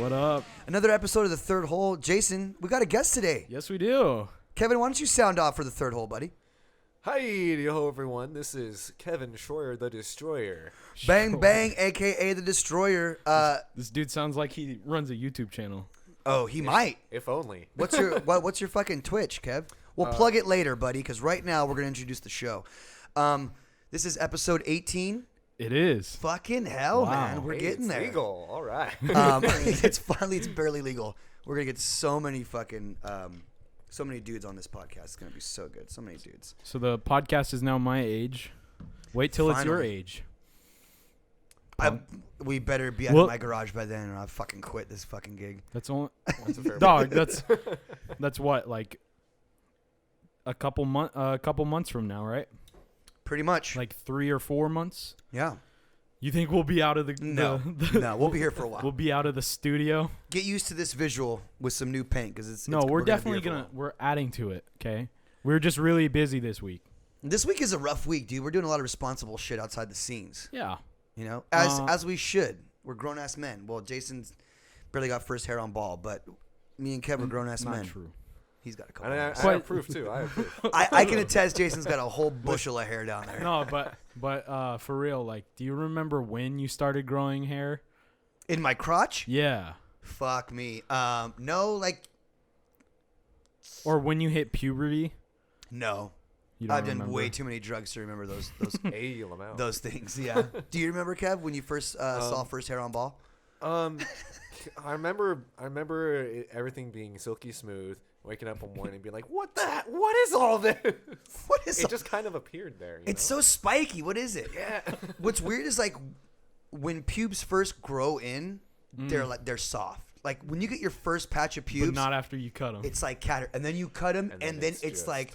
What up? Another episode of The Third Hole. Jason, we got a guest today. Yes, we do. Kevin, why don't you sound off for The Third Hole, buddy? Hi, yo, everyone. This is Kevin Schroyer, the Destroyer. Bang, bang, a.k.a. The Destroyer. This dude sounds like he runs a YouTube channel. Oh, he might. If only. What's your fucking Twitch, Kev? We'll plug it later, buddy, because right now we're going to introduce the show. This is episode 18. It is. Fucking hell, Wow. man. We're Hey, getting it's there. legal. All right. It's barely legal. We're going to get so many fucking, so many dudes on this podcast. It's going to be so good. So many dudes. So the podcast is now my age. Wait till it's your Finally. age. We better be out Well- of my garage by then, or I'll fucking quit this fucking gig. That's only That's a fair dog. That's what, like a couple months from now, right? Pretty much. Like 3 or 4 months. Yeah. You think we'll be out of the No, we'll be here for a while. We'll be out of the studio. Get used to this visual with some new paint, because We're definitely be here for a we're adding to it. Okay, we're just really busy this week. while. This week is a rough week, dude. We're doing a lot of responsible shit outside the scenes. Yeah. You know, as we should. We're grown ass men. Well, Jason's barely got first hair on ball, but me and Kev are grown ass Not men. true. He's got a And couple. I hairs. have proof, too. I have proof. I can attest. Jason's got a whole bushel of hair down there. No, but for real, like, do you remember when you started growing hair? In my crotch? Yeah. Fuck me. No, like Or when you hit puberty? no. You don't I've done remember? way too many drugs to remember those Hey, Lamau. those things. Yeah. Do you remember, Kev, when you first saw first hair on ball? I remember everything being silky smooth, waking up one morning and being like, what is all this? What is It just kind of appeared there. It's so spiky. What is it? Yeah. What's weird is like when pubes first grow in, they're soft. Like when you get your first patch of pubes, But not after you cut them. it's like cat, and then you cut them, and then it's just- like,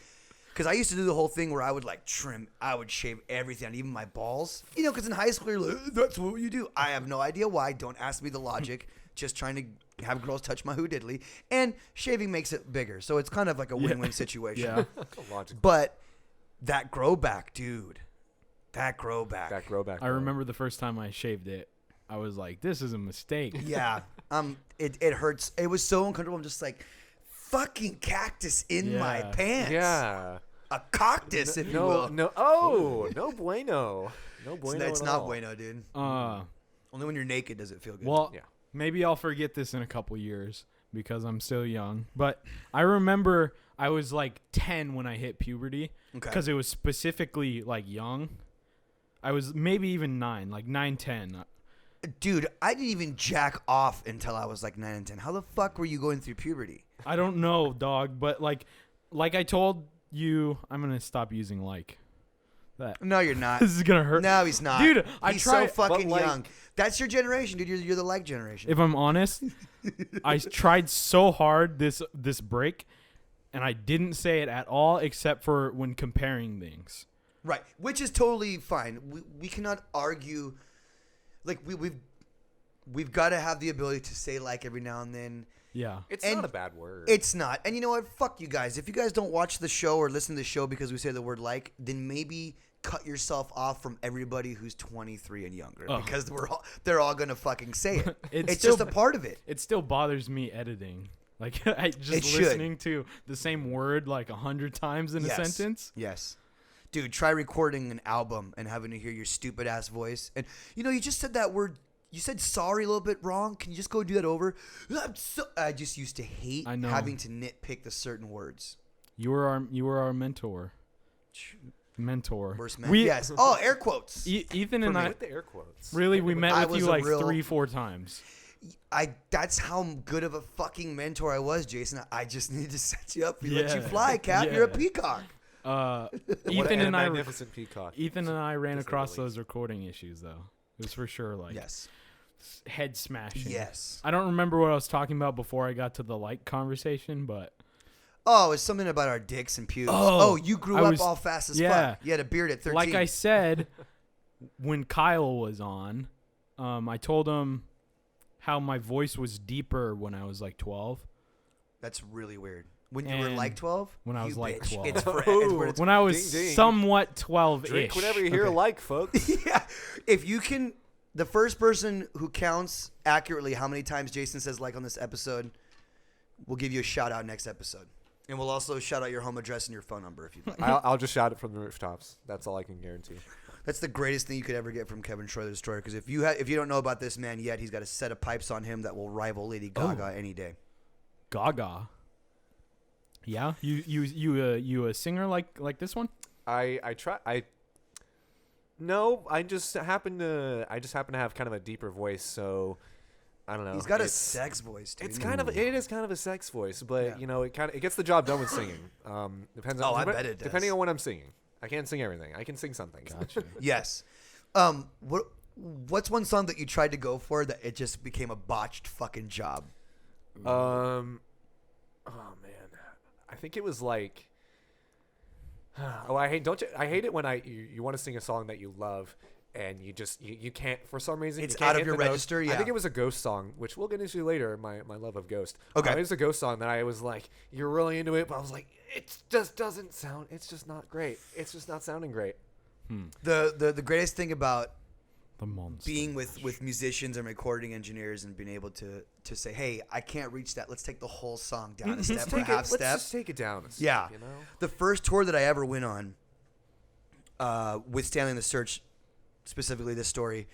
because I used to do the whole thing where I would like trim, I would shave everything, even my balls. You know, because in high school you're like, that's what you do. I have no idea why. Don't ask me the logic. Just trying to have girls touch my hoodiddly, and shaving makes it bigger, so it's kind of like a win-win situation. Yeah. Logical. But that grow back, dude. That grow back. That grow back. I remember the first time I shaved it, I was like, this is a mistake. Yeah. It hurts. It was so uncomfortable. I'm just like, fucking cactus in my Yeah. pants. Yeah. A cactus, if you will. No. Oh, no bueno. No bueno. It's at not all. bueno, dude. Only when you're naked does it feel good. Well, Yeah. maybe I'll forget this in a couple years because I'm still young. But I remember I was like 10 when I hit puberty Okay. because it was specifically like young. I was maybe even 9, like 9, 10. Dude, I didn't even jack off until I was like 9 and 10. How the fuck were you going through puberty? I don't know, dog, but like I told you, I'm going to stop using like that. No, you're not. This is going to hurt. No, he's not. Dude, I he's tried- so fucking but, like- young. That's your generation, dude. You're the like generation. If I'm honest, I tried so hard this break, and I didn't say it at all except for when comparing things. Right, which is totally fine. We cannot argue. Like we've got to have the ability to say like every now and then. Yeah. It's And not a bad word. It's not. And you know what? Fuck you guys. If you guys don't watch the show or listen to the show because we say the word like, then maybe cut yourself off from everybody who's 23 and younger because they're all gonna fucking say it. It's still- just a part of it. It still bothers me editing. Like I It just should. listening to the same word like 100 times in a Yes. sentence. Yes. Dude, try recording an album and having to hear your stupid ass voice. And you know, you just said that word. You said sorry a little bit wrong. Can you just go do that over? I just used to hate I know. having to nitpick the certain words. You were our mentor. Mentor. Worst man. Yes. Oh, air quotes. Ethan For and me, I with the air quotes. really we met I with was you a like real- 3-4 times. That's how good of a fucking mentor I was, Jason. I just needed to set you up. Let you Yeah. fly, Cap. Yeah. You're a peacock. Ethan and I magnificent peacock. Ethan and I ran To say the across least. those recording issues though. It was for sure like Yes. head smashing. Yes. I don't remember what I was talking about before I got to the like conversation, but Oh, it's something about our dicks and pubes. Oh, Oh, you grew I up was- all fast as yeah. fuck. You had a beard at 13. like I said, when Kyle was on, I told him how my voice was deeper when I was like 12. That's really weird. When you were And like 12? when I was You like bitch. 12. It's for, it's Ooh. where it's When I was Ding, ding. somewhat 12-ish. Drink whenever you hear Okay. like, folks. yeah. If you can the first person who counts accurately how many times Jason says like on this episode, we'll give you a shout out next episode. And we'll also shout out your home address and your phone number if you'd like. I'll just shout it from the rooftops. That's all I can guarantee. That's the greatest thing you could ever get from Kevin Troy the Destroyer. Because if you don't know about this man yet, he's got a set of pipes on him that will rival Lady Gaga any day. Gaga. Yeah, you a singer like this one? No, I just happen to have kind of a deeper voice, so I don't know. He's got a sex voice, dude. It is kind of a sex voice, but it gets the job done with singing. Depends on I bet it does. Depending on what I'm singing. I can't sing everything. I can sing something. Gotcha. Yes. What's one song that you tried to go for that it just became a botched fucking job? Oh man, I think it was like. I hate it when you want to sing a song that you love and you can't for some reason. It's you can't out of hit your the notes. register. Yeah. I think it was a Ghost song, which we'll get into later. My love of Ghost. Okay. It was a Ghost song that I was like, you're really into it, but I was like, it just doesn't sound. It's just not great. It's just not sounding great. The greatest thing about The monster. being with musicians and recording engineers and being able to say, hey, I can't reach that. Let's take the whole song down a step or a half step. Let's just take it down a step. Yeah. You know? The first tour that I ever went on with Stanley and the Search, specifically this story,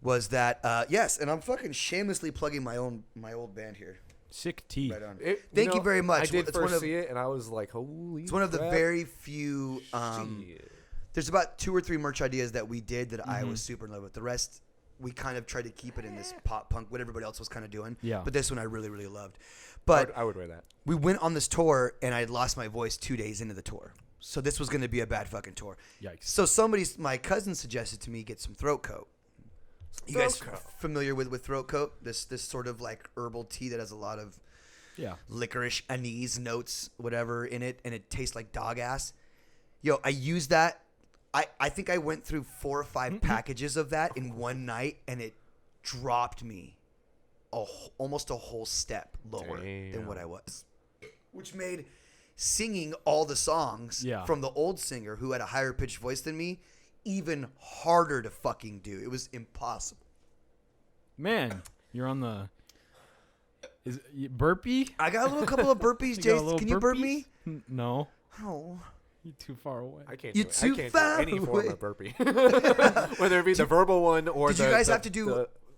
was that, yes, and I'm fucking shamelessly plugging my old band here. Sick tea. Right on. Thank you very much. I did It's first see it, and I was like, holy It's one of the crap. very few Shit. there's about 2 or 3 merch ideas that we did that I was super in love with. The rest, we kind of tried to keep it in this pop punk, what everybody else was kind of doing. Yeah. But this one I really, really loved. But I would wear that. we went on this tour, and I had lost my voice 2 days into the tour. So this was going to be a bad fucking tour. Yikes. So my cousin suggested to me get some throat coat. You guys Throat coat. familiar with throat coat? This sort of like herbal tea that has a lot of Yeah. licorice, anise notes, whatever in it, and it tastes like dog ass. Yo, I used that. I think I went through 4 or 5 packages of that in one night, and it dropped me almost a whole step lower than what I was, which made singing all the songs from the old singer who had a higher pitched voice than me even harder to fucking do. It was impossible. Man, you're on the burpee? I got a little couple of burpees, got a Jason. little Can you burp burpees? me? No. Oh. You're too far away. I can't. You're do it. too I can't far do any form away. of burpee, whether it be the verbal one or Did you guys have to do?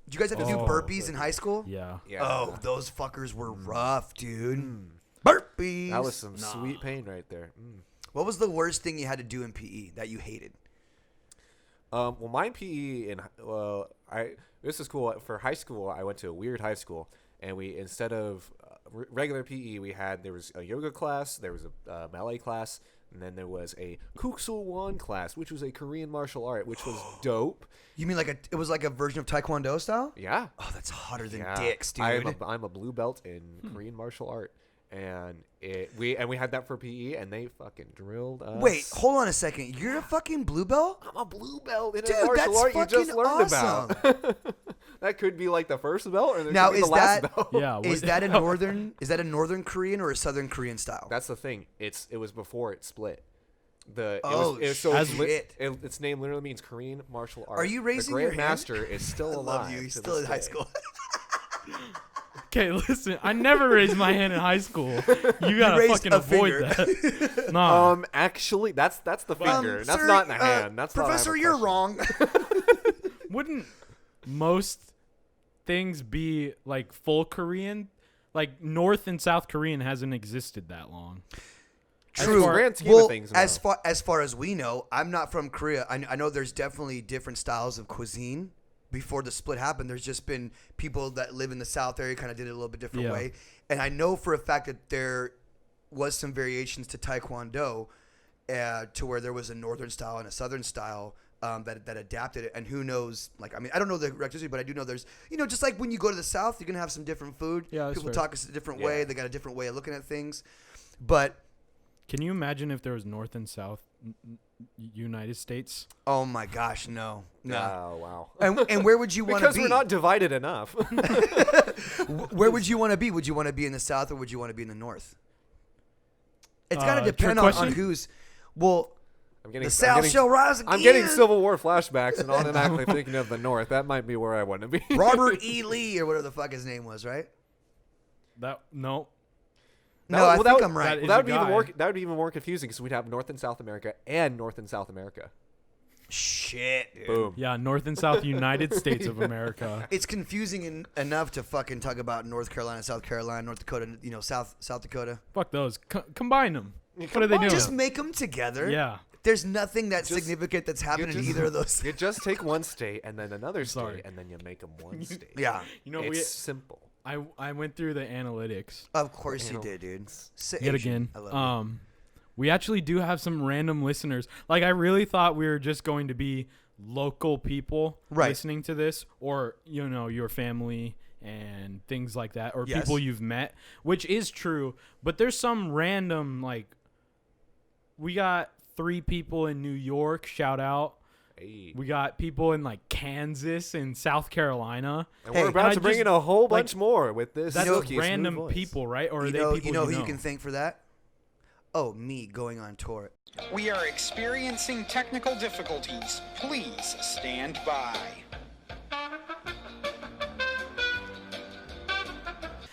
Did you guys have to do Oh. burpees in high school? Yeah. Yeah. Oh, those fuckers were rough, dude. Burpees. That was some sweet pain right there. What was the worst thing you had to do in PE that you hated? Well, my PE this is cool. For high school, I went to a weird high school, and we instead of regular PE, there was a yoga class, there was a ballet class, and then there was a Kuksulwan class, which was a Korean martial art, which was dope. You mean it was like a version of Taekwondo style? Yeah. Oh, that's hotter than Yeah. dicks, dude. I'm a blue belt in Korean martial art, and we had that for PE, and they fucking drilled us. Wait, hold on a second. You're a fucking blue belt? I'm a blue belt in Dude, a martial that's art you just fucking learned awesome. about. That could be like the first belt, or Now, could be is the last that- belt. Yeah. Is that a northern Korean or a southern Korean style? That's the thing. It was before it split. Shit. Its name literally means Korean martial art. Are you raising the your Grand hand? Master is still I alive. love you. He's to still this in high day. school. Okay, listen. I never raised my hand in high school. You gotta raised fucking a avoid finger. that. Nah. Actually, that's the finger. That's Sir, not in the hand. That's not Professor, I have a you're question. wrong. Wouldn't most things be like full Korean? Like North and South Korean hasn't existed that long. True. grand scheme of things, as no. far as we know, I'm not from Korea. I know there's definitely different styles of cuisine. Before the split happened, there's just been people that live in the South area kind of did it a little bit different Yeah. way. And I know for a fact that there was some variations to Taekwondo to where there was a northern style and a southern style that adapted it. And who knows, like, I mean, I don't know the correct history, but I do know there's, just like when you go to the South, you're going to have some different food. Yeah, that's people fair. talk a different way. They got a different way of looking at things. But Can you imagine if there was North and South United States? oh my gosh, no. Oh, wow. And where would you want to Because be? we're not divided enough. Where would you want to be? Would you want to be in the South or would you want to be in the North? It's got to Trick depend on question? who's. Well, I getting, The South shall rise again. I'm getting Civil War flashbacks and automatically thinking of the North. That might be where I want to be. Robert E. Lee or whatever the fuck his name was, right? No. No, I think I'm right. That is That a would be even more. guy. That would be even more confusing because we'd have North and South America and North and South America. Shit, dude. Boom. Yeah, North and South United States of America. It's confusing enough to fucking talk about North Carolina, South Carolina, North Dakota, South Dakota. Fuck those. Combine them. What are they doing? Just make them together. Yeah. There's nothing that's Just- significant that's happening in just- either of those. You just take one state and then another state, Sorry. and then you make them one state. Yeah, You know, It's simple. I went through the analytics of course you did, dude. yet again. I love you. We actually do have some random listeners. Like, I really thought we were just going to be local people Right. listening to this, or your family and things like that, or Yes. people you've met, which is true. But there's some random, like, we got 3 people in New York. Shout out. Hey. We got people in like Kansas and South Carolina. And Hey, we're about and I to bring just- in a whole like, bunch more with this. That's silky, smooth random voice. people, right? Or are You they know, people you know who you can thank for that? Oh, me going on tour. We are experiencing technical difficulties. Please stand by.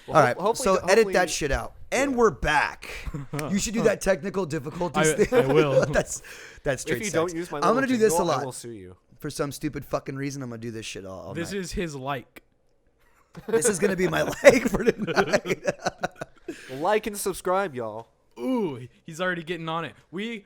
Well, All right, hopefully- so edit hopefully- that shit out. And we're back. You should do that technical difficulties I thing. will. that's straight If you sex. don't use my I'm gonna little do this a jingle, I lot. will sue you. For some stupid fucking reason, I'm gonna do this shit all This night. is his like. This is gonna be my leg for tonight. Like and subscribe, y'all. Ooh, he's already getting on it. We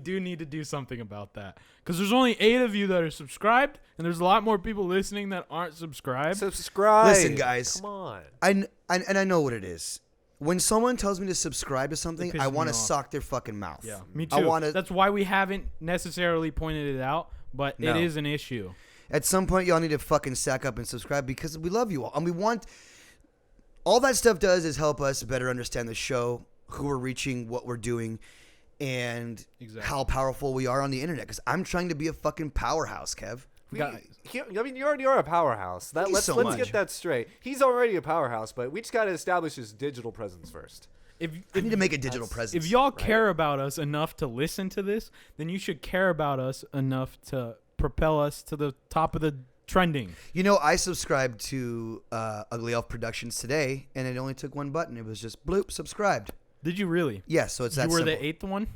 do need to do something about that, because there's only 8 of you that are subscribed, and there's a lot more people listening that aren't subscribed. Subscribe. Listen, guys. Come on. And I know what it is. When someone tells me to subscribe to something, It I pisses want me to off. sock their fucking mouth. Yeah, me I too. want to. That's why we haven't necessarily pointed it out, but No. it is an issue. At some point, y'all need to fucking sack up and subscribe because we love you all. And we want. All that stuff does is help us better understand the show, who we're reaching, what we're doing, and Exactly. how powerful we are on the internet. Because I'm trying to be a fucking powerhouse, Kev. I mean, you already are a powerhouse. Thank you Let's so much. get that straight. He's already a powerhouse, but we just got to establish his digital presence first. I need to make a digital presence. If y'all care about us enough to listen to this, then you should care about us enough to propel us to the top of the trending. You know, I subscribed to Ugly Elf Productions today, and it only took one button. It was just bloop, subscribed. Did you really? Yes, so it's that You were simple. the 8th one?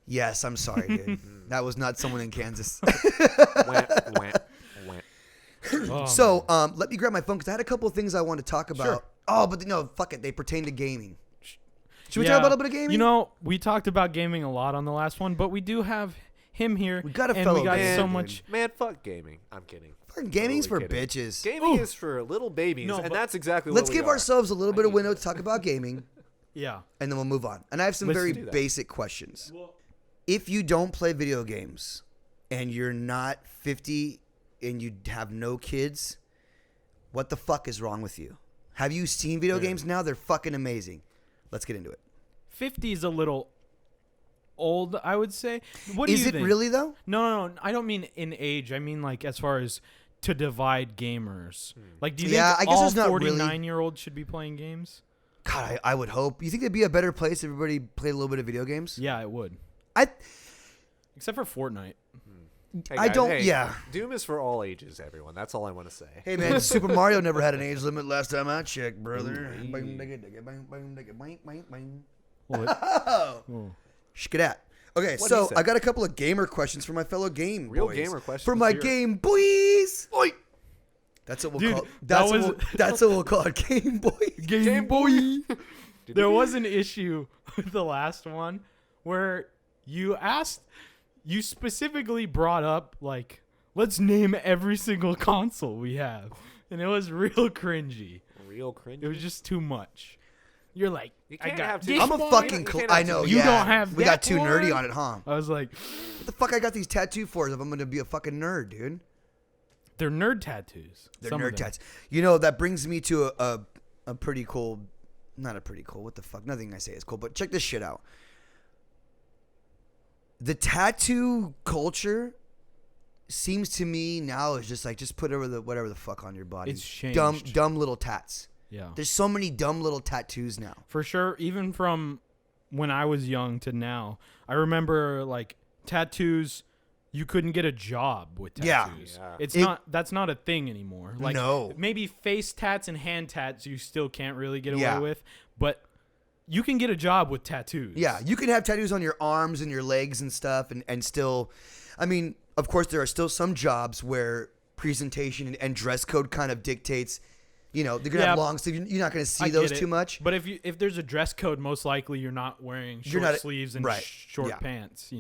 Yes, I'm sorry, dude. That was not someone in Kansas. Wah, wah, wah. Oh, So, let me grab my phone because I had a couple of things I want to talk about. Sure. Oh, but no, fuck it. They pertain to gaming. Should we yeah. talk about a little bit of gaming? You know, we talked about gaming a lot on the last one, but we do have him here. We got a and fellow we got gamer, so dude. much. Man, fuck gaming. I'm kidding. Fucking gaming's Totally for kidding. bitches. Gaming Ooh. is for little babies, No, and but- that's exactly Let's what we give are. ourselves a little bit of hate window that. to talk about gaming, Yeah. and then we'll move on. And I have some Let's very do that. basic questions. If you don't play video games and you're not 50 and you have no kids, what the fuck is wrong with you? Have you seen video games now? They're fucking amazing. Let's get into it. 50 is a little old, I would say. What do Is you it think? really though? No. I don't mean in age. I mean like as far as to divide gamers. Like, do you Yeah, think I guess all there's not really- 49-year-olds should be playing games? God, I would hope. You think it'd be a better place if everybody played a little bit of video games? Yeah, it would. I Except for Fortnite. Hey, I guys, don't- hey, yeah. Doom is for all ages, everyone. That's all I want to say. Hey man, Super Mario never had an age limit last time I checked, brother. Ooh, Bang, digga, digga, bang, bang, digga, bang, bang, bang. Well, Oh, oh. shkadat. Okay, What'd so he say? I got a couple of gamer questions for my fellow game Real boys. gamer questions for my here. Game Boys. Oi. That's what we'll Dude, call. that That's was- that's what we'll call it, Game Boys. Game Boy. There was an issue with the last one where you specifically brought up, like, let's name every single console we have. And it was real cringy. Real cringe. It was just too much. You're like, You I can't got have this two- I'm a one. fucking. You can't I have know. two- You yeah. don't have We got that too nerdy one? on it, huh? I was like, What the fuck? I got these tattoo for if I'm gonna be a fucking nerd, dude. they're nerd tattoos. They're Some of nerd them. tats. You know, that brings me to a pretty cool, not a pretty cool, what the fuck? Nothing I say is cool, but check this shit out. The tattoo culture seems to me now is just like, just put whatever the fuck on your body. It's changed. Dumb little tats. Yeah. There's so many dumb little tattoos now. For sure, even from when I was young to now, I remember like tattoos, you couldn't get a job with Yeah. tattoos. Yeah. That's not a thing anymore. Like No. maybe face tats and hand tats you still can't really get away Yeah. with, but you can get a job with tattoos. Yeah, you can have tattoos on your arms and your legs and stuff, and still, I mean, of course, there are still some jobs where presentation and dress code kind of dictates, they're gonna have long sleeves. You're not gonna see I those get it. too much. But if there's a dress code, most likely you're not wearing short not- sleeves and right. short Yeah. pants,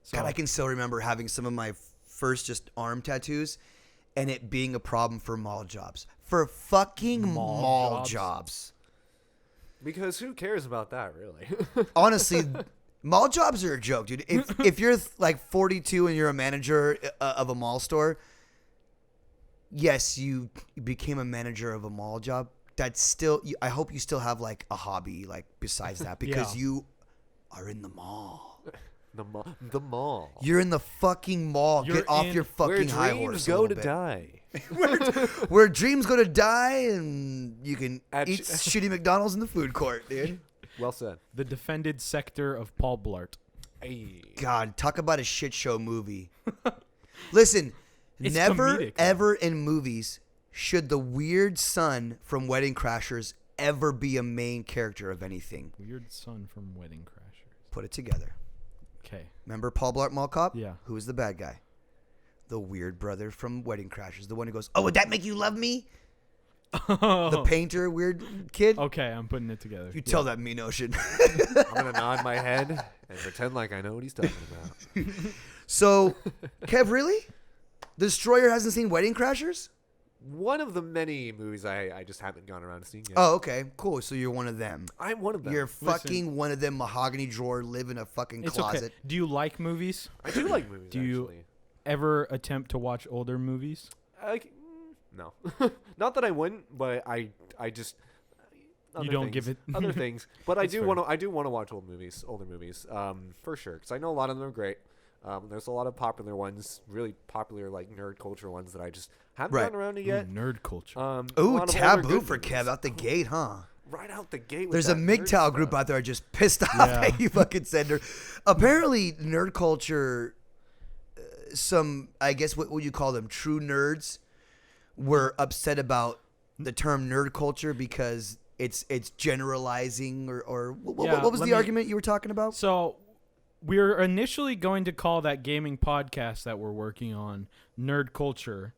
So God, I can still remember having some of my first just arm tattoos, and it being a problem for mall jobs. For fucking mall jobs. Because who cares about that, really? Honestly, mall jobs are a joke, dude. If you're like 42 and you're a manager of a mall store, yes, you became a manager of a mall job. That's still. I hope you still have like a hobby like besides that because Yeah. you are in the mall. The mall. You're in the fucking mall. You're Get off in- your fucking Where high dreams horse. go a to little bit. die. Where dreams go to die, and you can At eat ch- shitty McDonald's in the food court, dude. Well said. the defended sector of Paul Blart. Hey. God, talk about a shit show movie. Listen, It's never comedic, though. ever in movies should the weird son from Wedding Crashers ever be a main character of anything. Weird son from Wedding Crashers. Put it together. Okay. Remember Paul Blart Mall Cop? Yeah. Who was the bad guy? The weird brother from Wedding Crashers. The one who goes, "Oh, would that make you love me?" The painter, weird kid. Okay, I'm putting it together. You tell that me notion. I'm gonna nod my head and pretend like I know what he's talking about. So, Kev, really? The Destroyer hasn't seen Wedding Crashers? One of the many movies I just haven't gone around and seen yet. Oh, okay. Cool. So you're one of them. I'm one of them. You're fucking one of them mahogany drawer, live in a fucking It's closet. okay. Do you like movies? I do like movies. Do you- actually. Ever attempt to watch older movies? No, not that I wouldn't, but I just other You don't things, give it- other things. But I That's do fair. want to watch older movies, for sure, because I know a lot of them are great. There's a lot of popular ones, really popular like nerd culture ones that I just haven't Right. gotten around to yet. Ooh, nerd culture. A Ooh, lot of older taboo good for movies. Kev out the gate, huh? Right out the gate. With There's a that nerd MGTOW group stuff. out there I just pissed off Yeah. that you fucking said nerd. Apparently, nerd culture, I guess what would you call them? True nerds were upset about the term nerd culture because it's generalizing or Yeah, what was let the me- argument you were talking about? So, we're initially going to call that gaming podcast that we're working on Nerd Culture.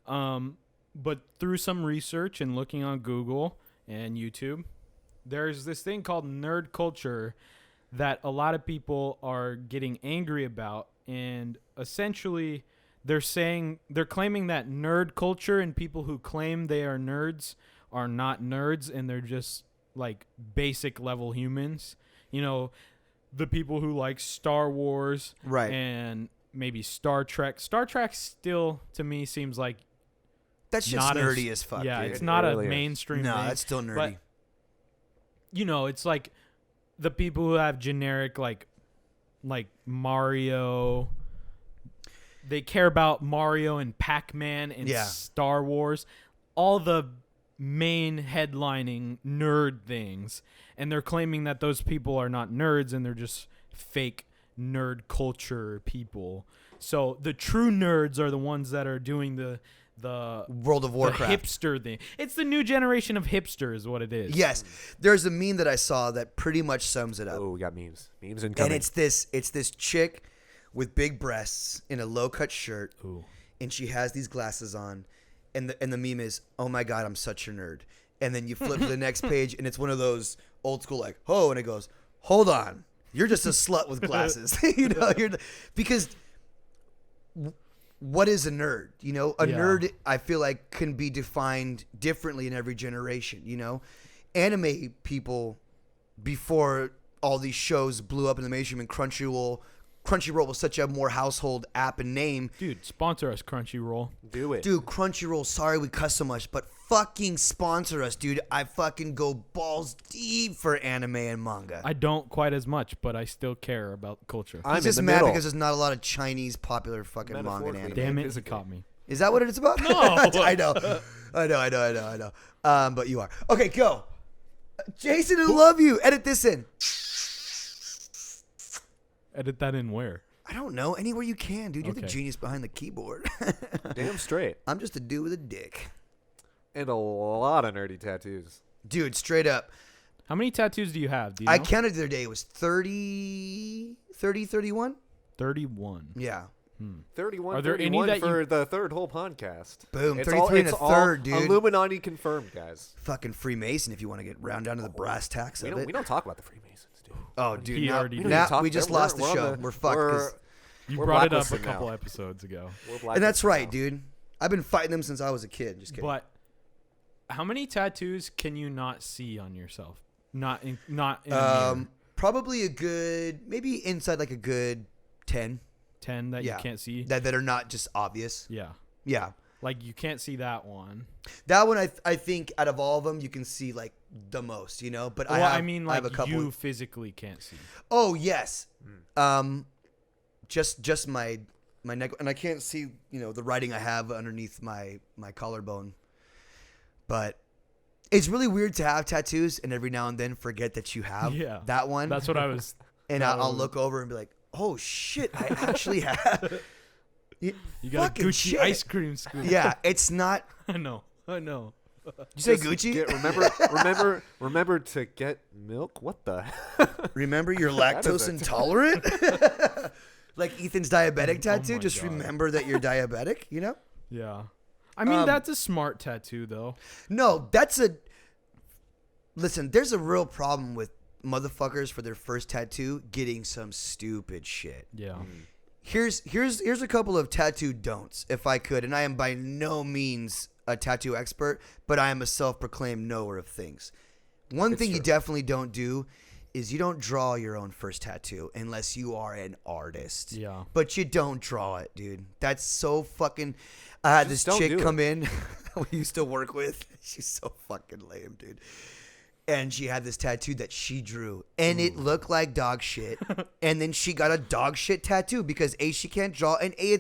But through some research and looking on Google and YouTube, there's this thing called nerd culture that a lot of people are getting angry about. And essentially, they're claiming that nerd culture and people who claim they are nerds are not nerds and they're just like basic level humans. The people who like Star Wars Right. and maybe Star Trek. Star Trek still, to me, seems like That's just not nerdy as fuck. Yeah, dude. it's It not really a is. mainstream No, thing. that's still nerdy. But, it's like the people who have generic, like Mario. They care about Mario and Pac-Man and Yeah. Star Wars. All the main headlining nerd things. And they're claiming that those people are not nerds and they're just fake nerd culture people. So the true nerds are the ones that are doing the World of Warcraft. the hipster thing. It's the new generation of hipster is what it is. Yes, there's a meme that I saw that pretty much sums it up. Oh, we got memes. Memes And incoming. it's this chick with big breasts in a low cut shirt, Ooh. and she has these glasses on, and the meme is, "Oh my god, I'm such a nerd." And then you flip to the next page, and it's one of those old school like, "Oh," and it goes, "Hold on, you're just a slut with glasses," because what is a nerd? A Yeah. nerd, I feel like, can be defined differently in every generation. Anime people, before all these shows blew up in the mainstream, and Crunchyroll was such a more household app and name. Dude, sponsor us, Crunchyroll. Do it. Dude, Crunchyroll, sorry we cuss so much, but fucking sponsor us, dude. I fucking go balls deep for anime and manga. I don't quite as much, but I still care about culture. I'm He's just in the mad middle. because there's not a lot of Chinese popular fucking manga and Metaphorically. anime. Damn it, physically. it caught me. Is that what it's about? No. I know. But you are. Okay, go. Jason, I love you. Edit this in. Edit that in where? I don't know. Anywhere you can, dude. You're the Okay. genius behind the keyboard. Damn straight. I'm just a dude with a dick. And a lot of nerdy tattoos. Dude, straight up. How many tattoos do you have? Do you I know? counted the other day. It was 31? 31. Yeah. 31, Are there any 31 that for the third whole podcast. Boom, It's 33 and it's a third, dude. Illuminati confirmed, guys. Fucking Freemason if you want to get round down to the brass tacks We of don't, it. we don't talk about the Freemasons, dude. Oh, dude. He now, already did. now Talk- we just we're- lost the we're on show. the- We're fucked. 'Cause- You We're brought it up a blacklisted couple now. episodes ago. and that's right, dude. I've been fighting them since I was a kid. Just kidding. But how many tattoos can you not see on yourself? Not in a mirror. Probably a good, maybe inside like a good 10. 10 that Yeah. you can't see. That are not just obvious. Yeah. Yeah. Like you can't see that one. That one, I think out of all of them, you can see like the most, you know. But Well, I mean, have like a couple. you physically can't see. Oh yes, just my neck, and I can't see, you know, the writing I have underneath my collarbone. But it's really weird to have tattoos and every now and then forget that you have Yeah. that one. That's what I was. and I'll look over and be like, oh shit, I actually have. You got a Fucking Gucci shit. ice cream scoop. Yeah, it's not. I know. You say Gucci? Remember to get milk. What the? Remember you're is lactose a- intolerant? Like Ethan's diabetic tattoo. my Just God. remember that you're diabetic, you know? Yeah. I mean, that's a smart tattoo, though. No, listen, there's a real problem with motherfuckers for their first tattoo getting some stupid shit. Yeah. Here's a couple of tattoo don'ts, if I could, and I am by no means a tattoo expert, but I am a self-proclaimed knower of things. One thing you definitely don't do is you don't draw your own first tattoo unless you are an artist. Yeah. But you don't draw it, dude. That's so fucking... I had Just this don't chick do come in we used to work with. She's so fucking lame, dude. And she had this tattoo that she drew, and it looked like dog shit. And then she got a dog shit tattoo because A, she can't draw, and A,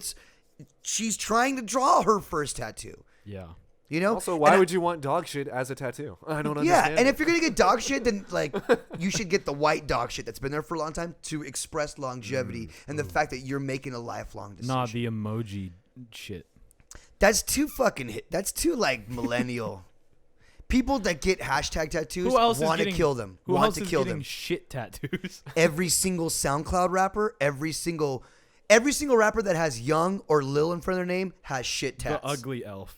she's trying to draw her first tattoo. Yeah. You know? Also, why And would you want dog shit as a tattoo? I don't understand. Yeah, and it. if you're gonna get dog shit, then like you should get the white dog shit that's been there for a long time to express longevity and the fact that you're making a lifelong decision. Not the emoji shit. That's too fucking hit. That's too like millennial. People that get hashtag tattoos Who else want is to getting, kill them. Who Want else to is kill getting them. shit tattoos? Every single SoundCloud rapper, every single rapper that has Young or Lil in front of their name has shit tats. The ugly elf.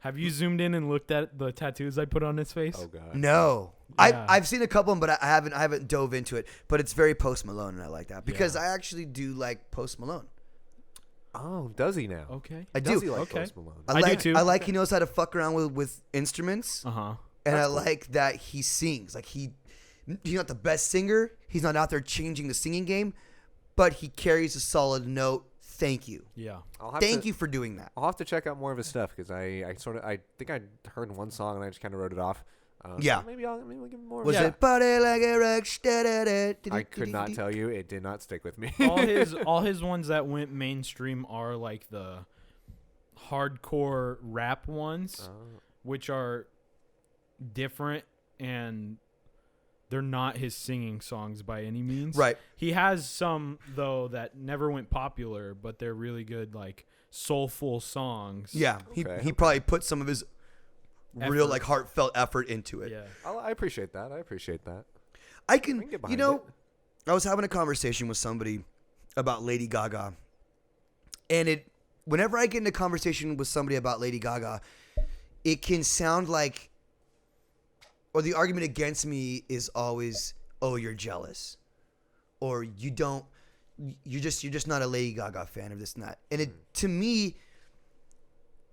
Have you zoomed in and looked at the tattoos I put on his face? Oh god. No. Yeah. I've seen a couple of them, but I haven't dove into it. But it's very Post Malone, and I like that because Yeah. I actually do like Post Malone. Oh, does he now? Okay. I Does do. he like Okay. Post Malone? I do like, too. I like he knows how to fuck around with instruments, Uh-huh. and I like that he sings. Like he's not the best singer. He's not out there changing the singing game, but he carries a solid note. Thank you. Yeah. Thank you for doing that. I'll have to check out more of his stuff because I think I heard one song and I just kind of wrote it off. Yeah. So maybe I'll give him more. Was Yeah. it party like a rock? I could not tell you. It did not stick with me. all his ones that went mainstream are like the hardcore rap ones, which are different and they're not his singing songs by any means. Right. He has some though that never went popular, but they're really good, like soulful songs. Yeah, Okay. he probably put some of his real Effort. like heartfelt effort into it. Yeah. I appreciate that. I I can, can get you behind know, it. I was having a conversation with somebody about Lady Gaga, and whenever I get into conversation with somebody about Lady Gaga, it can sound like, or the argument against me is always, oh, you're jealous, or you're just not a Lady Gaga fan of this and that. And to me,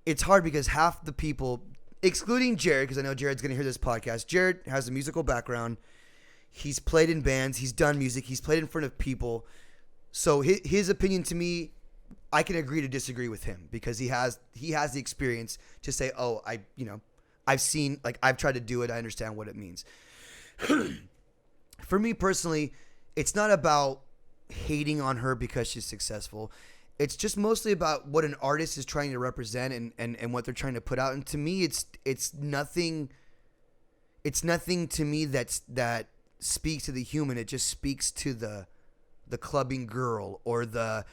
it's hard because half the people, excluding Jared, because I know Jared's going to hear this podcast. Jared has a musical background. He's played in bands. He's done music. He's played in front of people. So his opinion to me, I can agree to disagree with him because he has the experience to say, oh, I've seen, like, I've tried to do it. I understand what it means. For me personally, it's not about hating on her because she's successful. It's just mostly about what an artist is trying to represent and what they're trying to put out. And to me, it's nothing to me that speaks to the human. It just speaks to the the clubbing girl or the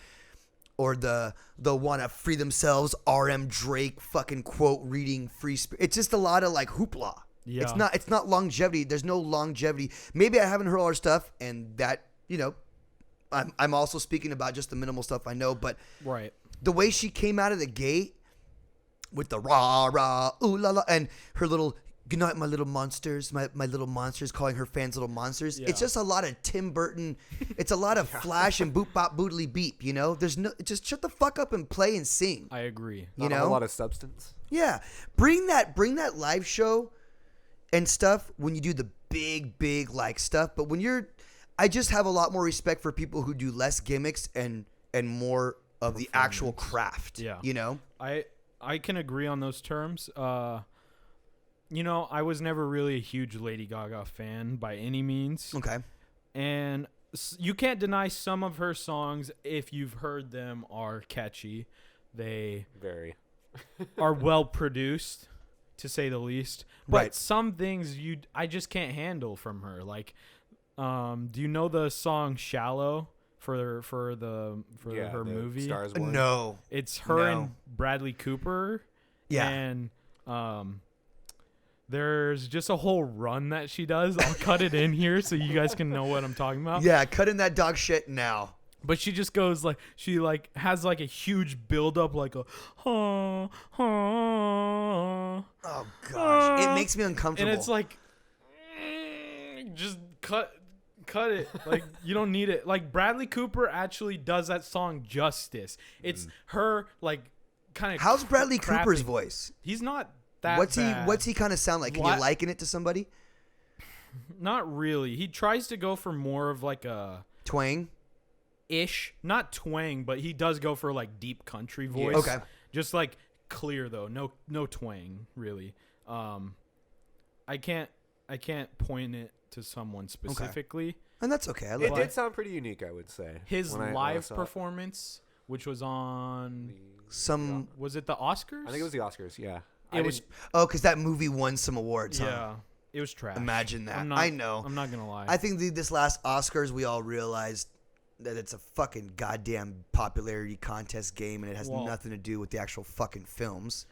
wanna free themselves RM Drake fucking quote reading free spirit. It's just a lot of like hoopla. Yeah. It's not longevity. There's no longevity. Maybe I haven't heard all her stuff, and that, you know, I'm also speaking about just the minimal stuff I know, but Right. the way she came out of the gate with the rah rah ooh la la and her little good night my little monsters, my little monsters, calling her fans little monsters. Yeah. It's just a lot of Tim Burton. It's a lot of Flash and boop bop boodly beep, you know? There's no, just shut the fuck up and play and sing. I agree. You Not a know? whole lot of substance. Yeah. Bring that live show and stuff when you do the big like stuff, but when I just have a lot more respect for people who do less gimmicks and more of the actual craft. Yeah. You know? I can agree on those terms. You know, I was never really a huge Lady Gaga fan by any means. Okay. And you can't deny some of her songs, if you've heard them, are catchy. They Very. are well produced, to say the least. But Right. some things I just can't handle from her. Like, do you know the song "Shallow" for her The movie? Stars Born. No. It's her No. and Bradley Cooper. Yeah. And there's just a whole run that she does. I'll cut it in here so you guys can know what I'm talking about. Yeah, cut in that dog shit now. But she just goes like, she like has like a huge build up, like a Oh gosh, it makes me uncomfortable. and it's like, just cut it. Like, you don't need it. Like, Bradley Cooper actually does that song justice. It's her like kind of. How's Bradley Cooper's voice? He's not that. What's bad. he kind of sound like? Can What? you liken it to somebody? Not really. He tries to go for more of like a Twang. ish, not twang, but he does go for like deep country voice. Okay. Just like clear though, no twang really. I can't point it to someone specifically. And that's okay. I It love did it. sound pretty unique, I would say. His when I live saw it. performance, which was on, Some was it the Oscars? I think it was the Oscars. Yeah. It was. because that movie won some awards. Huh? Yeah, it was trash. Imagine that. I'm not, I know. I'm not gonna lie. I think this last Oscars, we all realized that it's a fucking goddamn popularity contest game, and it has Well- nothing to do with the actual fucking films.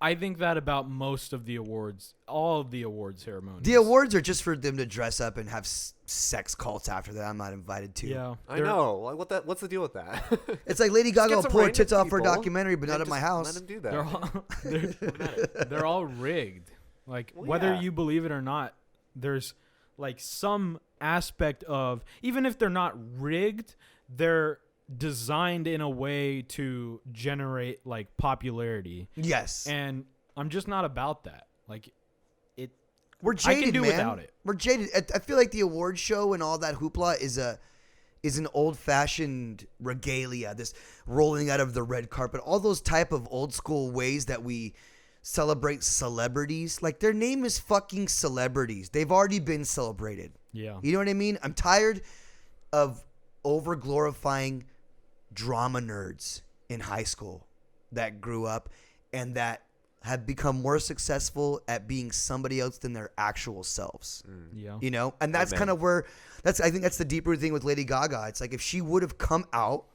I think that about most of the awards, all of the award ceremonies. The awards are just for them to dress up and have sex cults after that. I'm not invited to. Yeah, I they're- know. Like, what's the deal with that? It's like Lady Just Gaga get will some pull her random tits off for a people documentary, but and not at my just house. Let them do that. They're all rigged. Like, Well, whether yeah. you believe it or not, there's like some aspect of, even if they're not rigged, they're designed in a way to generate like popularity. Yes. And I'm just not about that. Like, We're I jaded, can do man. without it. We're jaded. I feel like the award show and all that hoopla is an old-fashioned regalia, this rolling out of the red carpet, all those type of old-school ways that we celebrate celebrities. Like, their name is fucking celebrities. They've already been celebrated. yeah. You know what I mean? I'm tired of over-glorifying drama nerds in high school that grew up and that have become more successful at being somebody else than their actual selves. Yeah. You know? And that's Amen. kind of where I think that's the deeper thing with Lady Gaga. It's like if she would have come out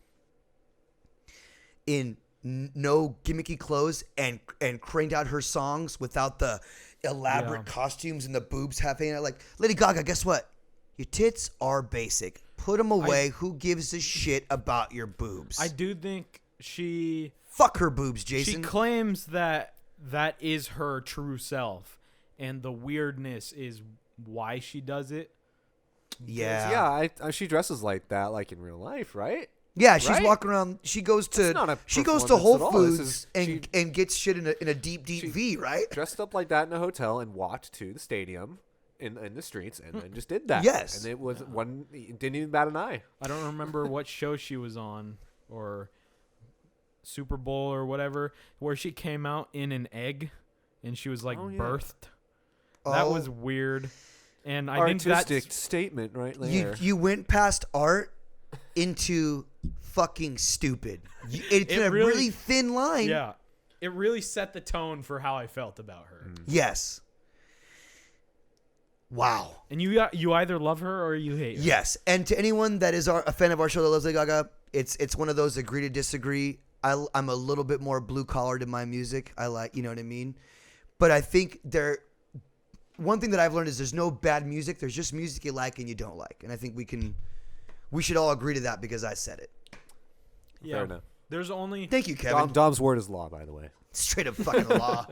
in no gimmicky clothes and cranked out her songs without the elaborate Yeah. costumes and the boobs hanging out. Like, Lady Gaga, guess what? Your tits are basic. Put them away. Who gives a shit about your boobs? I do think she Fuck her boobs, Jason. She claims that is her true self, and the weirdness is why she does it. yeah. Yeah. She dresses like that, like in real life, right? Yeah, she's Right? walking around. She goes to not a Whole performance at all. This Foods is- and gets shit in a deep V, right? Dressed up like that in a hotel and walked to the stadium in the streets and then just did that. Yes. And it was one. It didn't even bat an eye. I don't remember what show she was on, or Super Bowl or where she came out in an egg and she was like Oh, yeah. birthed. That Oh. was weird. And I think Artistic that's statement right You there. you went past art into fucking stupid. It's It a really- really thin line. yeah. It really set the tone for how I felt about her. Yes. Wow. And you either love her or you hate her. Yes, and to anyone that is a fan of our show that loves Lady Gaga, it's one of those agree to disagree. I'm a little bit more blue collared in my music. I like, you know what I mean? But I think one thing that I've learned is there's no bad music. There's just music you like and you don't like. And I think we should all agree to that because I said it. Yeah. Fair enough. There's only Thank you, Kevin. Dom's word is law, by the way. Straight up fucking law.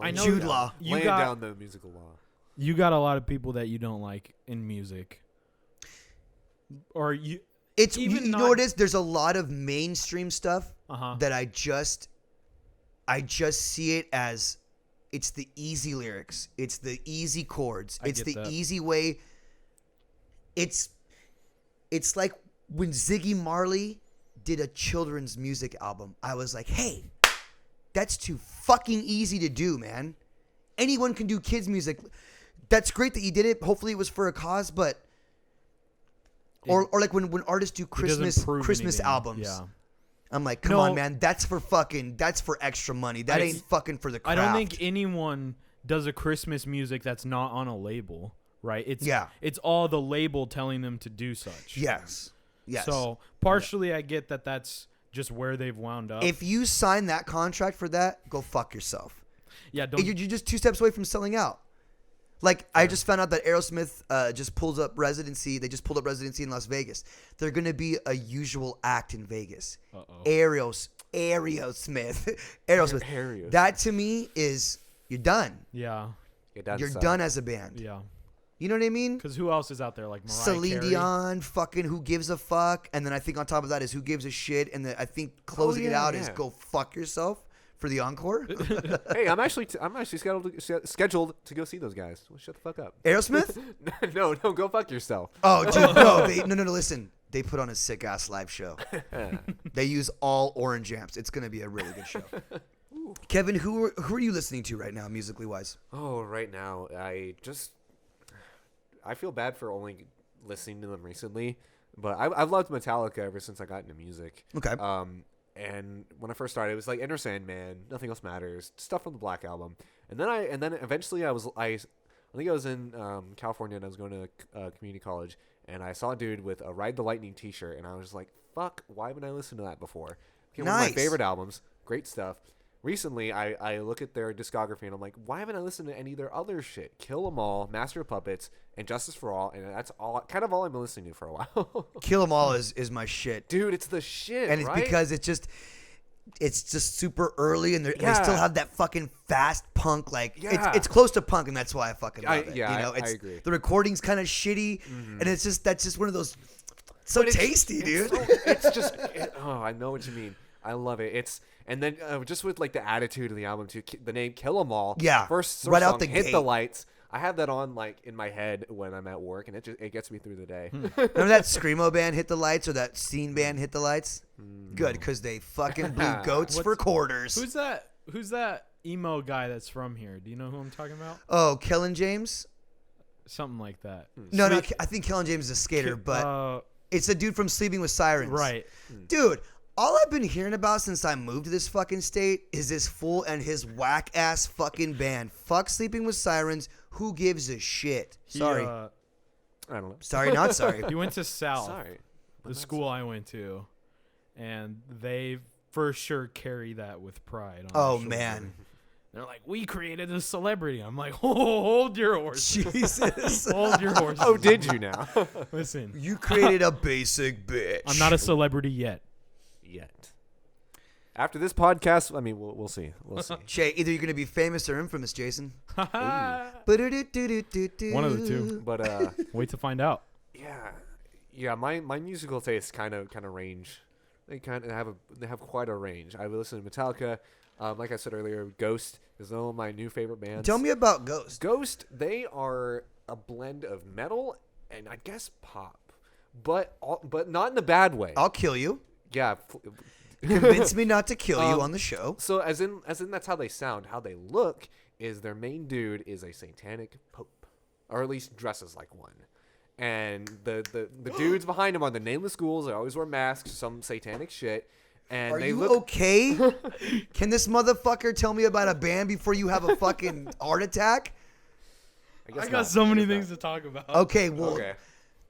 I know Jude Law. Laying down the musical law. You got a lot of people that you don't like in music. Or you It's even you know what it is? There's a lot of mainstream stuff that I just see it as it's the easy lyrics. It's the easy chords. It's the easy way. It's like when Ziggy Marley did a children's music album. I was like, hey, that's too fucking easy to do, man. Anyone can do kids music. That's great that you did it. Hopefully it was for a cause, but or like when artists do Christmas albums. Yeah. I'm like, come on, man. That's for extra money. That ain't fucking for the craft. I don't think anyone does a Christmas music that's not on a label, right? It's all the label telling them to do such. Yes. So partially I get that that's just where they've wound up. If you sign that contract for that, go fuck yourself. Yeah, You're just 2 steps away from selling out. Like, I just found out that Aerosmith just pulled up residency. They just pulled up residency in Las Vegas. They're going to be a usual act in Vegas. Aerosmith. Aerosmith. That, to me, is you're done. Yeah. You're done as a band. Yeah. You know what I mean? Because who else is out there like Mariah Celine Carey? Dion, fucking Who Gives a Fuck. And then I think on top of that is Who Gives a Shit. And then I think closing it out is Go Fuck Yourself. For the encore? Hey, I'm actually scheduled to go see those guys. Well, shut the fuck up. Aerosmith? No, go fuck yourself. Oh, dude, no. Listen, they put on a sick ass live show. They use all orange amps. It's gonna be a really good show. Kevin, who are you listening to right now, musically wise? Oh, right now, I feel bad for only listening to them recently, but I've loved Metallica ever since I got into music. Okay. And when I first started, it was like Enter Sandman, Nothing Else Matters, stuff from the Black Album. And then eventually I think I was in California and I was going to community college, and I saw a dude with a Ride the Lightning t-shirt, and I was like, fuck, why haven't I listened to that before? One of my favorite albums, great stuff. Recently, I look at their discography and I'm like, why haven't I listened to any of their other shit? Kill 'Em All, Master of Puppets, and Justice for All, and that's all I've been listening to for a while. Kill 'Em All is my shit. Dude, it's the shit, and it's right? because it's just super early, and they still have that fucking fast punk, it's close to punk, and that's why I fucking love it. I agree. The recording's kind of shitty, and that's just one of those tasty, dude. I know what you mean. I love it. And then just with like the attitude of the album too, the name "Kill 'Em All." Yeah, first right song, out the Hit gate. the Lights. I have that on like in my head when I'm at work, and it gets me through the day. Remember that screamo band Hit the Lights or that scene band Hit the Lights? Good, because they fucking blew goats for quarters. Who's that emo guy that's from here? Do you know who I'm talking about? Oh, Kellen James? Something like that. No, I think Kellen James is a skater, but it's a dude from Sleeping with Sirens. Right. Dude, all I've been hearing about since I moved to this fucking state is this fool and his whack-ass fucking band. Fuck Sleeping with Sirens. Who gives a shit? Sorry. I don't know. Sorry, not sorry. He went to South, Sorry. the school I went to, and they for sure carry that with pride. On their man. shoulder. They're like, we created a celebrity. I'm like, hold your horses. Jesus. Hold your horses. Oh, did you now? Listen, You created a basic bitch. I'm not a celebrity yet. After this podcast, I mean, we'll see. We'll see. Shay, either you're going to be famous or infamous, Jason. One of the two. But Wait to find out. yeah. My musical tastes kind of range. They have quite a range. I listen to Metallica. Like I said earlier, Ghost is one of my new favorite bands. Tell me about Ghost. Ghost, they are a blend of metal and I guess pop, but not in the bad way. I'll kill you. Yeah. Convince me not to kill you on the show. So as in that's how they sound. How they look is their main dude is a satanic pope, or at least dresses like one. And the dudes behind him are the nameless ghouls. They always wear masks, some satanic shit. And Are they you look okay? Can this motherfucker tell me about a band before you have a fucking heart attack? I got not. so many I guess things to talk about. Okay, well, Okay.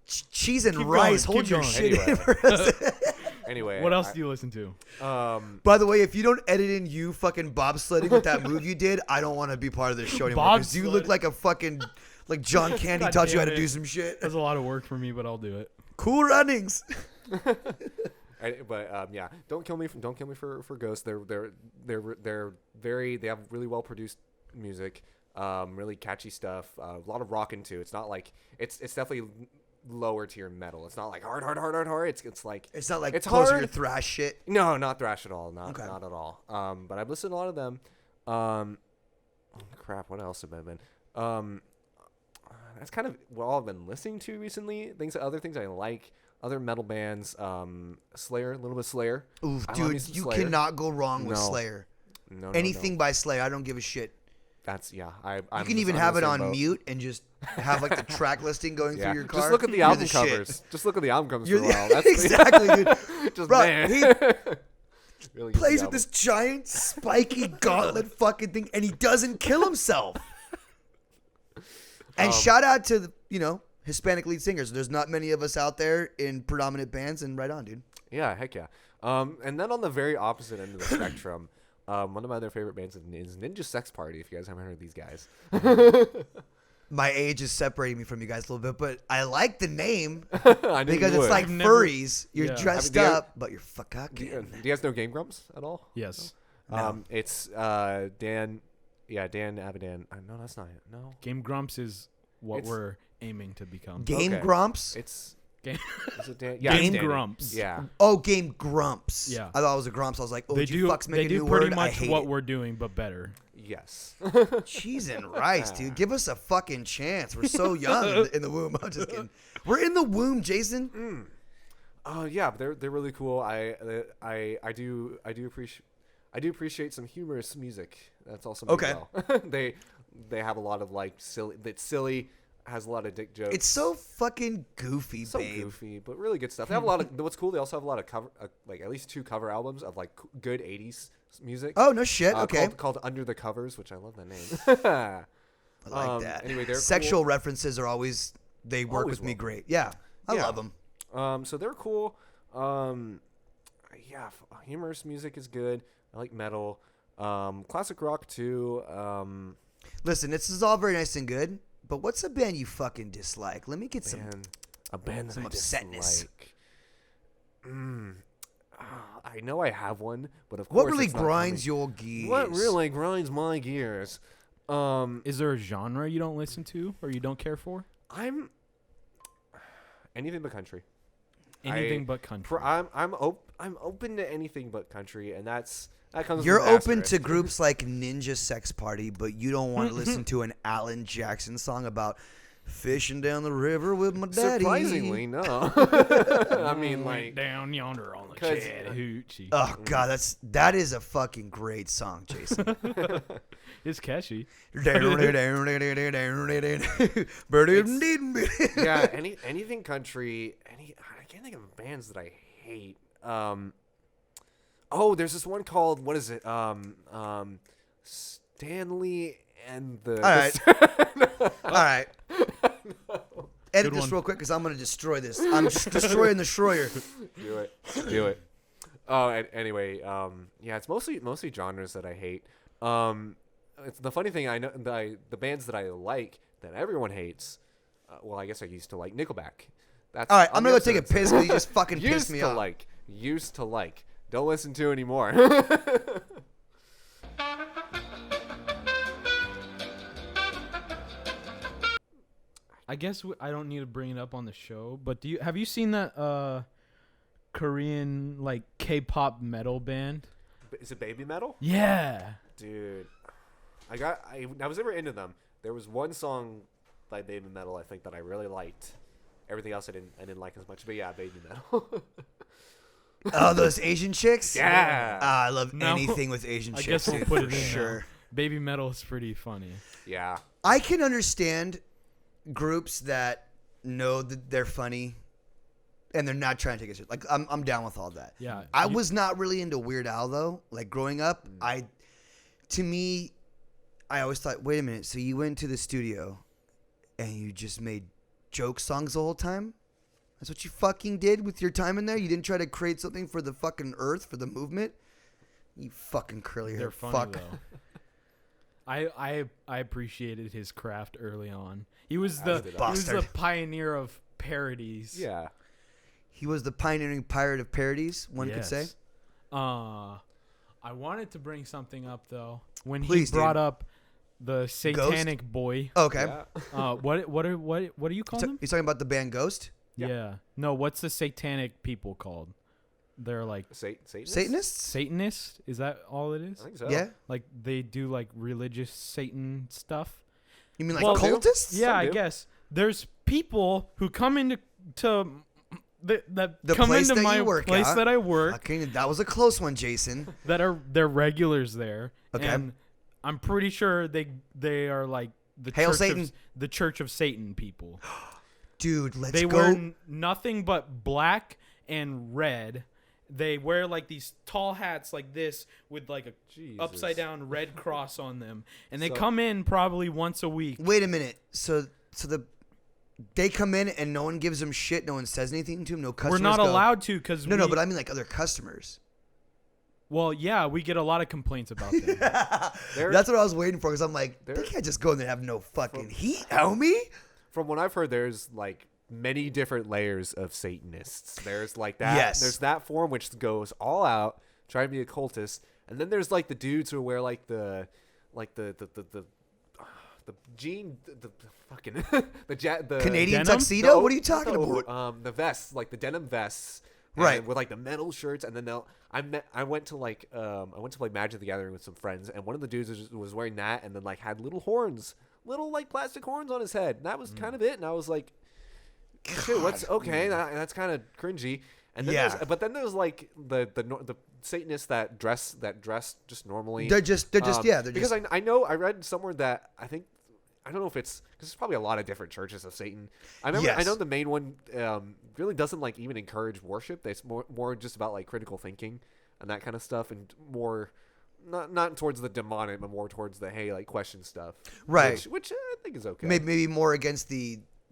cheese and Keep rice. going, Hold keep your going. shit in Anyway. for us. Anyway. What else do you listen to? By the way, if you don't edit in you fucking bobsledding with that move you did, I don't want to be part of this show anymore. Because you look Bobsled? like a fucking like John Candy God taught you how damn to do it. some shit. That's a lot of work for me, but I'll do it. Cool runnings. But yeah, don't kill me for Ghost. They have really well produced music, really catchy stuff, a lot of rockin' too. It's not like it's definitely lower tier metal. It's not like hard. It's like It's not like it's closer hard. your thrash shit. No, not thrash at all. Not Okay. not at all. But I've listened to a lot of them. Crap. What else have I been? That's kind of what I've been listening to recently. Other things I like. Other metal bands. Slayer, a little bit of Slayer. Oof, I love me dude, some you Slayer. cannot go wrong with No. Slayer. No, Anything by Slayer, I don't give a shit. That's You can even have it on mute and just have like the track listing going through your car. Just look at the You're album shit. covers. Just look at the album covers You're for a while. the, That's exactly, dude. Just Bro, man. he Really gets plays the with this giant spiky gauntlet fucking thing, and he doesn't kill himself. And shout out to the, Hispanic lead singers. There's not many of us out there in predominant bands, and right on, dude. Yeah, heck yeah. And then on the very opposite end of the spectrum, one of my other favorite bands is Ninja Sex Party. If you guys haven't heard of these guys, My age is separating me from you guys a little bit, but I like the name I knew because you it's would. like I've never- furries. You're Yeah. dressed do you- up, but you're Do fucking. you guys know Game Grumps at all? Yes. It's Dan. Yeah, Dan Avidan. No, that's not it. No, Game Grumps is what It's- we're aiming to become. Game Okay. Grumps? it's Game, is it Dan? Game it's Danny. Grumps. Yeah. Oh, Game Grumps. Yeah. I thought it was a Grumps. I was like, oh, they did you do. fucks make They a do new pretty word? I much hate what it. we're doing, but better. Yes. Cheese and rice, dude. Give us a fucking chance. We're so young in the womb. I'm just kidding. We're in the womb, Jason. Oh yeah, but they're really cool. I do appreciate some humorous music. That's also made Okay. well. they have a lot of like silly. That's silly. Has a lot of dick jokes. It's so fucking goofy, so babe. goofy, but really good stuff. They have a lot of. What's cool? They also have a lot of cover, like at least 2 cover albums of like good '80s music. Oh, no shit. Okay. Called Under the Covers, which I love that name. I like that. Anyway, they're Sexual cool. references are always, they work Always with me will. great. Yeah. I Yeah. love them. So they're cool. Yeah, humorous music is good. I like metal. Classic rock too. Listen, this is all very nice and good, but what's a band you fucking dislike? Let me get some. A band that some I upsetness. dislike. I know I have one, but of What course really it's not grinds coming. your gears? What really grinds my gears? Is there a genre you don't listen to or you don't care for? I'm anything but country. Anything but country. I'm open to anything but country, and that comes. You're with an open to asterisk. groups like Ninja Sex Party, but you don't want to listen to an Alan Jackson song about fishing down the river with my daddy. Surprisingly, no. I mean, Went like, down yonder on the 'cause- Chattahoochee. Oh god, that is a fucking great song, Jason. It's catchy. yeah, anything country. I can't think of bands that I hate. Oh, there's this one called, what is it? Stanley and the. All right. All right. Edit Good this one. real quick because I'm gonna destroy this. I'm destroying the destroyer. Do it. Oh, anyway, yeah, it's mostly genres that I hate. It's the funny thing. I know the bands that I like that everyone hates. Well, I guess I used to like Nickelback. That's All right, on I'm the gonna go take a opposite piss because you just fucking Used pissed me to off. used to like. Don't listen to anymore. I guess I don't need to bring it up on the show, but have you seen that Korean like K-pop metal band? Is it baby metal? Yeah. Dude, I was never into them. There was one song by Baby Metal I think that I really liked. Everything else I didn't like as much. But yeah, Baby Metal. Oh, those Asian chicks? Yeah. I love No. anything with Asian I chicks. guess we'll dude, put for it in sure. now. Baby metal is pretty funny. Yeah. I can understand groups that know that they're funny and they're not trying to take it serious. Like I'm down with all that. Yeah. I was not really into Weird Al though. Like growing up, I always thought, wait a minute, so you went to the studio and you just made joke songs the whole time? That's what you fucking did with your time in there? You didn't try to create something for the fucking earth, for the movement? You fucking curly hair They're funny fuck. though. I appreciated his craft early on. He was As the did he I. was the Bastard. pioneer of parodies. Yeah. He was the pioneering pirate of parodies, one could say. Yes. I wanted to bring something up though. When Please, he brought dude. up the satanic boy. Okay. Yeah. What do you call them? He's talking about the band Ghost? Yeah. Yeah. No, what's the satanic people called? They're like Satanists? Satanists? Satanists? Is that all it is? I think so. Yeah. Like they do like religious Satan stuff? You mean like Well, cultists? Yeah, Some I do. guess. There's people who come into that The come place into that my you work place at. that I work Okay, that was a close one, Jason. they're regulars there. Okay. And I'm pretty sure they are like the Hail church Satan. of the Church of Satan people. Dude, let's They go. wear nothing but black and red. They wear like these tall hats like this with like a Jesus. upside down red cross on them. And they So- come in probably once a week. Wait a minute. So they come in and no one gives them shit. No one says anything to them. No We're customers not go, allowed to because No, but I mean like other customers. well, yeah, we get a lot of complaints about them. That's what I was waiting for because I'm like, they There- can't just go in there and have no fucking heat, homie. From what I've heard, there's like many different layers of Satanists. There's like that. Yes. There's that form which goes all out, trying to be a cultist, and then there's like the dudes who wear like the jean, the fucking the Canadian Denim? tuxedo? No, What are you talking no, about? the vests, like the denim vests, Right. and with like the metal shirts, and then I went to play Magic the Gathering with some friends, and one of the dudes was wearing that, and then like had little horns, little like plastic horns on his head. And that was kind of it, and I was like, shit, what's okay? That's kind of cringy. And then Yeah. but then there's like the Satanists that dress just normally. They're just yeah. They're because just I know I read somewhere that I don't know if it's because there's probably a lot of different churches of Satan. I Yes. know the main one really doesn't like even encourage worship. It's more just about like critical thinking and that kind of stuff, and more not towards the demonic, but more towards the hey like question stuff. Right. Which I think is okay. maybe more against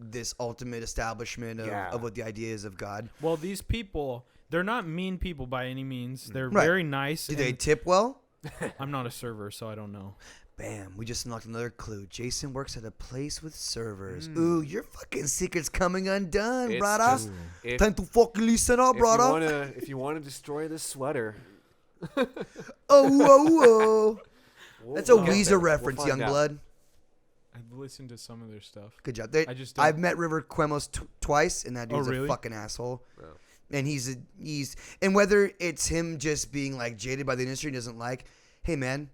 this ultimate establishment Yeah. of what the idea is of God. Well, these people, they're not mean people by any means. They're Right. very nice. Do they and tip well? I'm not a server, so I don't know. Bam, we just unlocked another clue. Jason works at a place with servers. Ooh, your fucking secret's coming undone, It's brother. just- if- Time to fucking listen up, brother. if you want to destroy this sweater, Oh. That's a we'll get there. Weezer We'll reference, find young out. blood. I've listened to some of their stuff. Good job. I just don't- I've met River Cuemos twice, and that dude's really? a fucking asshole. Oh. And he's and whether it's him just being like jaded by the industry and doesn't like, hey man,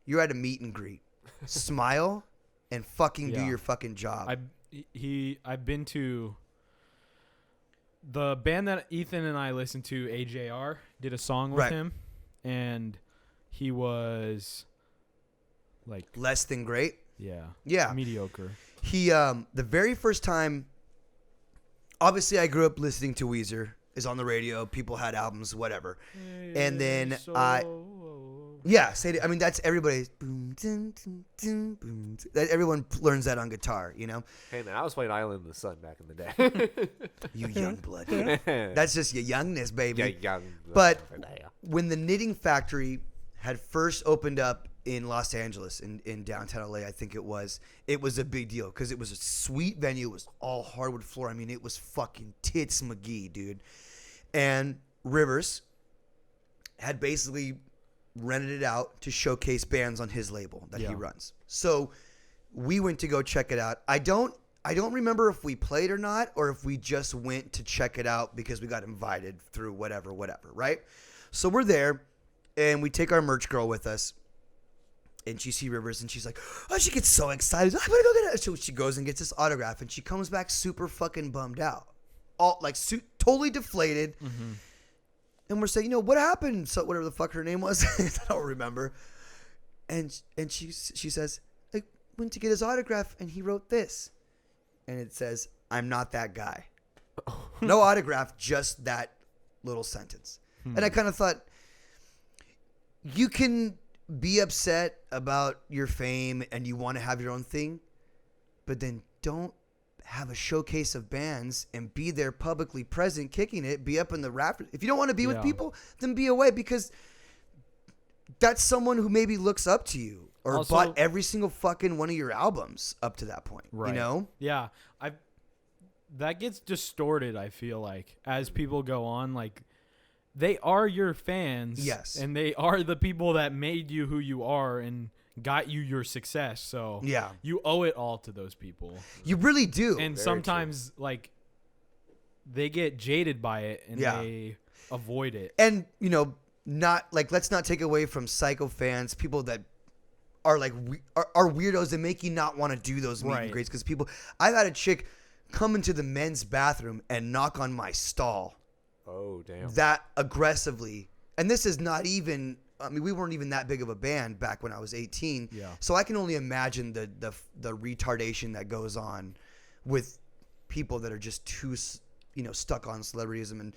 you're at a meet and greet. Smile and fucking do Yeah. your fucking job. I've been to the band that Ethan and I listened to, AJR, did a song with Right. him, and he was like, Less than great. yeah, mediocre. He the very first time, obviously I grew up listening to Weezer. Is on the radio. People had albums, whatever. And then yeah, say it. I mean, that's everybody's boom, dun, dun, dun, boom. Everyone learns that on guitar, you know. Hey man, I was playing Island in the Sun back in the day. You young blood. That's just your youngness, baby. yeah, young. But when the Knitting Factory had first opened up in Los Angeles, in downtown LA, I think it was a big deal because it was a sweet venue. It was all hardwood floor. I mean, it was fucking tits McGee, dude. And Rivers had basically rented it out to showcase bands on his label that he Yeah. runs. So we went to go check it out. I don't remember if we played or not, or if we just went to check it out because we got invited through whatever, right? So we're there, and we take our merch girl with us, and she sees Rivers, and she's like, oh, she gets so excited. I'm going to go get it. So she goes and gets this autograph, and she comes back super fucking bummed out. All like totally deflated. Mm-hmm. And we're saying, what happened? So whatever the fuck her name was, I don't remember. And she says, I went to get his autograph, and he wrote this. And it says, I'm not that guy. No autograph, just that little sentence. And I kind of thought, you can be upset about your fame and you want to have your own thing, but then don't have a showcase of bands and be there publicly present, kicking it, be up in the rafters. If you don't want to be with people, then be away, because that's someone who maybe looks up to you or Also, bought every single fucking one of your albums up to that point. Right. You know? Yeah. That gets distorted, I feel like, as people go on. Like, they are your fans. Yes. And they are the people that made you who you are and got you your success. So Yeah. you owe it all to those people. You really do. And Very sometimes, like, they get jaded by it and Yeah. they avoid it. And, you know, not like, let's not take away from psycho fans, people that are like are weirdos and make you not want to do those meet and greets, because people, I've had a chick come into the men's bathroom and knock on my stall Oh, damn. that aggressively. And this is not even, I mean, we weren't even that big of a band back when I was 18. Yeah. So I can only imagine the retardation that goes on with people that are just too, you know, stuck on celebrityism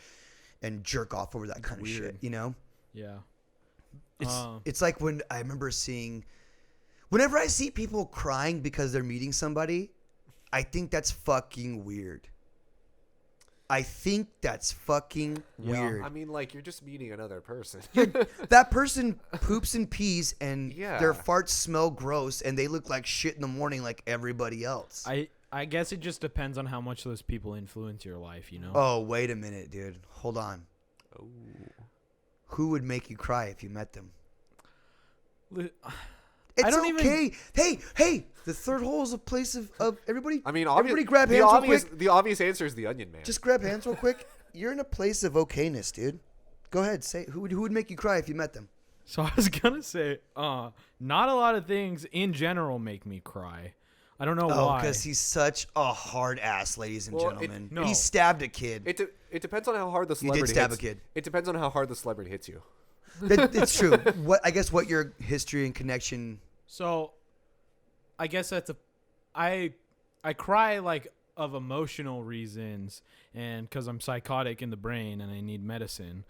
and jerk off over that kind of shit, you know? Yeah. It's like when I remember whenever I see people crying because they're meeting somebody, I think that's fucking weird. I think that's fucking weird. I mean, like, you're just meeting another person. That person poops and pees and Yeah. their farts smell gross and they look like shit in the morning like everybody else. I guess it just depends on how much those people influence your life, you know? Oh, wait a minute, dude. Hold on. Oh. Who would make you cry if you met them? Li- It's don't okay. Hey, the third hole is a place of everybody. I mean, everybody grab the hands obvious, real quick. the obvious answer is the Onion Man. Just grab hands real quick. You're in a place of okayness, dude. Go ahead. Say who would make you cry if you met them? So I was going to say, not a lot of things in general make me cry. I don't know Oh, why. because he's such a hard ass, ladies and Well, gentlemen. no. He stabbed a kid. It depends on how hard the You celebrity did stab hits. a kid. It depends on how hard the celebrity hits you. It's true. What your history and connection? So I guess I cry like of emotional reasons and because I'm psychotic in the brain and I need medicine.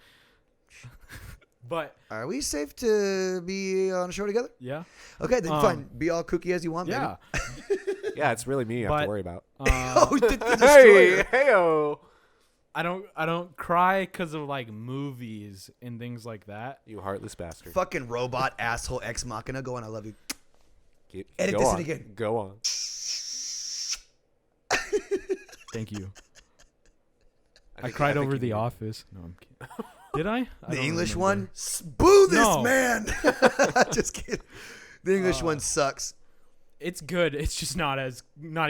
But Are we safe to be on a show together? yeah. Okay, then fine. Be all kooky as you want, Yeah. baby. Yeah, it's really me you have But- to worry about. Oh, the Hey, destroyer. heyo. I don't cry because of like movies and things like that. You heartless bastard. Fucking robot asshole ex machina. Go on, I love you. Edit Go this on. in again. Go on. Thank you. I think- cried think over you The need- Office. No, I'm kidding. Did I? The don't English remember. one? Boo this No. man. Just kidding. The English one sucks. It's good. It's just not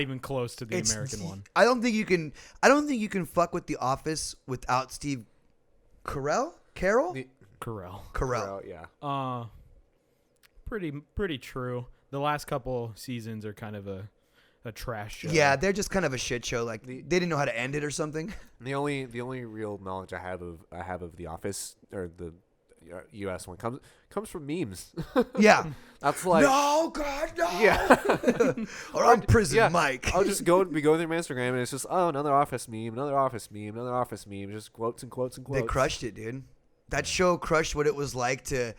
even close to the American one. I don't think you can fuck with The Office without Steve Carell? The- Carell. Carell. Yeah. Pretty true. The last couple seasons are kind of a trash show. Yeah, they're just kind of a shit show. Like The- they didn't know how to end it or something. The only real knowledge I have of The Office, or the U.S. one, comes from memes. Yeah. That's like No, God, no. yeah. Or I'm prison Yeah, Mike. I'll just be going through my Instagram and it's just another Office meme, another Office meme, another Office meme, just quotes and quotes and quotes. They crushed it, dude. That show crushed what it was like to,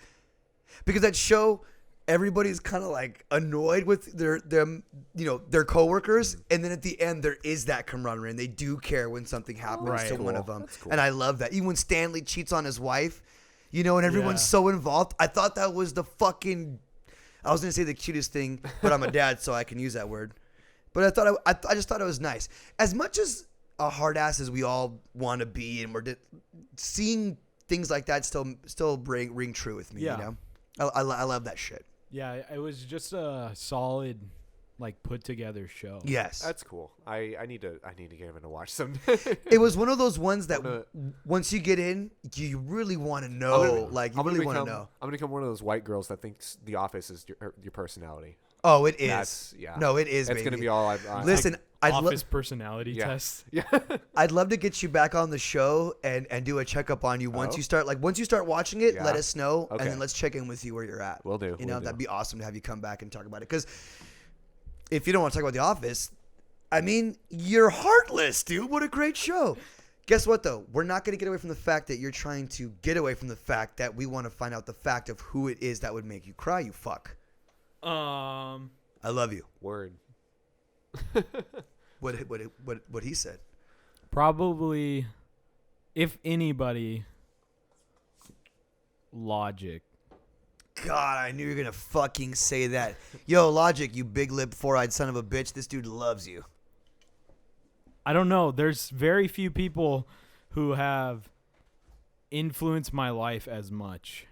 because that show, everybody's kind of like annoyed with their coworkers, and then at the end there is that camaraderie, and they do care when something happens Right. to one Cool. of them. That's cool. And I love that. Even when Stanley cheats on his wife, and everyone's Yeah. so involved. I thought that was the fucking. I was gonna say the cutest thing, but I'm a dad, so I can use that word. But I just thought it was nice. As much as a hard ass as we all want to be, and seeing things like that still ring true with me. Yeah. You know, I love that shit. Yeah, it was just a solid, like, put together show. Yes, That's cool. I need to get him to watch some. it was one of those ones that I'm gonna- once you get in, you really want to I'm know. gonna- You I'm gonna really want to become- know. I'm gonna become one of those white girls that thinks The Office is your personality. Oh, it is. That's yeah. No, it is. It's baby. gonna be all I Listen, I'd Office personality Yeah. test. Yeah. I'd love to get you back on the show and do a checkup on you once Oh. you start watching it. Yeah. Let us know, Okay. and then let's check in with you where you're at. Will do. You know, will do. that'd be awesome to have you come back and talk about it. Because if you don't want to talk about The Office, I mean, you're heartless, dude. What a great show. Guess what, though? We're not going to get away from the fact that you're trying to get away from the fact that we want to find out the fact of who it is that would make you cry, you fuck. Um, I love you. Word. What he said. Probably, if anybody, Logic. God, I knew you were gonna fucking say that. Yo, Logic, you big lip, 4-eyed son of a bitch. This dude loves you. I don't know. There's very few people who have influenced my life as much.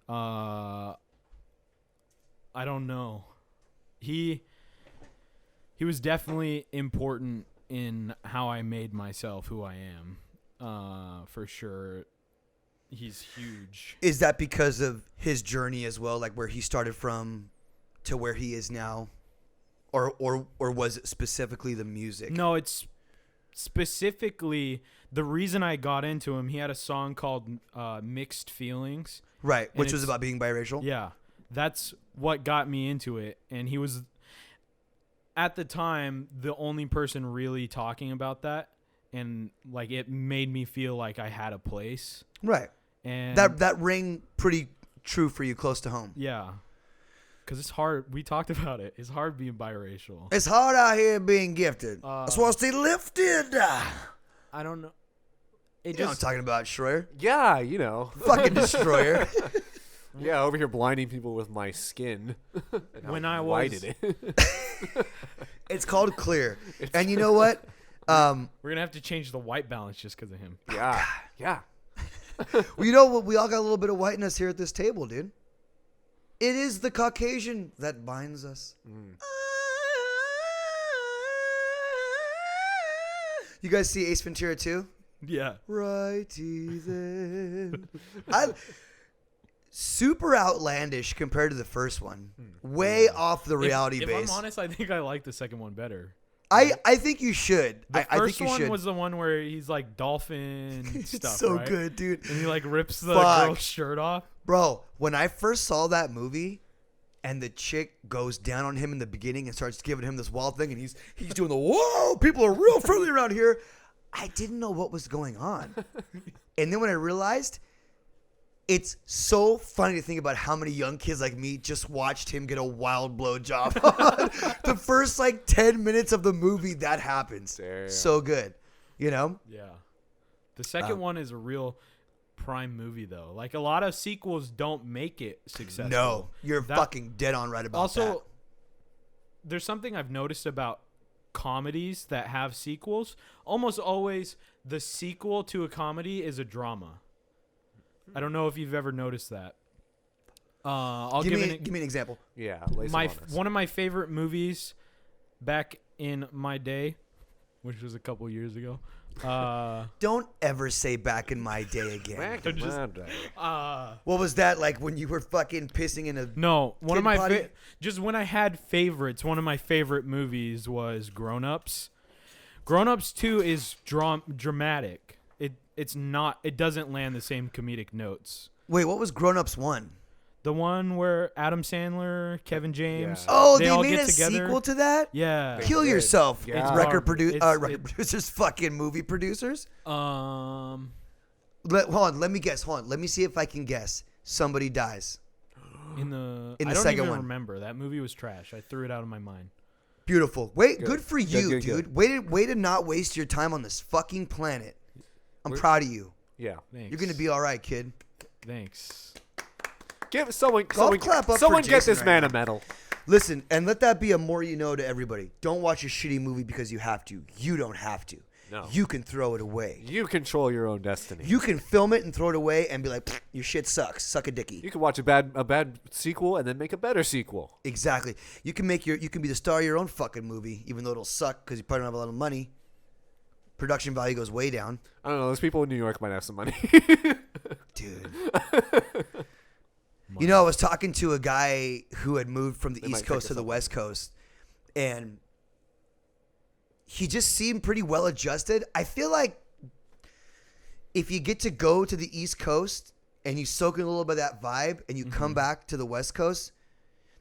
I don't know. He was definitely important in how I made myself who I am. For sure. He's huge. Is that because of his journey as well, like where he started from to where he is now? Or was it specifically the music? No, it's specifically the reason I got into him. He had a song called Mixed Feelings. Right, And which was about being biracial? Yeah, that's what got me into it. And he was, at the time, the only person really talking about that. And, like, it made me feel like I had a place. Right. And That rang pretty true for you, close to home. yeah. Because it's hard. We talked about it. It's hard being biracial. It's hard out here being gifted. That's why I stay lifted. I don't know. You know what I'm talking about, Schroyer. Yeah, you know. Fucking destroyer. Yeah, over here blinding people with my skin. And how When I white was- it is. It's called clear. And you know what? We're going to have to change the white balance just because of him. Yeah, yeah. Well, you know what? We all got a little bit of whiteness here at this table, dude. It is the Caucasian that binds us. You guys see Ace Ventura 2? Yeah. Righty then. Super outlandish compared to the first one. Way off the reality if base. I'm honest, I think I like the second one better. I think you should. The I first think you one should. was the one where he's like dolphin It's stuff, so right? good, dude. And he like rips the Fuck. girl's shirt off. Bro, when I first saw that movie and the chick goes down on him in the beginning and starts giving him this wild thing and he's doing the, whoa, people are real friendly around here. I didn't know what was going on. And then when I realized, it's so funny to think about how many young kids like me just watched him get a wild blowjob. The first like 10 minutes of the movie, that happens. Damn. So good. You know? Yeah. The second one is a real prime movie though. Like a lot of sequels don't make it successful. No, you're That- fucking dead on right about Also, that. there's something I've noticed about comedies that have sequels. Almost always the sequel to a comedy is a drama. I don't know if you've ever noticed that. I'll Give give me an example. Yeah, lay some on us. one of my favorite movies back in my day, which was a couple years ago. Don't ever say back in my day again. Back in my day. What was that like when you were fucking pissing in a... No, one Kid of my potty? just when I had favorites, one of my favorite movies was Grown Ups. Grown Ups 2 is dramatic. It doesn't land the same comedic notes. Wait, what was Grown Ups 1? The one where Adam Sandler, Kevin James, Yeah. Oh, they they all made get a together. sequel to that? Yeah. Kill did. yourself, Yeah. record It's- producers, fucking movie producers. Um Hold on, let me guess. Hold on, let me see if I can guess. Somebody dies. in the In I the don't second even one. remember. That movie was trash. I threw it out of my mind. Beautiful. Wait, Good. good for Good, you, good, dude. good. Way to not waste your time on this fucking planet. I'm proud of you. Yeah. Thanks. You're gonna be all right, kid. Thanks. Give someone clap up for someone get Jason this right man now. a medal. Listen, and let that be a more you know to everybody. Don't watch a shitty movie because you have to. You don't have to. No. You can throw it away. You control your own destiny. You can film it and throw it away and be like, "Pfft, your shit sucks. Suck a dicky." You can watch a bad sequel and then make a better sequel. Exactly. You can be the star of your own fucking movie, even though it'll suck because you probably don't have a lot of money. Production value goes way down. I don't know. Those people in New York might have some money. Dude. You know, I was talking to a guy who had moved from the They might East pick Coast to us the up. West Coast, and he just seemed pretty well adjusted. I feel like if you get to go to the East Coast and you soak in a little bit of that vibe and you come back to the West Coast,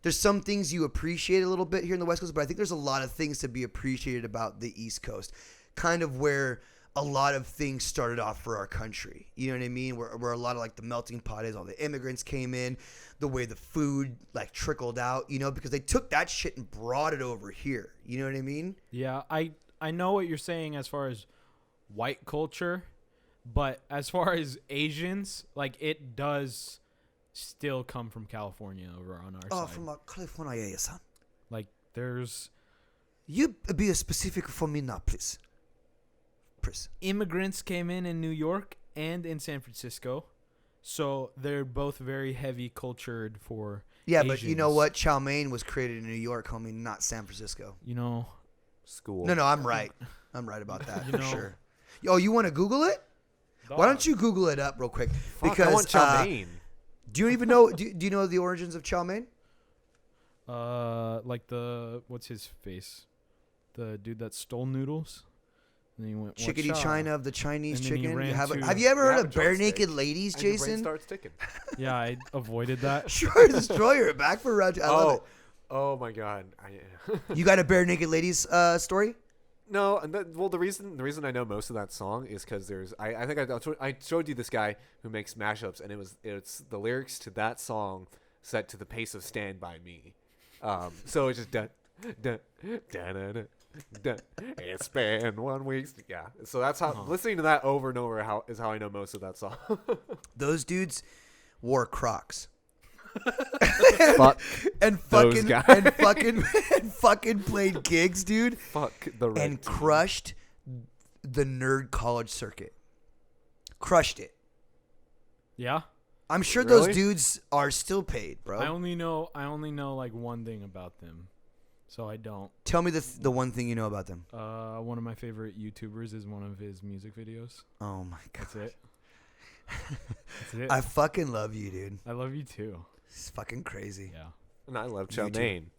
there's some things you appreciate a little bit here in the West Coast, but I think there's a lot of things to be appreciated about the East Coast. Kind of where a lot of things started off for our country. You know what I mean? Where a lot of like the melting pot is, all the immigrants came in, the way the food like trickled out, you know, because they took that shit and brought it over here. You know what I mean? Yeah, I know what you're saying as far as white culture, but as far as Asians, like it does still come from California over on our side. From California, yes, son. Like there's You be specific for me now, please. immigrants came in New York and in San Francisco, so they're both very heavy cultured for Yeah, Asians. but you know what? Chow mein was created in New York, homie, not San Francisco. You know, School. No, I'm right. I'm right about that You for know- sure. Yo, you want to Google it? Why don't you Google it up real quick? Fuck, I want chow mein. Do you even know? Do you know the origins of chow mein? like what's his face, the dude that stole noodles, and then he went Chickadee "What chow?" China of the Chinese And then he chicken. ran Have to- you ever You heard have of a bare joystick, naked ladies, And your brain Jason? starts ticking. Yeah, I avoided that. Sure, Destroyer, back for round two. I love Oh my god. it. You got a bare naked ladies story? No, and the reason I know most of that song is because I think I showed you this guy who makes mashups, and it's the lyrics to that song set to the pace of Stand By Me. So it's just dun, dun, dun, dun, dun, dun. It's been 1 week. Yeah. So that's how listening to that over and over is how I know most of that song. Those dudes wore Crocs. Fuck and those fucking guys. and fucking played gigs, dude, Fuck the red and team. crushed the nerd college circuit. Crushed it. Yeah, I'm sure Really? those dudes are still paid, bro. I only know like one thing about them, so I don't. Tell me the one thing you know about them. One of my favorite YouTubers is one of his music videos. Oh my god. That's it. That's it. I fucking love you, dude. I love you too. It's fucking crazy. Yeah. And I love chow You too. mein.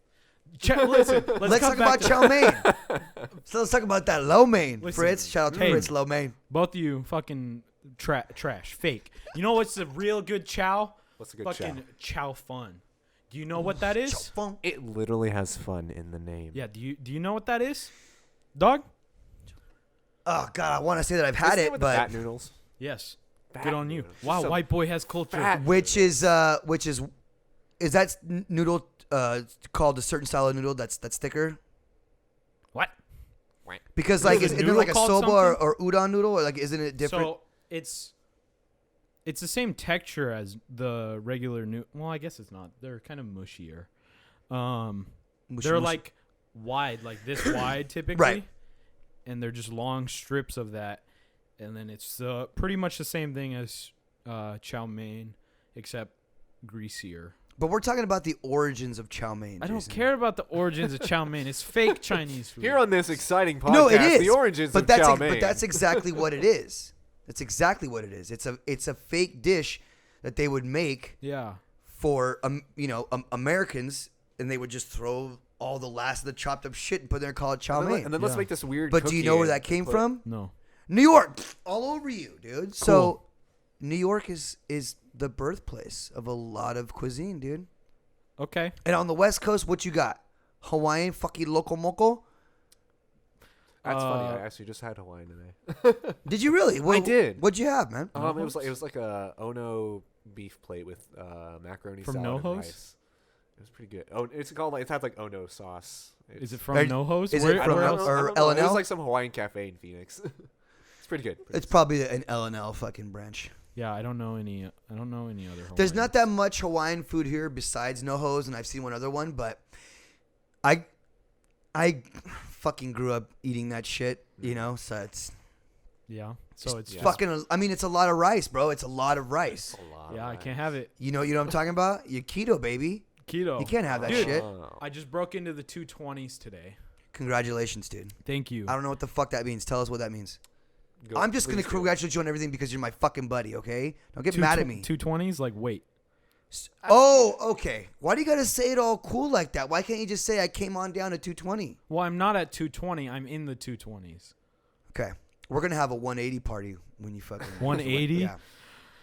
Listen, Let's come talk back about to- chow mein. So let's talk about that lo mein, Listen, Fritz. Shout out to hey. Fritz lo mein. Both of you fucking trash, fake. You know what's the real good chow? What's a good Fucking chow? chow fun. Do you know what that is? Chow fun. It literally has fun in the name. Yeah. Do you know what that is, dog? Oh god, I want to say that I've had it, Fat but noodles. Yes. Fat Good on you. noodles. Wow, So white boy has culture. fat. which is that noodle called a certain style of noodle that's thicker? What? Because like Is a isn't it noodle like a called soba or, something? or udon noodle, or like isn't it different? So it's the same texture as the regular well, I guess it's not. They're kind of mushier. Mushy, They're mushy. like wide, like this wide typically. Right. And they're just long strips of that. And then it's pretty much the same thing as chow mein, except greasier. But we're talking about the origins of chow mein. I don't Jason. care about the origins of chow mein. It's fake Chinese food. Here on this exciting podcast, No, it is. the origins but of that's chow mein. but that's exactly what it is. That's exactly what it is. It's a fake dish that they would make Yeah. for Americans, and they would just throw all the last of the chopped up shit and put there and call it chow and then, mein. and then let's Yeah. make this weird. But do you cookie know where and that came put- from? No. New York, all over you, dude. So New York is the birthplace of a lot of cuisine, dude. Okay. And on the West Coast, what you got? Hawaiian fucking loco moco? That's funny. Uh, I actually just had Hawaiian today. Did you really? I did. What'd you have, man? It was like a Ono beef plate with macaroni From salad NoHo's? and rice. It was pretty good. Oh, it's called like it had like Ono sauce. Is it from Are- NoHo's? is it Where, from where I else? don't know- I or don't know. It L&L? was like some Hawaiian cafe in Phoenix. It's pretty good. It's probably an L&L fucking branch. Yeah, I don't know any other. There's Hawaiians. not that much Hawaiian food here besides NoHo's, and I've seen one other one, but I fucking grew up eating that shit, you know, so it's Yeah. So it's Yeah. fucking, I mean, it's a lot of rice, bro. It's a lot of rice. A lot Yeah, of I rice. can't have it. You know what I'm talking about? Your keto, baby. Keto. You can't have that Dude, shit. Oh. I just broke into the 220s today. Congratulations, dude. Thank you. I don't know what the fuck that means. Tell us what that means. Go- I'm just going please to do. congratulate you on everything because you're my fucking buddy, okay? Don't get mad at me. 220s, like wait. Oh, okay. Why do you got to say it all cool like that? Why can't you just say I came on down to 220? Well, I'm not at 220. I'm in the 220s. Okay. We're going to have a 180 party when you fucking 180? Yeah.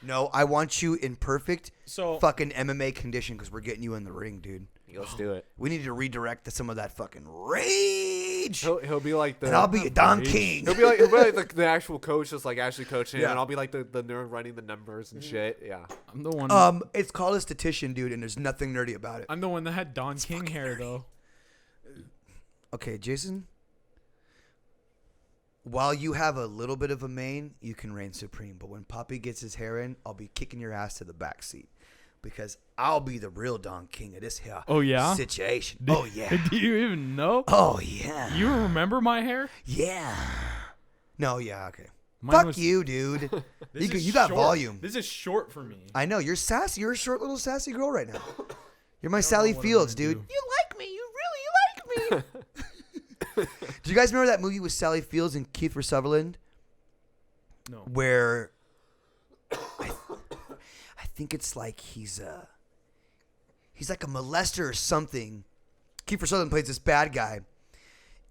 No, I want you in perfect So fucking MMA condition because we're getting you in the ring, dude. Let's do it. We need to redirect some of that fucking rage rage. He'll be like the. And I'll be a Don King. He'll be like the actual coach, just like actually coaching, Yeah. and I'll be like the nerd running the numbers and shit. Yeah. I'm the one. It's called a statistician, dude, and there's nothing nerdy about it. I'm the one that had Don King hair though. Okay, Jason. While you have a little bit of a mane, you can reign supreme. But when Poppy gets his hair in, I'll be kicking your ass to the back seat. Because I'll be the real Don King of this here situation. Oh, yeah. Do you even know? Oh, yeah. You remember my hair? Yeah. No, yeah, okay. Mine Fuck was- you, dude. This is you got short. volume. This is short for me. I know. You're sassy. You're a short little sassy girl right now. You're my know Sally what I'm Fields, gonna dude. do. You like me. You really like me. Do you guys remember that movie with Sally Fields and Kiefer Sutherland? No. Where I think it's like he's like a molester or something. Kiefer Sutherland plays this bad guy,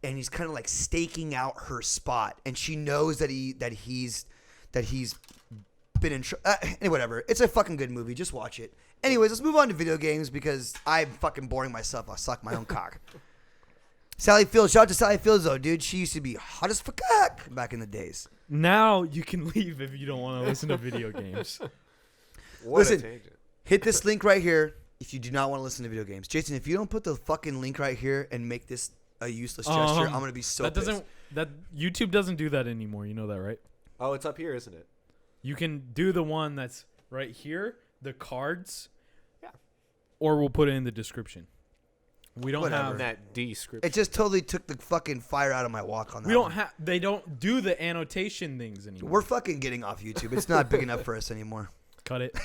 and he's kind of like staking out her spot, and she knows that he's been in. Anyway, whatever. It's a fucking good movie. Just watch it. Anyways, let's move on to video games because I'm fucking boring myself. I'll suck my own cock. Sally Fields. Shout out to Sally Fields, though, dude. She used to be hot as fuck back in the days. Now you can leave if you don't want to listen to video games. What Listen. a tangent. Hit this link right here if you do not want to listen to video games. Jason, if you don't put the fucking link right here and make this a useless gesture, I'm going to be so that pissed. that YouTube doesn't do that anymore. You know that, right? Oh, it's up here, isn't it? You can do the one that's right here, the cards. Yeah. Or we'll put it in the description. We don't Whatever. In have that description. It just totally took the fucking fire out of my walk on that. we don't one. have they don't do the annotation things anymore. We're fucking getting off YouTube. It's not big enough for us anymore. Cut it.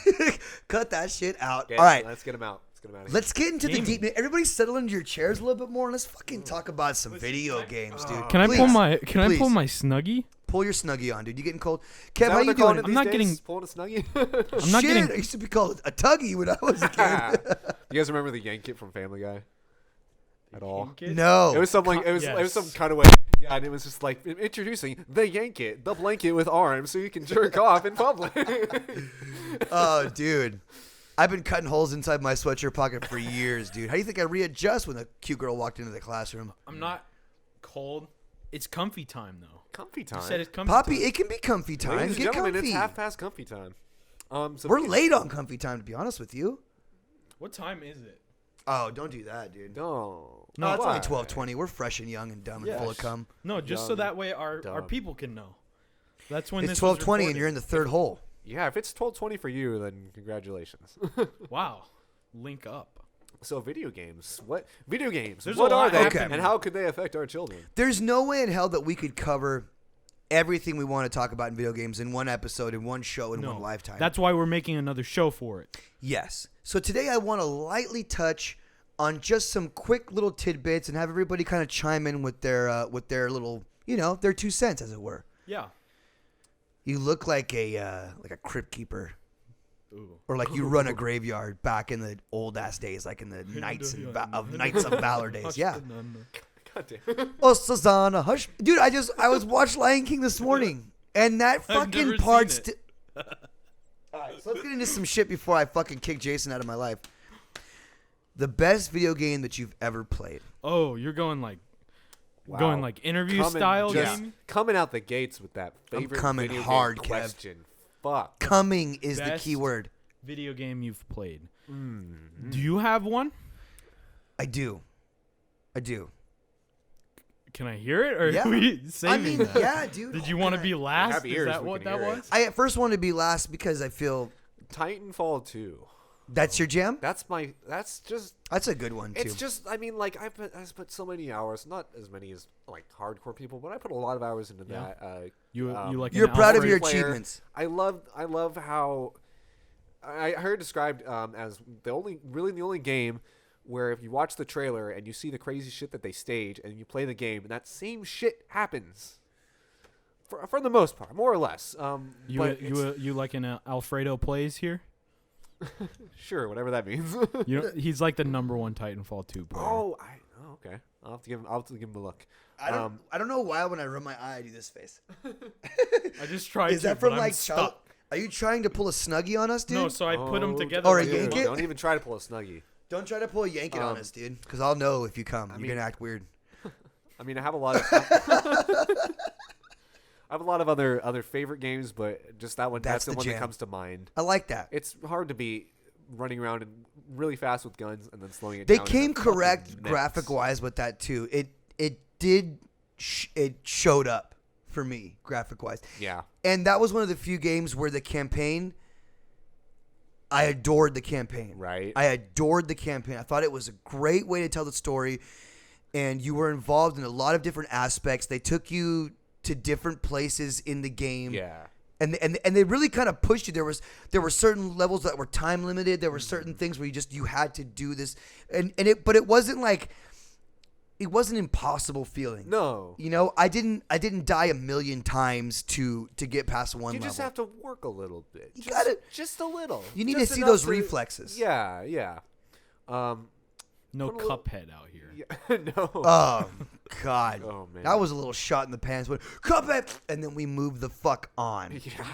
Cut that shit out. Okay, All right. let's get him out. Let's Let's get into the Gaming. deep. Everybody settle into your chairs a little bit more and let's fucking talk about some video games, dude. Can I pull Please. my Can I pull Please. my Snuggie? Pull your Snuggie on, dude. You getting cold? Kev, how you doing? I'm not getting- pulling a snuggie. I'm not Shit, getting- I used to be called a tuggy when I was a kid. You guys remember the Yank It from Family Guy? At all? No. It was some like it was Yes. some cutaway. Yeah, and it was just like introducing the Yank It, the blanket with arms, so you can jerk off in public. Oh, dude. I've been cutting holes inside my sweatshirt pocket for years, dude. How do you think I readjust when a cute girl walked into the classroom? I'm not cold. It's comfy time though. Comfy You time. said it's comfy Poppy, time. it can be comfy time. Ladies and Get gentlemen, comfy. it's half past comfy time. So We're late on comfy time, to be honest with you. What time is it? Oh, don't do that, dude. No, No, it's only why? 12:20. We're fresh and young and dumb and full of cum. No, just so Young, that way our dumb. people can know. That's when It's this was 12:20 and recorded. you're in the third hole. Yeah, if it's 12:20 for you, then congratulations. Wow. Link up. So video games. What video games? There's what a are lot they? happening. And how could they affect our children? There's no way in hell that we could cover everything we want to talk about in video games in one episode, in one show, in one lifetime. That's why we're making another show for it. Yes. So today I want to lightly touch on just some quick little tidbits and have everybody kind of chime in with their little, their 2 cents, as it were. Yeah. You look like a crypt keeper, Ooh. or like you run a graveyard back in the old ass days, like in the Knights of Valor days. Yeah. God damn. Oh, Susanna, hush, dude! I was watching Lion King this morning, and that fucking never part. seen it. All right, so let's get into some shit before I fucking kick Jason out of my life. The best video game that you've ever played. Oh, you're going like Wow. interview Coming style just- game? Coming out the gates with that favorite coming video hard, game Kev. question. Fuck. Coming is the Best key word. Video game you've played. Mm. Do you have one? I do. Can I hear it? Or Yeah. are we I saving mean, that? yeah, dude. Did you want to be last? have Is ears, that we what can that hear it. was? I at first wanted to be last because I feel Titanfall 2. that's your jam. That's just That's a good one too. it's just I mean like I've put so many hours, not as many as like hardcore people, but I put a lot of hours into Yeah. that. You like You're an proud of Alfred your player. achievements. I love how I heard it described as the only game where if you watch the trailer and you see the crazy shit that they stage and you play the game and that same shit happens for the most part, more or less. But You like an Alfredo plays here? sure, whatever that means. He's like the #1 Titanfall 2 player. Okay. I'll have to give him a look. I don't know why when I rub my eye I do this face. I just tried Is to, that from but I'm like stuck. Are you trying to pull a snuggie on us, dude? No, so I put them together. Or a like yank it? Don't even try to pull a snuggie. Don't try to pull a yank it on us, dude. Because I'll know if you come. You're mean- gonna act weird. I mean, I have a lot of. I have a lot of other favorite games, but just that one. That's the one jam. that comes to mind. I like that. It's hard to be running around and really fast with guns and then slowing it They down. came in a fucking correct mix. graphic wise with that too. It showed up for me graphic wise. Yeah. And that was one of the few games where the campaign, I adored the campaign. Right. I adored the campaign. I thought it was a great way to tell the story, and you were involved in a lot of different aspects. They took you to different places in the game. Yeah. And they really kind of pushed you. There were certain levels that were time limited. There were certain things where you had to do this, but it wasn't like, it wasn't impossible feeling. No. You know, I didn't die a million times to get past one You level. just have to work a little bit. You gotta- just a little. You need to Just see enough those reflexes. Yeah, yeah. No Put a little- Cuphead out here. Yeah. No. Oh God. Oh, man. That was a little shot in the pants. When Cuphead, and then we moved the fuck on. Yeah.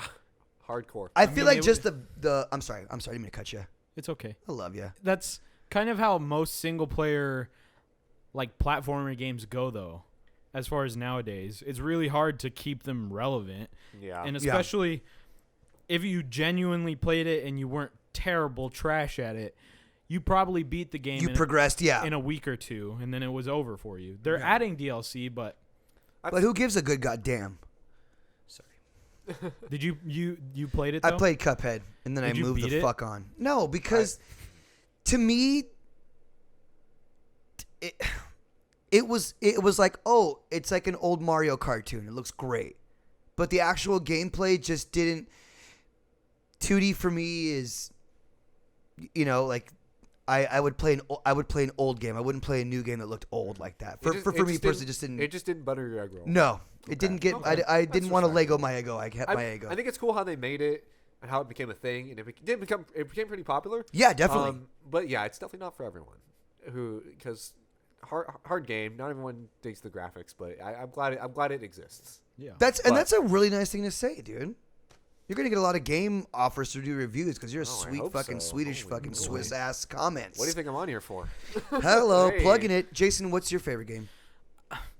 Hardcore. I feel mean, like it just the. I'm sorry. I didn't mean to cut you. It's okay. I love you. That's kind of how most single player like platformer games go though. As far as nowadays, it's really hard to keep them relevant. Yeah. And especially if you genuinely played it and you weren't terrible trash at it, you probably beat the game You progressed, yeah. in a week or two, and then it was over for you. They're adding DLC, but But who gives a good goddamn? Sorry. did you played it though? I played Cuphead, and then Did I you moved beat the it? fuck on. No, because to me, it was like, oh, it's like an old Mario cartoon. It looks great, but the actual gameplay just didn't. 2D for me is, you know, like I would play an old game. I wouldn't play a new game that looked old like that. For me personally, just didn't. It just didn't butter your egg roll. No, it didn't get. Okay. I didn't That's want to respectable. Lego my ego. I kept my ego. I think it's cool how they made it and how it became a thing, and it became pretty popular. Yeah, definitely. But yeah, it's definitely not for everyone. Because hard game. Not everyone digs the graphics, but I'm glad it exists. yeah. That's a really nice thing to say, dude. You're gonna get a lot of game offers to do reviews because you're a Oh, I sweet hope fucking so. Swedish Holy fucking moly. Swiss ass comments. What do you think I'm on here for? Hello, Hey. plugging it. Jason, what's your favorite game?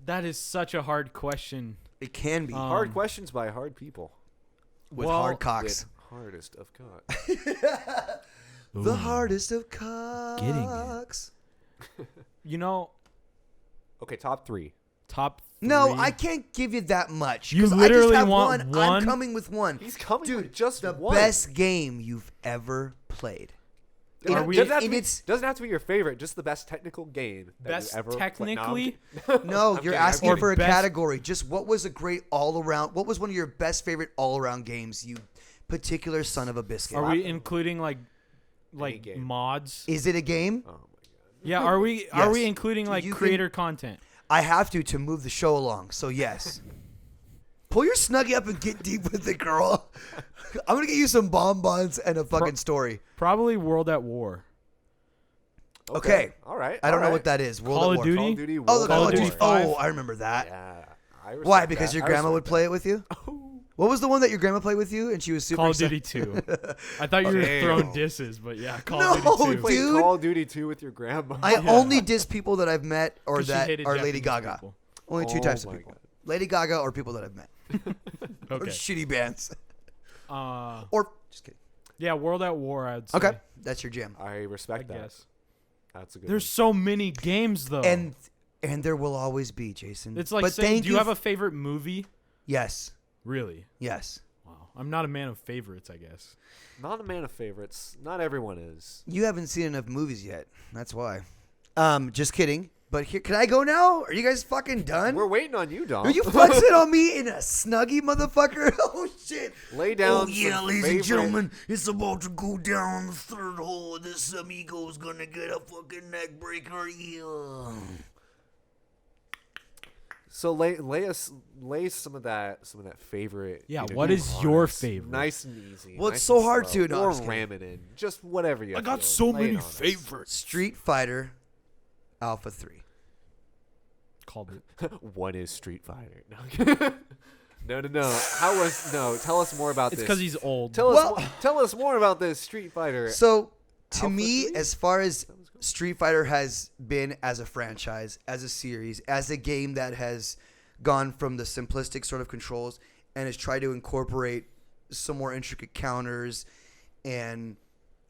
That is such a hard question. It can be Hard questions by hard people. with well, hard cocks. With hardest of cut. The hardest of Getting it. cocks. You know, Okay, top 3. top No, 3. I can't give you that much. You 'cause I literally just have want I'm one? coming with one. He's coming Dude, with just the one. best game you've ever played. Are It we- doesn't have to and be- it's- doesn't have to be your favorite, just the best technical game that Best you ever played. technically? No, I'm you're kidding, I'm asking kidding. for a Best- category. Just what was a great all around? What was one of your best favorite all around games? You particular son of a biscuit. Are we including like game. mods? Is it a game? Oh my god. Yeah, are we Yes. including like You can- creator content? I have to move the show along. So yes. Pull your snuggie up and get deep with it, girl. I'm gonna get you some bonbons and a fucking story. Probably World at War. Okay. All right. I don't know all what right. that is. World Call at of War. Duty? Call of Duty. Oh, World the Call Call of of Duty Duty. 5? Oh, I remember that. Yeah. I respect Why? Because that. your I grandma would respect play it with you? What was the one that your grandma played with you and she was super Call of excited? Duty 2. I thought you were Damn. throwing disses, but yeah, Call No, of Duty 2. You played dude. Call of Duty 2 with your grandma. I only diss people that I've met or 'Cause she that hated are Lady Japanese Gaga. people. Only two Oh types of my people. God. Lady Gaga or people that I've met. Or Okay. shitty bands. Or just kidding. Yeah, World at War, I'd say. Okay. That's your jam. I I respect that. guess. That's a good There's so many games though. And there will always be, Jason. it's like but saying, thank do you have a favorite movie? Yes. Really? Yes. Wow. I'm not a man of favorites, I guess. one. Not a man of favorites. Not everyone is. You haven't seen enough movies yet. That's why. Just kidding. But here, can I go now? Are you guys fucking done? We're waiting on you, Dom. Are you flexing on me in a snuggie, motherfucker? Oh, shit. Lay down. Oh, yeah, some ladies and favorite- gentlemen, it's about to go down the third hole. This amigo's gonna get a fucking neck breaker. Yeah. So lay some of that favorite. Yeah, either what nice is your honest, favorite? Nice and easy. Well, it's nice so and hard slow, to. No, I'm or just kidding. ram it in. Just whatever you. I got feel. so Lay it many on us. favorites. Street Fighter Alpha 3. Called it. One is Street Fighter. No. No. How was no? Tell us more about It's this. because he's old. Tell us more about this Street Fighter. So, to Alpha me, 3? as far as Street Fighter has been as a franchise, as a series, as a game that has gone from the simplistic sort of controls and has tried to incorporate some more intricate counters and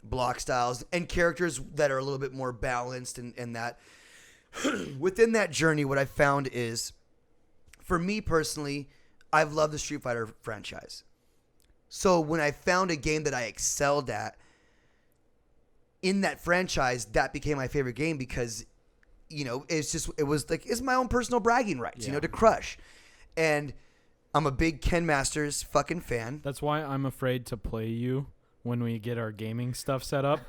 block styles and characters that are a little bit more balanced and that within that journey, what I found is, for me personally, I've loved the Street Fighter franchise. So when I found a game that I excelled at in that franchise, that became my favorite game because, it's my own personal bragging rights, to crush. And I'm a big Ken Masters fucking fan. That's why I'm afraid to play you when we get our gaming stuff set up,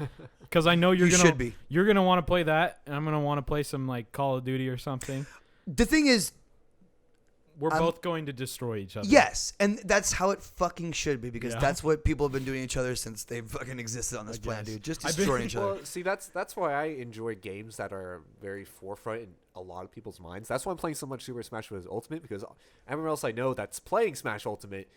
because I know you're gonna want to play that, and I'm gonna want to play some like Call of Duty or something. The thing is, we're both going to destroy each other. Yes, and that's how it fucking should be, because that's what people have been doing to each other since they've fucking existed on this planet, dude. Just destroying each other. Well, see, that's why I enjoy games that are very forefront in a lot of people's minds. That's why I'm playing so much Super Smash Bros. Ultimate, because everyone else I know that's playing Smash Ultimate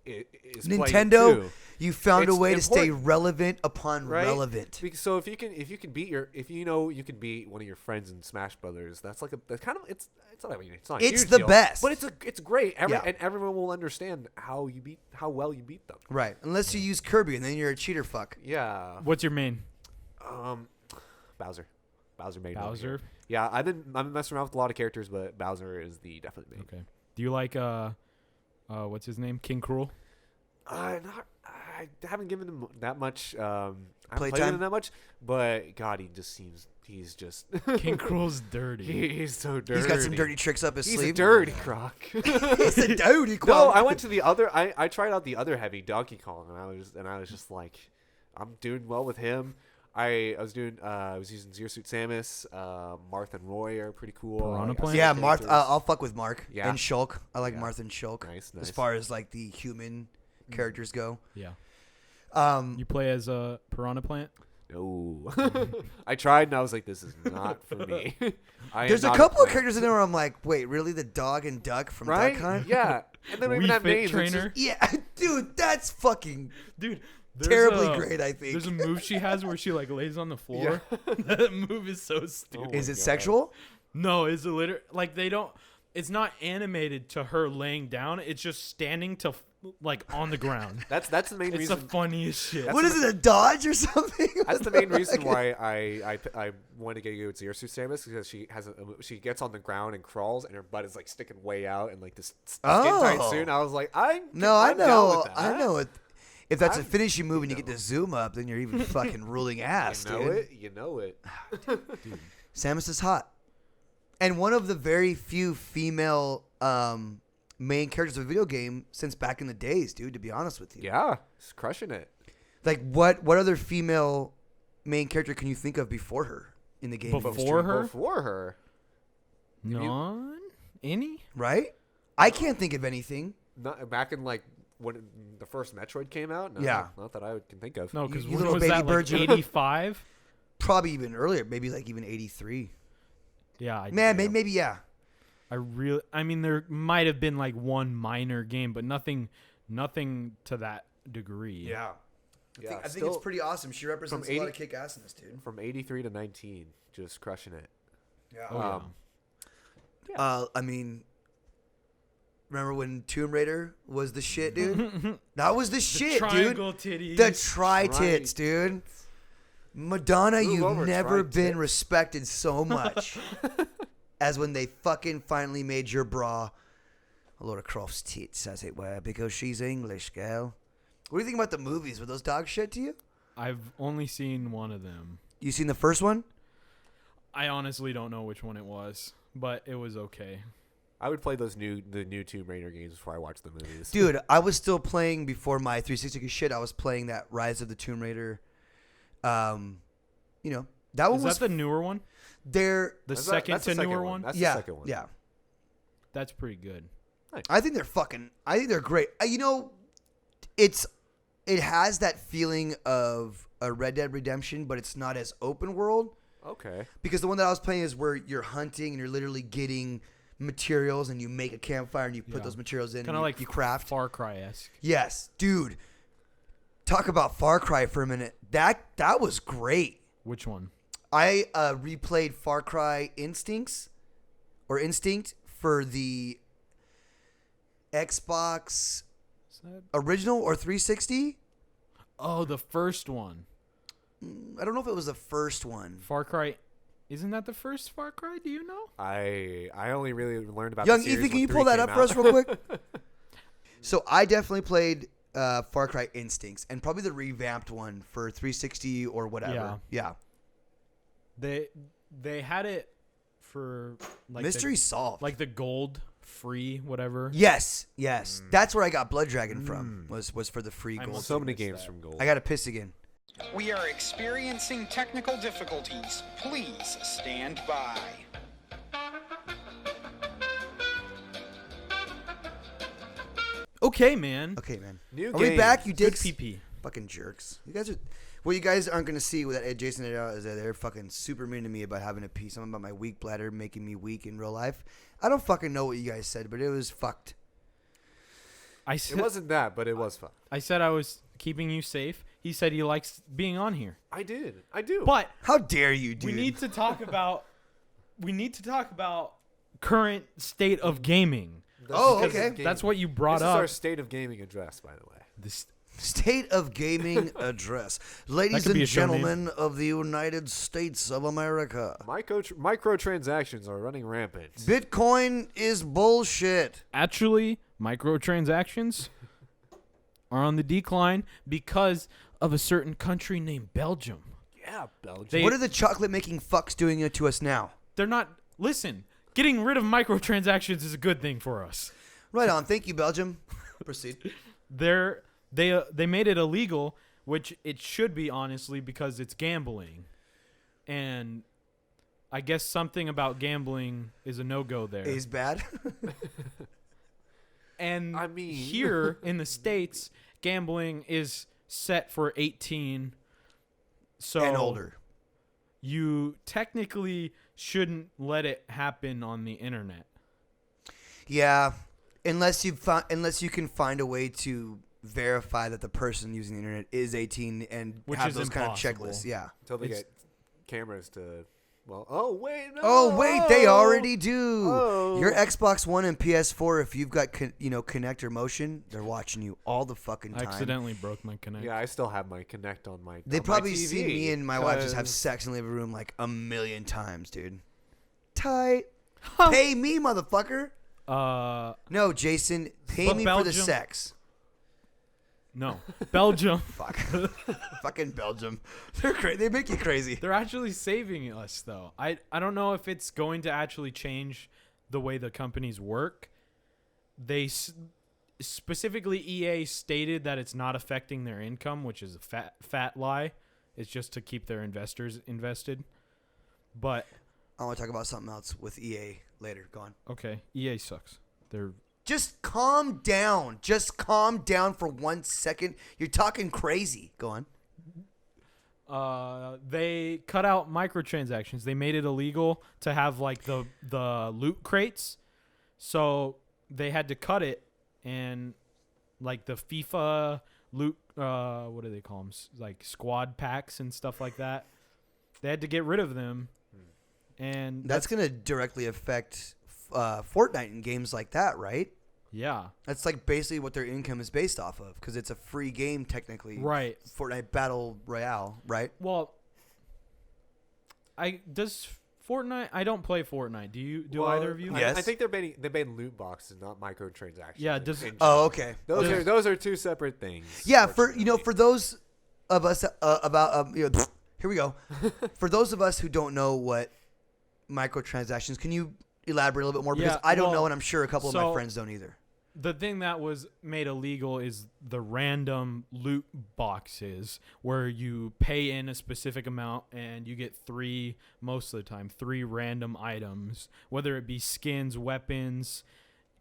is Nintendo, playing too. You found a way to stay important. Relevant upon relevant. So if you can beat you can beat one of your friends in Smash Brothers, that's like it's not a It's huge the deal, best, but it's great. And everyone will understand how well you beat them. Right, unless you use Kirby, and then you're a cheater fuck. Yeah. What's your main? Bowser main. Bowser. Yeah, I've been messing around with a lot of characters, but Bowser is the definite main. Okay. Do you like what's his name? King Cruel? I haven't given him that much. I haven't played Playtime? him that much, but God, he's just King Cruel's dirty. He's so dirty. He's got some dirty tricks up his He's sleeve. a dirty croc. He's a dirty croc. No, I went to the other. I tried out the other heavy Donkey Kong, and I was just like, I'm doing well with him. I was using Zero Suit Samus. Marth and Roy are pretty cool. Piranha Plant? Yeah, Marth. I'll fuck with Mark and Shulk. I like Yeah. Marth and Shulk. Nice. As far as like the human characters go. Yeah. Um, You play as a Piranha Plant? No. I tried, and I was like, this is not for me. there's a couple of characters in there where I'm like, wait, really? The dog and duck from right? Duck Hunt? Yeah. And they don't Wii even have Fit names. It's Trainer? Yeah, dude, that's fucking Dude, terribly great, I think. There's a move she has where she like lays on the floor. That move is so stupid. Is it God. sexual? No, it's a like they don't. It's not animated to her laying down. It's just standing to like on the ground. That's the main It's the reason. funniest shit. What is it, a dodge or something? That's the main reason why I wanted to get you with Zero Suit Samus, because she gets on the ground and crawls, and her butt is like sticking way out and like this skin tight suit. I was like, I'm I down know. with that. I know it. If that's a finishing move and you get to zoom up, then you're even fucking ruling ass, dude. You know it. Samus is hot. And one of the very few female main characters of a video game since back in the days, dude, to be honest with you. Yeah, she's crushing it. Like, what other female main character can you think of before her in the game? Before her? Before her. None? Any? Right? I can't think of anything. Not back in like when the first Metroid came out. No, Yeah. not that I can think of. No, because You when little was baby that, bird, like you- 85? Probably even earlier. Maybe like even 83. Yeah. Maybe yeah. I mean, there might have been like one minor game, but nothing to that degree. Yeah. Yeah, I think it's still pretty awesome. She represents from a lot 80 of kick-assness, dude. from 83 to 19, just crushing it. Yeah. Oh, I mean, remember when Tomb Raider was the shit, dude? That was the shit, dude. Triangle titties. The tri-tits, dude. Madonna, Move you've over, never been tri-tits. respected so much as when they fucking finally made your bra Laura Croft's tits, as it were, because she's English, girl. What do you think about the movies? Were those dog shit to you? I've only seen one of them. You seen the first one? I honestly don't know which one it was, but it was okay. I would play the new Tomb Raider games before I watch the movies. Dude, I was still playing before my 360 shit. I was playing that Rise of the Tomb Raider. That one Is was that the newer one? there. The That's second to newer one? That's Yeah, the second one. yeah. That's pretty good. I think they're great. It has that feeling of a Red Dead Redemption, but it's not as open world. Okay. Because the one that I was playing is where you're hunting and you're literally getting materials and you make a campfire and you put Yeah. those materials in Kind and of like you craft. Far Cry-esque. Yes, dude. Talk about Far Cry for a minute. That was great. Which one? I replayed Far Cry Instinct for the Xbox Is that- original or 360. Oh, the first one. I don't know if it was the first one. Far Cry. Isn't that the first Far Cry? Do you know? I only really learned about Young the series Ethan, can when you 3 pull that came up for us out. real quick? So I definitely played Far Cry Instincts and probably the revamped one for 360 or whatever. Yeah. They had it for like Mystery solved. like the gold free whatever. Yes. That's where I got Blood Dragon from. Was for the free I gold. must So have many missed games that. from Gold. I got to piss again. We are experiencing technical difficulties. Please stand by. Okay, man. Okay, man. New Are we game. back? You Good dicks. PP. Fucking jerks. You guys are. What you guys aren't gonna see that Jason did out is that they're fucking super mean to me about having to pee. Something about my weak bladder making me weak in real life. I don't fucking know what you guys said, but it was fucked. I It said wasn't that, but it was fun. I was keeping you safe. He said he likes being on here. I did. I do. But How dare you, dude? we need to talk about current state of gaming. Oh, Because okay. of gaming. That's what you brought This up. is our state of gaming address, by the way. This- State of Gaming Address. Ladies could be and a show name. gentlemen of the United States of America. Microtransactions are running rampant. Bitcoin is bullshit. Actually, microtransactions are on the decline because of a certain country named Belgium. Yeah, Belgium. They- What are the chocolate making fucks doing it to us now? They're not. Listen, getting rid of microtransactions is a good thing for us. Right on. Thank you, Belgium. Proceed. They made it illegal, which it should be, honestly, because it's gambling. And I guess something about gambling is a no-go there. Is bad. And I mean- here in the States, gambling is set for 18. So and older. You technically shouldn't let it happen on the internet. Yeah, unless you can find a way to verify that the person using the internet is 18 and Which have is those kind of impossible. checklists. Yeah. Until they It's- get cameras to. Well, oh wait, no. Oh wait, they already do. Oh. Your Xbox One and PS4, if you've got connector motion, they're watching you all the fucking I time. accidentally broke my Connect. Yeah, I still have my Connect on my. They on probably my TV see me and my wife just have 'cause- sex in the living room like a million times, dude. Tight. Pay me, motherfucker. No, Jason, pay But me for the Belgium- sex. No. Belgium. Fuck. Fucking Belgium. They're crazy. They make you crazy. They're actually saving us, though. I don't know if it's going to actually change the way the companies work. They specifically EA stated that it's not affecting their income, which is a fat lie. It's just to keep their investors invested. But I want to talk about something else with EA later. Go on. okay, EA sucks. They're Just calm down. Just calm down for 1 second. You're talking crazy. Go on. they cut out microtransactions. They made it illegal to have like the loot crates. So they had to cut it, and like the FIFA loot what do they call them? Like squad packs and stuff like that. They had to get rid of them. And That's going to directly affect Fortnite and games like that, right? yeah. That's like basically what their income is based off of because it's a free game technically. Right. Fortnite Battle Royale, right? Well, does Fortnite? I don't play Fortnite. Do Well, either of you? Yes. I think they're banning loot boxes, not microtransactions. Yeah, in- does- in Oh, general. okay. Those are two separate things. Yeah, for fortunately. those of us here we go. For those of us who don't know what microtransactions, can you elaborate a little bit more? Because Yeah, I don't well, know, and I'm sure a couple of my so- friends don't either. The thing that was made illegal is the random loot boxes where you pay in a specific amount and you get most of the time, three random items, whether it be skins, weapons,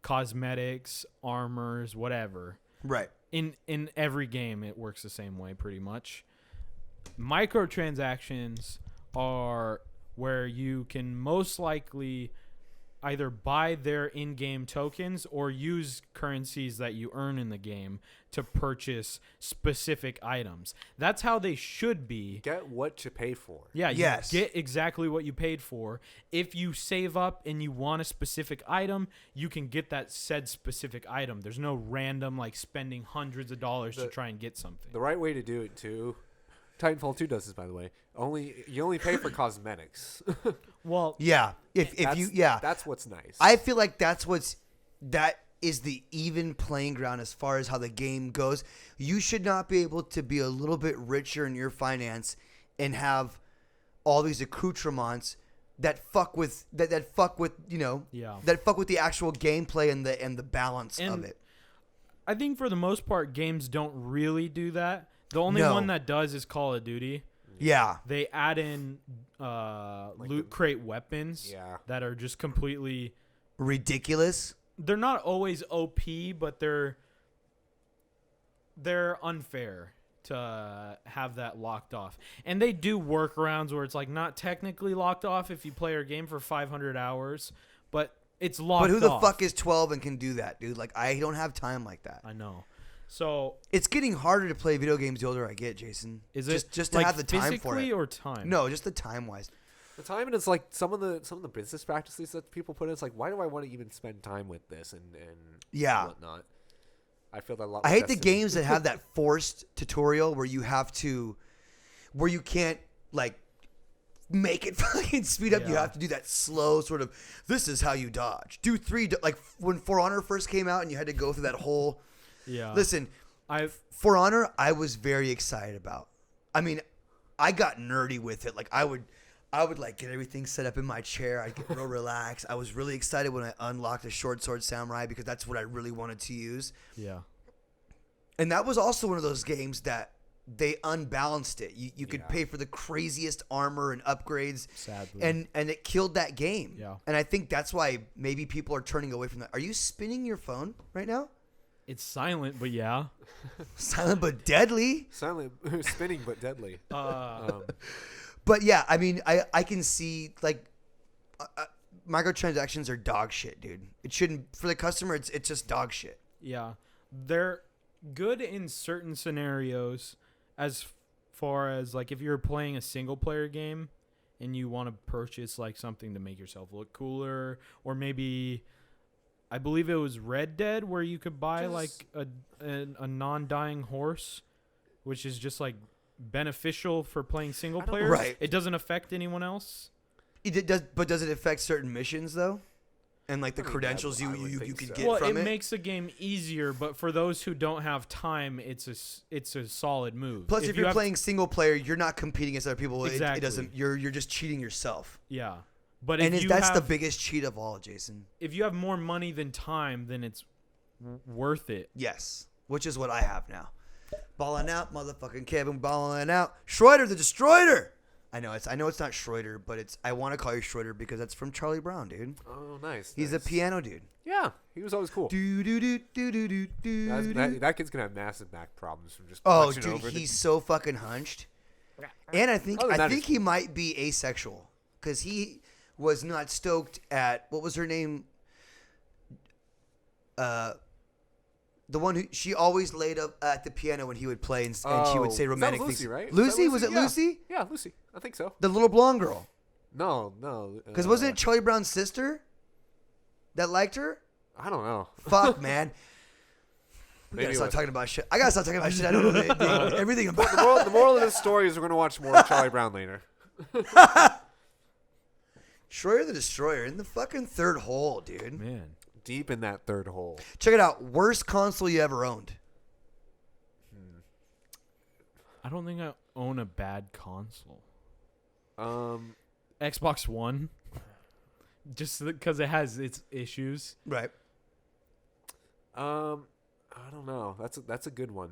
cosmetics, armors, whatever. Right. In every game, it works the same way pretty much. Microtransactions are where you can most likely either buy their in-game tokens or use currencies that you earn in the game to purchase specific items. That's how they should be. Get what you pay for. Yeah, Yes. you get exactly what you paid for. If you save up and you want a specific item, you can get that said specific item. There's no random like spending hundreds of dollars to try and get something. The right way to do it too. Titanfall 2 does this, by the way. You only pay for cosmetics. Well, Yeah. That's what's nice. I feel like that is the even playing ground as far as how the game goes. You should not be able to be a little bit richer in your finance and have all these accoutrements that fuck with that fuck with that fuck with the actual gameplay and the balance of it. I think for the most part, games don't really do that. The only one that does is Call of Duty. Yeah. They add in loot crate weapons that are just completely ridiculous. They're not always OP, but they're unfair to have that locked off. And they do workarounds where it's like not technically locked off if you play your game for 500 hours, but it's locked off. But who the fuck is 12 and can do that, dude? Like, I don't have time like that. I know. So it's getting harder to play video games the older I get, Jason. Is it just to like have the time for it? physically or time? No, just the time wise. The time, and it's like some of the business practices that people put in. It's like, why do I want to even spend time with this and whatnot? I feel that a lot. I hate the games that have that forced tutorial where you can't like make it fucking speed up. You have to do that slow sort of. This is how you dodge. Do 3 like when For Honor first came out and you had to go through that whole. Yeah. Listen, For Honor, I was very excited about. I mean, I got nerdy with it. Like I would like get everything set up in my chair. I'd get real relaxed. I was really excited when I unlocked a short sword samurai because that's what I really wanted to use. Yeah. And that was also one of those games that they unbalanced it. You could pay for the craziest armor and upgrades. Sadly. And it killed that game. Yeah. And I think that's why maybe people are turning away from that. Are you spinning your phone right now? It's silent, but yeah. Silent but deadly. Silent, spinning but deadly. But yeah, I mean, I can see like microtransactions are dog shit, dude. It shouldn't for the customer. It's just dog shit. Yeah, they're good in certain scenarios, as far as like if you're playing a single player game and you want to purchase like something to make yourself look cooler, or maybe. I believe it was Red Dead where you could buy like a non-dying horse, which is just like beneficial for playing single player. Right. It doesn't affect anyone else. It does, but does it affect certain missions though? And like the credentials you could get from it. Well, it makes the game easier, but for those who don't have time, it's a solid move. Plus, if you're playing single player, you're not competing against other people. Exactly. It doesn't. You're just cheating yourself. Yeah. But that's the biggest cheat of all, Jason. If you have more money than time, then it's worth it. Yes, which is what I have now. Balling out, motherfucking Kevin, balling out. Schroeder the Destroyer. I know it's not Schroeder, but I want to call you Schroeder because that's from Charlie Brown, dude. Oh, nice. He's a piano dude. Yeah, he was always cool. Do do do do do do do. That kid's gonna have massive back problems from just. Oh, punching dude, over he's so fucking hunched. And I think he might be asexual because he was not stoked at what was her name? The one who she always laid up at the piano when he would play, and she would say romantic Lucy, things. right? Lucy? Was it Yeah. Lucy? Yeah, Lucy. I think so. The little blonde girl. No. Because wasn't it Charlie Brown's sister that liked her? I don't know. Fuck, man. We gotta stop talking about shit. I gotta stop talking about shit. I don't know everything about. The moral of this story is we're gonna watch more of Charlie Brown later. Schroeder the Destroyer in the fucking third hole, dude. Man. Deep in that third hole. Check it out. Worst console you ever owned. I don't think I own a bad console. Xbox. Xbox One. Just because it has its issues. Right. I don't know. That's a good one.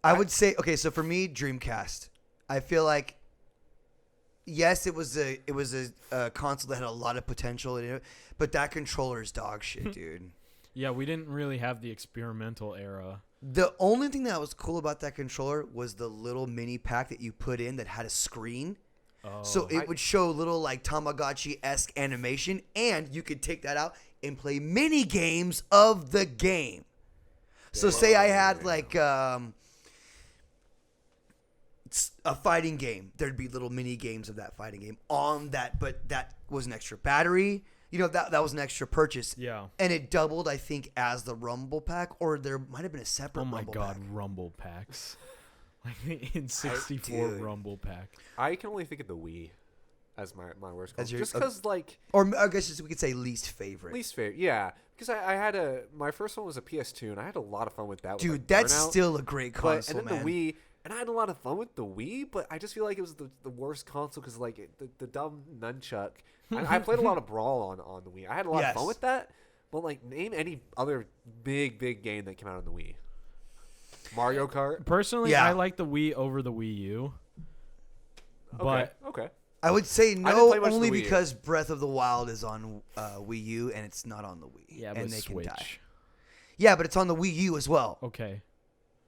I would say okay. So for me, Dreamcast. I feel like yes, it was a console that had a lot of potential in it, but that controller is dog shit, dude. Yeah, we didn't really have the experimental era. The only thing that was cool about that controller was the little mini pack that you put in that had a screen. So it would show little like Tamagotchi-esque animation, and you could take that out and play mini games of the game. So say I had like a fighting game, there'd be little mini games of that fighting game on that, but that was an extra battery. You know, that was an extra purchase. Yeah. And it doubled, I think, as the Rumble Pack, or there might have been a separate Rumble Pack. Rumble Packs. Like in 64 Dude. Rumble Pack. I can only think of the Wii as my worst As console. your- Just because, like... Or I guess we could say least favorite. Least favorite, yeah. Because I had my first one was a PS2, and I had a lot of fun with that. Dude, with, like, that's Burnout. still a great console, And then man. the Wii, and I had a lot of fun with the Wii, but I just feel like it was the worst console because, like, the dumb nunchuck. I played a lot of Brawl on the Wii. I had a lot of fun with that, but, like, name any other big game that came out on the Wii. Mario Kart? Personally, Yeah. I like the Wii over the Wii U. But Okay. I would say didn't no, play much of only the Wii U. because Breath of the Wild is on Wii U and it's not on the Wii. yeah, and but they Switch. can die. Yeah, but it's on the Wii U as well. Okay.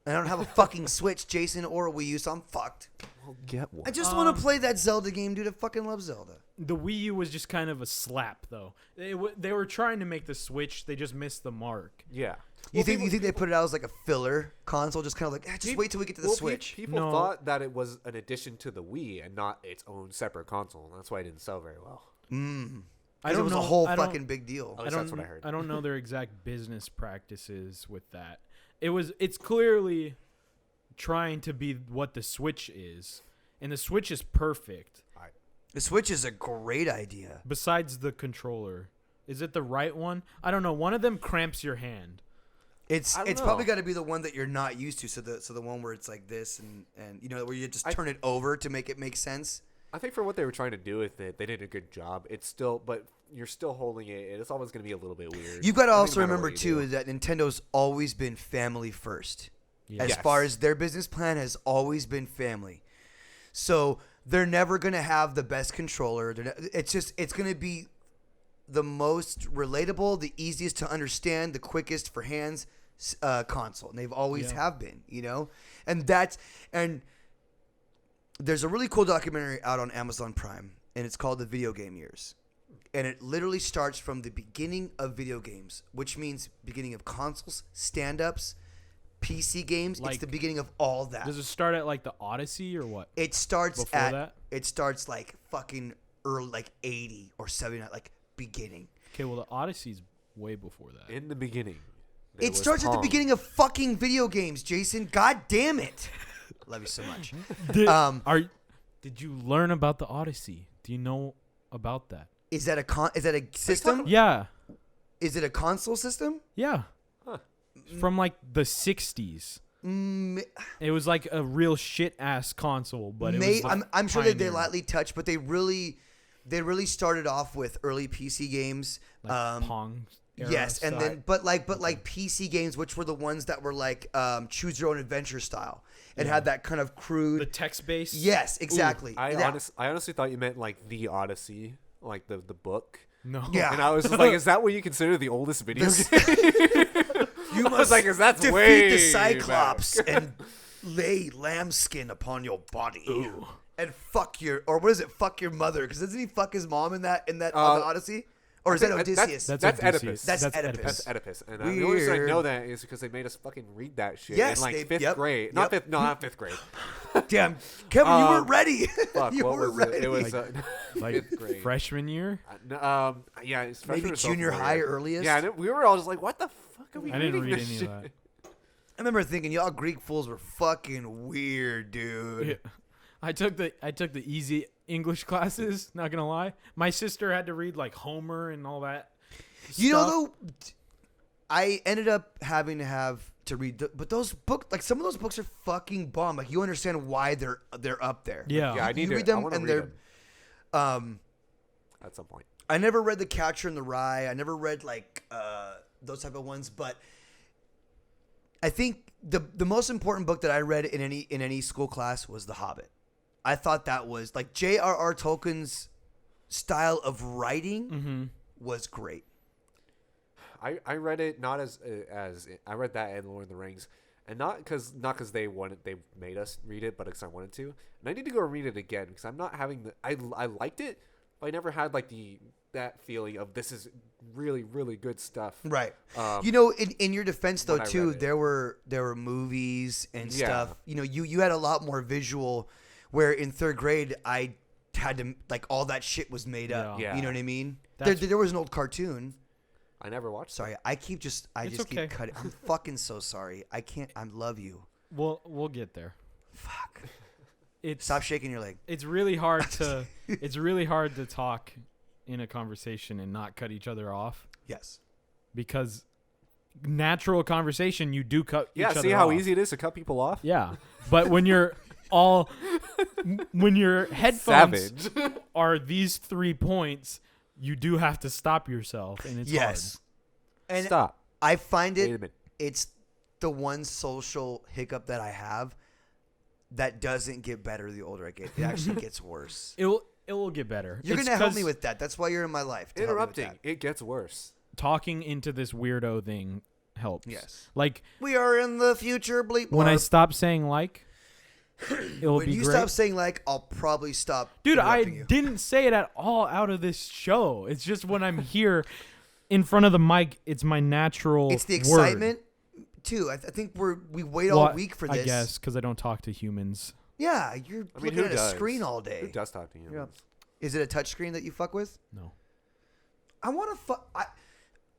And I don't have a fucking Switch, Jason, or a Wii U, so I'm fucked. Well, get one. I just want to play that Zelda game, dude. I fucking love Zelda. The Wii U was just kind of a slap, though. They were trying to make the Switch. They just missed the mark. Yeah. You think they put it out as like a filler console, just kind of like, just wait till we get to the Switch. People No. thought that it was an addition to the Wii and not its own separate console, and that's why it didn't sell very well. Because it was a whole fucking big deal. At least that's what I heard. I don't know their exact business practices with that. It's clearly trying to be what the Switch is, and the Switch is perfect. The Switch is a great idea. Besides the controller, is it the right one? I don't know. One of them cramps your hand. It's I don't know. probably got to be the one that you're not used to. So the one where it's like this and you know where you just turn it over to make it make sense. I think for what they were trying to do with it, they did a good job. It's still, but you're still holding it. It's always going to be a little bit weird. You've got to I think also no matter remember what you too do. is that Nintendo's always been family first. Yeah. As Yes. far as their business plan has always been family. So they're never going to have the best controller. It's going to be the most relatable, the easiest to understand, the quickest for hands console. And they've always have been, you know? And there's a really cool documentary out on Amazon Prime, and it's called The Video Game Years. And it literally starts from the beginning of video games, which means beginning of consoles, stand-ups, PC games. Like- it's the beginning of all that. Does it start at like the Odyssey or what? It starts Before at that? it starts like fucking early, like 80 or 79, like beginning. Okay, well the Odyssey's way before that. In the beginning, there It was starts at the Pong. beginning of fucking video games, Jason. God damn it. Love you so much. Did you learn about the Odyssey? Do you know about that? Is that a system? Yeah. Is it a console system? Yeah. Huh. From like the 60s. It was like a real shit ass console, but it was the I'm sure they pioneer. lightly touched, but they really started off with early PC games. Like Pong. era Yes, and stuff. then but like PC games, which were the ones that were like choose your own adventure style and had that kind of crude. the text based. Yes, exactly. I Yeah. honestly thought you meant like the Odyssey, like the book. No. Yeah. And I was just like, is that what you consider the oldest video This- game? You I was must like, is that defeat way the Cyclops back. and lay lambskin upon your body. And fuck your mother, because doesn't he fuck his mom in that on the Odyssey? Or is that Odysseus? That's Odysseus. Oedipus. That's Oedipus. That's Oedipus. And the only reason I know Weird. that is because they made us fucking read that shit Yes, in like they- fifth yep, grade. yep. Not fifth grade. Damn, Kevin, you weren't ready. Fuck, you what weren't was ready. it? It was Like fifth grade. freshman year. Yeah, it's freshman Maybe or junior sophomore high year. earliest? Yeah, and we were all just like, what the fuck are we I didn't reading read this any shit? of that. I remember thinking, y'all Greek fools were fucking weird, dude. Yeah. I took the easy English classes. Not gonna lie, my sister had to read like Homer and all that. You know, stuff. though, I ended up having to read, but those books, like some of those books are fucking bomb. Like you understand why they're up there. Yeah. Yeah, I need you to read them I wanna and read they're. them at some point. I never read The Catcher in the Rye. I never read like those type of ones, but I think the most important book that I read in any school class was The Hobbit. I thought that was like J.R.R. Tolkien's style of writing was great. I read it not as I read that and Lord of the Rings, And not because they made us read it, but because I wanted to. And I need to go read it again because I'm not having I liked it, but I never had like that feeling of this is really, really good stuff. Right. Um, in your defense though when I too, read it. there were movies and Yeah. stuff. You had a lot more visual. Where in third grade I had to like all that shit was made up. Yeah. You know what I mean? That's- There was an old cartoon. I never watched. Sorry, I just okay. keep cutting. I'm fucking so sorry. I can't. I love you. We'll get there. Fuck. It's Stop shaking your leg. It's really hard to talk in a conversation and not cut each other off Yes. because natural conversation you do cut Yeah, each other see how off. easy it is to cut people off? Yeah, but when your headphones Savage. are these 3 points, you do have to stop yourself, and it's Yes. And Stop. I find Wait a it. minute. It's the one social hiccup that I have that doesn't get better the older I get. It actually gets worse. hard. It will get better. You're It's gonna help 'cause me with that. That's why you're in my life. to help me with Interrupting. that. It gets worse. talking into this weirdo thing helps. Yes. Like We are in the future. Bleep. when I blarb. stop saying like, it'll When be you great. stop saying like, I'll probably stop. Dude, I interrupting you. didn't say it at all out of this show. It's just when I'm here in front of the mic, it's my natural. It's the word. excitement too. I think we wait Well, all week for this. I guess because I don't talk to humans. Yeah, you're I mean, looking who at a does? screen all day. Who does talk to you? Yeah. Is it a touch screen that you fuck with? No. I want to fuck.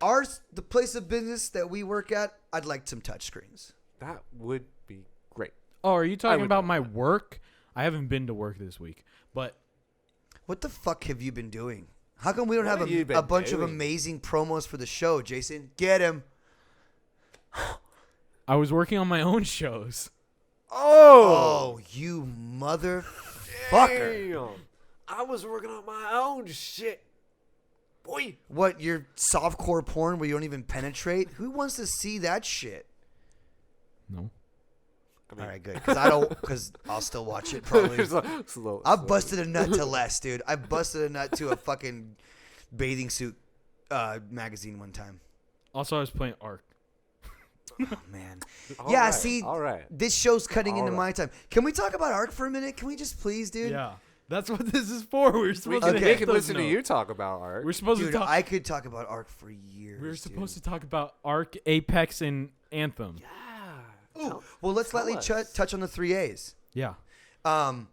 Ours, the place of business that we work at, I'd like some touch screens. That would be great. Oh, are you talking would about know my that. work? I haven't been to work this week, but What the fuck have you been doing? How come we don't What have have you a been bunch of doing? amazing promos for the show, Jason? Get him. I was working on my own shows. Oh, you motherfucker. Damn. I was working on my own shit. Boy. What, your softcore porn where you don't even penetrate? Who wants to see that shit? No. I mean, All right, good. Because I'll still watch it probably. there's a slow, I've busted a nut to less, dude. I busted a nut to a fucking bathing suit magazine one time. Also, I was playing Ark. Oh, man. All Yeah, right, see, all right. this show's cutting into All my right. time. Can we talk about Ark for a minute? Can we just please, dude? Yeah, that's what this is for. We're We supposed can, to Okay. we hit can those listen to notes. you talk about art. We're supposed Dude, to talk. I could talk about Ark for years. We're supposed to talk about Ark, Apex, and Anthem. Ooh, well, let's lightly us. touch on the 3As. Yeah. I'm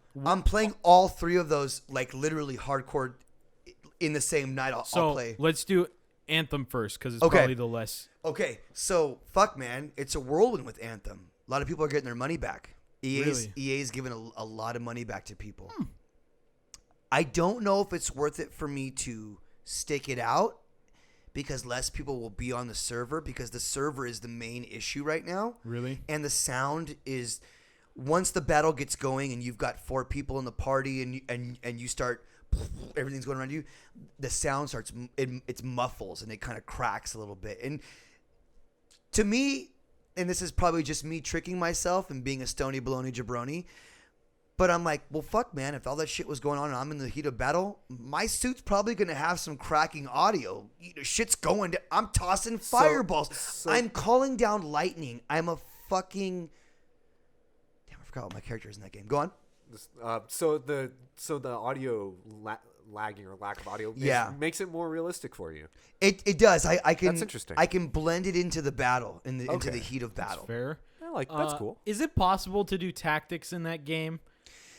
playing all three of those, like, literally hardcore in the same night. I'll So play. let's do Anthem first because it's Okay. probably the less. Okay, so fuck, man, it's a whirlwind with Anthem. A lot of people are getting their money back. EA's giving a lot of money back to people. I don't know if it's worth it for me to stick it out because less people will be on the server because the server is the main issue right now. Really? And the sound is once the battle gets going and you've got 4 people in the party and you start everything's going around you, the sound starts it muffles and it kind of cracks a little bit. And to me, and this is probably just me tricking myself and being a stony baloney jabroni, but I'm like, well, fuck, man, if all that shit was going on and I'm in the heat of battle, my suit's probably going to have some cracking audio. Shit's going to, I'm tossing fireballs. I'm calling down lightning. I'm a fucking, damn, I forgot what my character is in that game. Go on. So the audio lagging or lack of audio makes it more realistic for you. It does. I can. That's interesting. I can blend it into the battle, into Okay. the heat of battle. Fair. That's cool. Is it possible to do tactics in that game?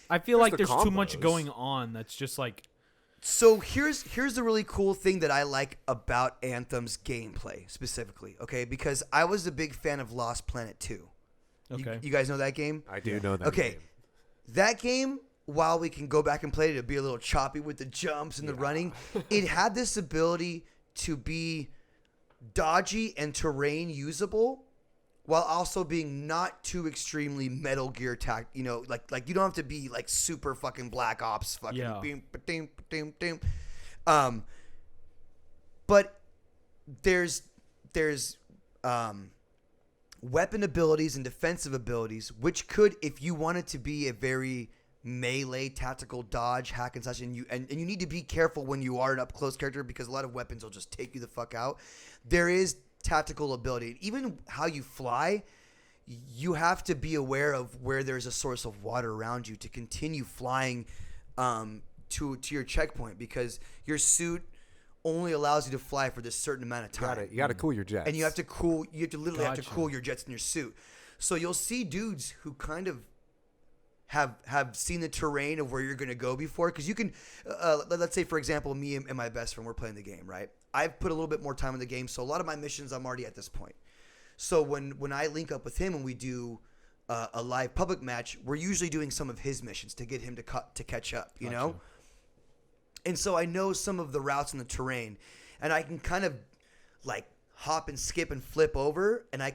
I feel like the there's too much combos. going on. That's just like So here's the really cool thing that I like about Anthem's gameplay specifically, okay? Because I was a big fan of Lost Planet 2. okay. You guys know that game? I do know that. Okay. game. That game, while we can go back and play it, it'll be a little choppy with the jumps and the running. It had this ability to be dodgy and terrain usable while also being not too extremely Metal Gear like you don't have to be like super fucking Black Ops fucking Yeah. beam, ba-ding, ba-ding, ba-ding. But there's weapon abilities and defensive abilities, which could, if you want it to be a very melee tactical dodge hack and such, and you need to be careful when you are an up close character because a lot of weapons will just take you the fuck out. There is tactical ability, even how you fly. you have to be aware of where there's a source of water around you to continue flying to your checkpoint, because your suit only allows you to fly for this certain amount of time. You got to cool your jets. And you have to literally have to cool your jets in your suit. So you'll see dudes who kind of have seen the terrain of where you're going to go before, because you can let's say, for example, me and my best friend, we're playing the game, right? I've put a little bit more time in the game, so a lot of my missions I'm already at this point. So when I link up with him and we do a live public match, we're usually doing some of his missions to get him to catch up, you know? And so I know some of the routes in the terrain, and I can kind of like hop and skip and flip over, and I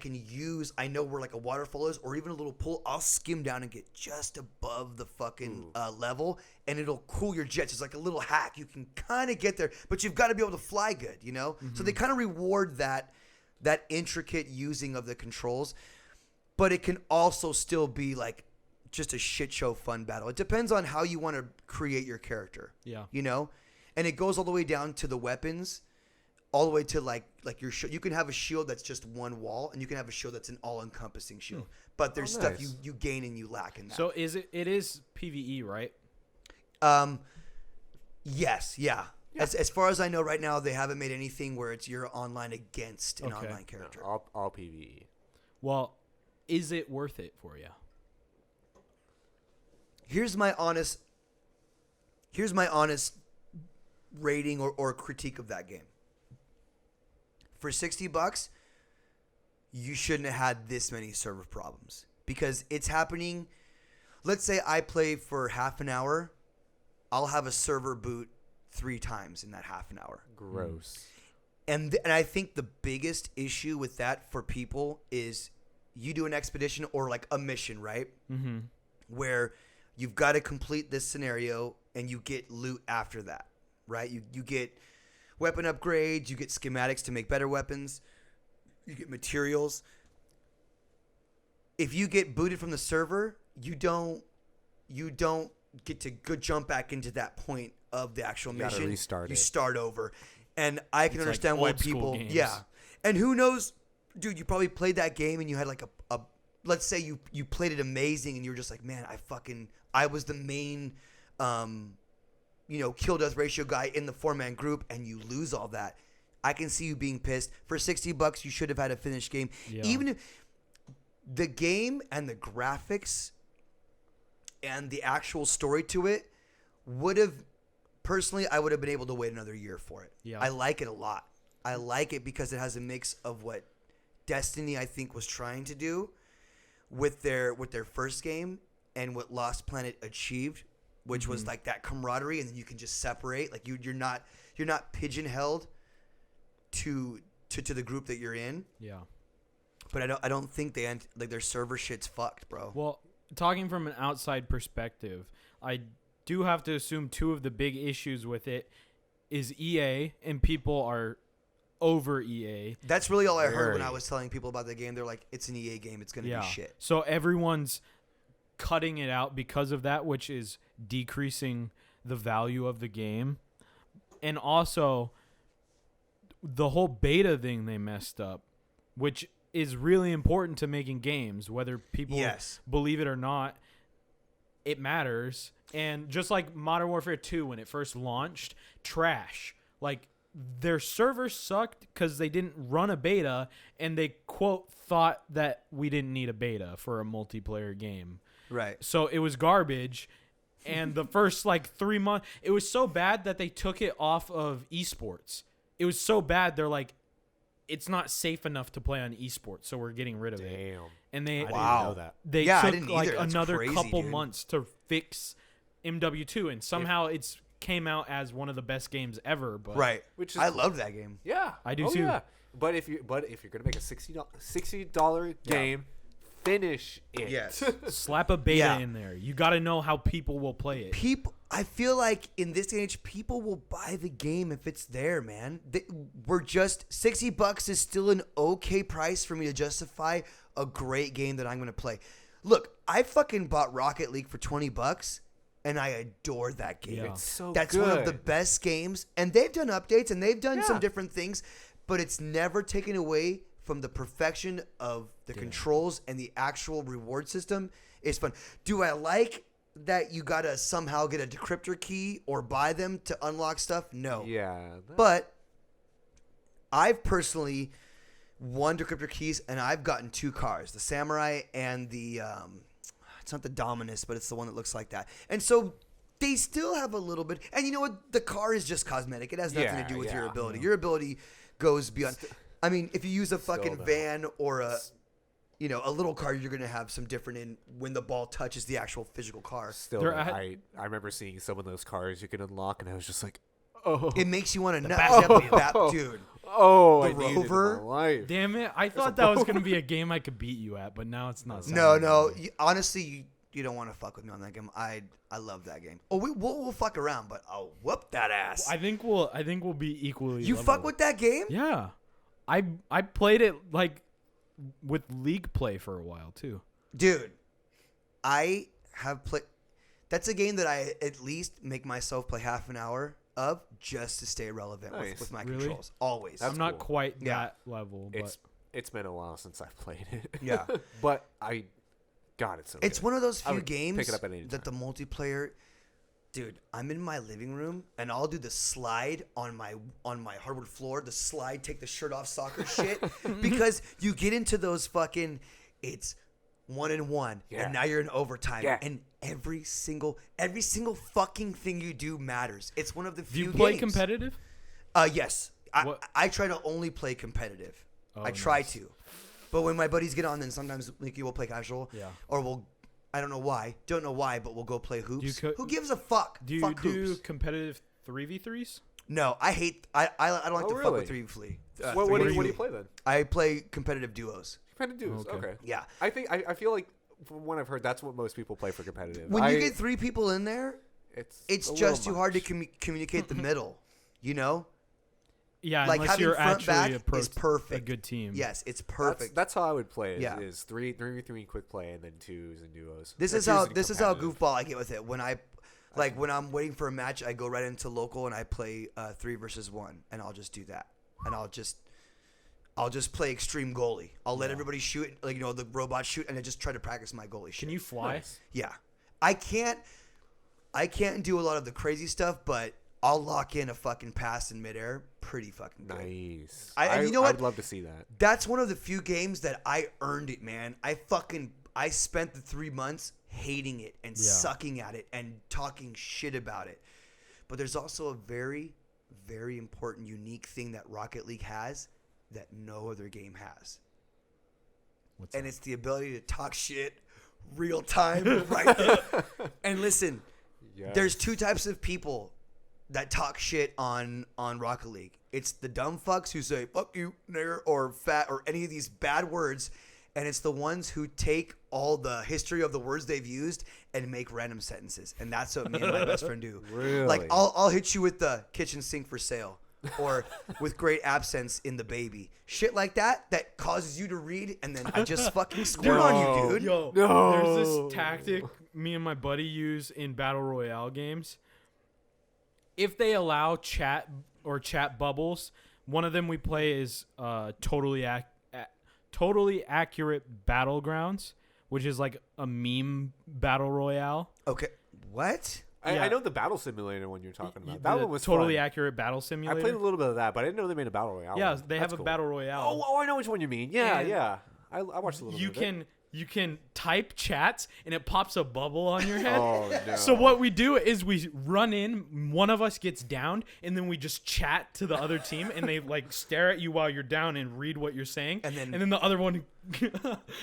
know where like a waterfall is or even a little pool. I'll skim down and get just above the fucking level, and it'll cool your jets. It's like a little hack. You can kind of get there, but you've got to be able to fly good, you know? So they kind of reward that intricate using of the controls, but it can also still be like just a shit show fun battle. It depends on how you want to create your character. Yeah. You know? And it goes all the way down to the weapons, all the way to like your you can have a shield that's just one wall, and you can have a shield that's an all-encompassing shield. But there's stuff you gain and you lack in that. So it is PvE, right? Yes, yeah. As far as I know right now, they haven't made anything where it's you're online against an online character. No, all PvE. Well, is it worth it for you? Here's my honest rating or critique of that game. For $60, you shouldn't have had this many server problems, because it's happening. Let's say I play for half an hour, I'll have a server boot 3 times in that half an hour. Gross. And I think the biggest issue with that for people is you do an expedition or like a mission, right? Mm-hmm. Where you've got to complete this scenario and you get loot after that, right? You get weapon upgrades, you get schematics to make better weapons, you get materials. If you get booted from the server, you don't get to go jump back into that point of the actual mission. Gotta restart you it. start over. And I can It's like understand why old school people games. yeah. And who knows, dude, you probably played that game and you had like a let's say you played it amazing and you were just like, man, I was the main kill death ratio guy in the 4-man group, and you lose all that. I can see you being pissed. For $60, you should have had a finished game. Yeah. Even if the game and the graphics and the actual story to it would have, personally, I would have been able to wait another year for it. Yeah. I like it a lot. I like it because it has a mix of what Destiny, I think, was trying to do with their first game and what Lost Planet achieved, which was like that camaraderie, and then you can just separate. Like you're not pigeonholed to the group that you're in. Yeah. But I don't think their server shit's fucked, bro. Well, talking from an outside perspective, I do have to assume 2 of the big issues with it is EA, and people are over EA. That's really all I heard when Very. I was telling people about the game. They're like, it's an EA game. It's going to be shit. So everyone's cutting it out because of that, which is decreasing the value of the game. And also, the whole beta thing they messed up, which is really important to making games, whether people believe it or not. It matters. And just like Modern Warfare 2, when it first launched, trash. Like, their servers sucked because they didn't run a beta, and they, quote, thought that we didn't need a beta for a multiplayer game. Right. So it was garbage. And the first, 3 months, it was so bad that they took it off of esports. It was so bad, they're like, it's not safe enough to play on esports, so we're getting rid of it. Damn. And they I didn't know that. They I took didn't either. That's another crazy, couple dude. months to fix MW2, and somehow it's came out as one of the best games ever. But Right. Which is I cool. love that game. Yeah, I do oh, too. Yeah. But if you're gonna make a $60 game, finish it. Yes. slap a beta Yeah. in there. You got to know how people will play it. I feel like in this age, people will buy the game if it's there, man. We're just $60 is still an okay price for me to justify a great game that I'm going to play. Look, I fucking bought Rocket League for $20, and I adore that game. Yeah. It's so That's good. one of the best games, and they've done updates and they've done some Yeah. different things, but it's never taken away from the perfection of the controls and the actual reward system, it's fun. Do I like that you gotta somehow get a decryptor key or buy them to unlock stuff? No. Yeah. But I've personally won decryptor keys, and I've gotten 2 cars, the Samurai and the it's not the Dominus, but it's the one that looks like that. And so they still have a little bit. And you know what? The car is just cosmetic. It has nothing to do with your ability. Your ability goes beyond. I mean, if you use a fucking van or a little car, you're going to have some different in when the ball touches the actual physical car. Still, I remember seeing some of those cars you can unlock, and I was just like, oh. It makes you want to dude. Oh, the I needed Rover. it in my life. Damn it! I thought that was gonna be a game I could beat you at, but now it's not. No. Honestly, you don't want to fuck with me on that game. I love that game. Oh, we'll fuck around, but I'll whoop that ass. I think we'll be equally. You fuck with that game? Yeah, I played it like with League play for a while too. Dude, I have played. That's a game that I at least make myself play half an hour of just to stay relevant with my controls. Always. I'm not quite that level. But It's been a while since I've played it. Yeah. But it's so It's good. one of those I few would games pick it up at any that the multiplayer. Dude, I'm in my living room and I'll do the slide on my hardwood floor. The slide, take the shirt off, soccer shit, because you get into those fucking. It's 1-1, and now you're in overtime, and every single fucking thing you do matters. It's one of the few. Do you play games. Competitive? Yes. I try to only play competitive. I try to, but when my buddies get on, then sometimes we'll play casual. Yeah. Or we'll. I don't know why, but we'll go play hoops. Who gives a fuck? Do you fuck do hoops. competitive 3v3s? No, I hate. I don't like to fuck with really? 3v3. What do you play then? I play competitive duos. Competitive duos. Okay. Yeah. I feel like from what I've heard, that's what most people play for competitive. When you get 3 people in there, it's just too hard to much. communicate the middle. You know. Yeah, like unless you're front back actually is perfect. a good team. Yes, it's perfect. That's how I would play. Yeah. Is 3v3 quick play and then 2s and duos. This is how goofball I get with it. When when I'm waiting for a match, I go right into local and I play 3 versus 1, and I'll just do that, and I'll just play extreme goalie. I'll let everybody shoot, the robots shoot, and I just try to practice my goalie shit. Can you fly? Nice. Yeah, I can't do a lot of the crazy stuff, but I'll lock in a fucking pass in midair pretty fucking good. Nice. And you know what? I'd love to see that. That's one of the few games that I earned it, man. I spent the 3 months hating it and sucking at it and talking shit about it. But there's also a very, very important, unique thing that Rocket League has that no other game has. It's the ability to talk shit real time right there. And listen, there's 2 types of people that talk shit on Rocket League. It's the dumb fucks who say fuck you, nigger, or fat, or any of these bad words, and it's the ones who take all the history of the words they've used and make random sentences. And that's what me and my best friend do. Really? Like I'll hit you with the kitchen sink for sale, or with great absence in the baby. Shit like that causes you to read, and then I just fucking squirt on you, dude. Yo, there's this tactic me and my buddy use in Battle Royale games. If they allow chat bubbles, one of them we play is totally accurate Battlegrounds, which is like a meme battle royale. Okay, what? I know the battle simulator one you're talking about. That one was totally fun. accurate battle simulator. I played a little bit of that, but I didn't know they made a battle royale. Yeah, one. they have a cool. battle royale. Oh, I know which one you mean. Yeah. I watched a little bit of it. You can type chats and it pops a bubble on your head. Oh, no. So what we do is we run in, one of us gets downed, and then we just chat to the other team, and they like stare at you while you're down and read what you're saying. And then the other one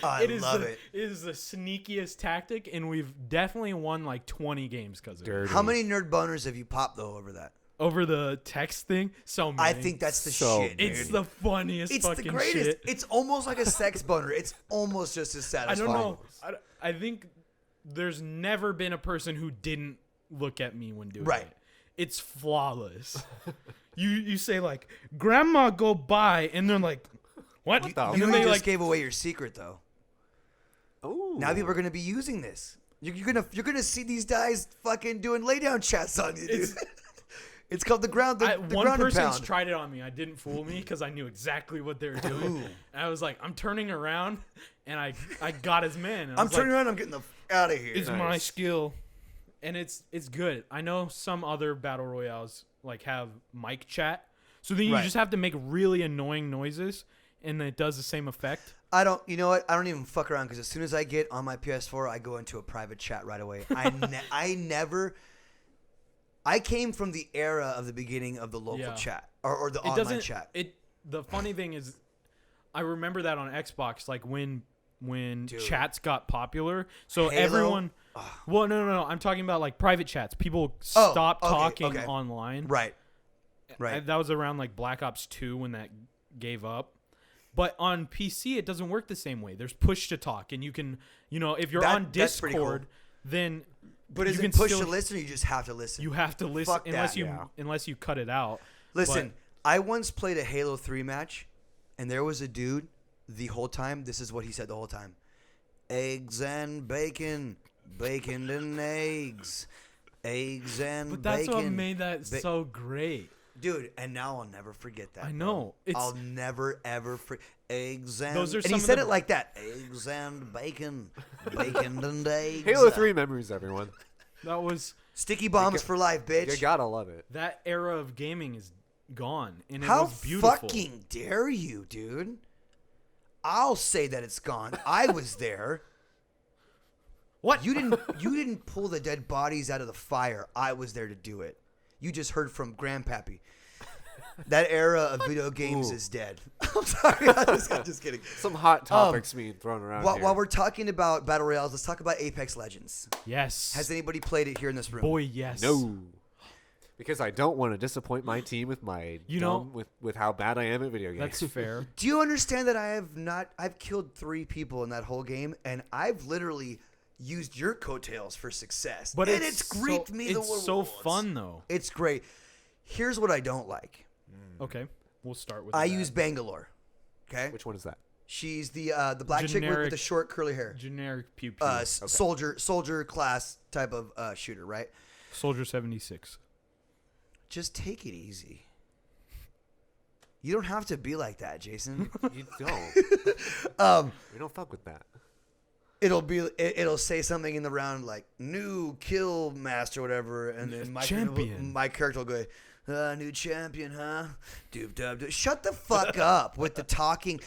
I love it. It is the sneakiest tactic, and we've definitely won like 20 games because of it. How many nerd boners have you popped though over that? Over the text thing? So many. I think that's the shit, dude. It's the funniest It's fucking the greatest. shit. It's almost like a sex boner. It's almost just as I satisfying. don't know. I think there's never been a person who didn't look at me when doing it. It's flawless. you say like, "Grandma, go by," and they're like, "What?" You know you just gave away your secret though. Ooh. Now people are gonna be using this. You're gonna see these guys fucking doing lay down chats on you, dude. It's called the ground. The One ground and person's pound. tried it on me. I didn't fool me because I knew exactly what they were doing. And I was like, I'm turning around, and I got his man. And I I'm was turning like, around. I'm getting the out of here. It's my skill, and it's good. I know some other battle royales like have mic chat, so then you Right. just have to make really annoying noises, and it does the same effect. I don't. You know what? I don't even fuck around because as soon as I get on my PS4, I go into a private chat right away. I never. I came from the era of the beginning of the local chat or the online chat. The funny thing is, I remember that on Xbox, like when Dude. chats got popular. So Halo? everyone. Well, no. I'm talking about like private chats. People stopped talking okay. online. Right. Right. That was around like Black Ops 2 when that gave up. But on PC, it doesn't work the same way. There's push to talk, and you can, if you're on that's pretty cool. Discord, then But you is can it push still, to listen or you just have to listen? You have to listen Fuck that. unless you cut it out. Listen, I once played a Halo 3 match, and there was a dude the whole time. This is what he said the whole time. Eggs and bacon. Bacon and eggs. Eggs and But bacon. that's what made that so great. Dude, and now I'll never forget that. I know. Bro. I'll never, ever forget. Eggs and... Those are and some he of said the- it like that. Eggs and bacon. Bacon and eggs. Halo 3 memories, everyone. That was Sticky bombs for life, bitch. You gotta love it. that era of gaming is gone, and it How was beautiful. fucking dare you, dude? I'll say that it's gone. I was there. What? You didn't pull the dead bodies out of the fire. I was there to do it. You just heard from Grandpappy. That era of video games is dead. I'm sorry. I'm just kidding. Some hot topics being thrown around here. While we're talking about battle royales, let's talk about Apex Legends. Yes. Has anybody played it here in this room? Boy, yes. No. Because I don't want to disappoint my team with my with how bad I am at video games. That's fair. Do you understand that I've killed 3 people in that whole game, and I've literally used your coattails for success. But it's griefed me the It's world. so fun though. It's great. Here's what I don't like. Okay, we'll start with. I that. use Bangalore. Okay, Which one is that? she's the black chick with the short curly hair. generic pew pew. Soldier class type of shooter, right? Soldier 76. Just take it easy. You don't have to be like that, Jason. You don't. We don't fuck with that. It'll say something in the round like new kill master or whatever, and then my character will go, new champion, huh? Doop dub dub. Shut the fuck up with the talking.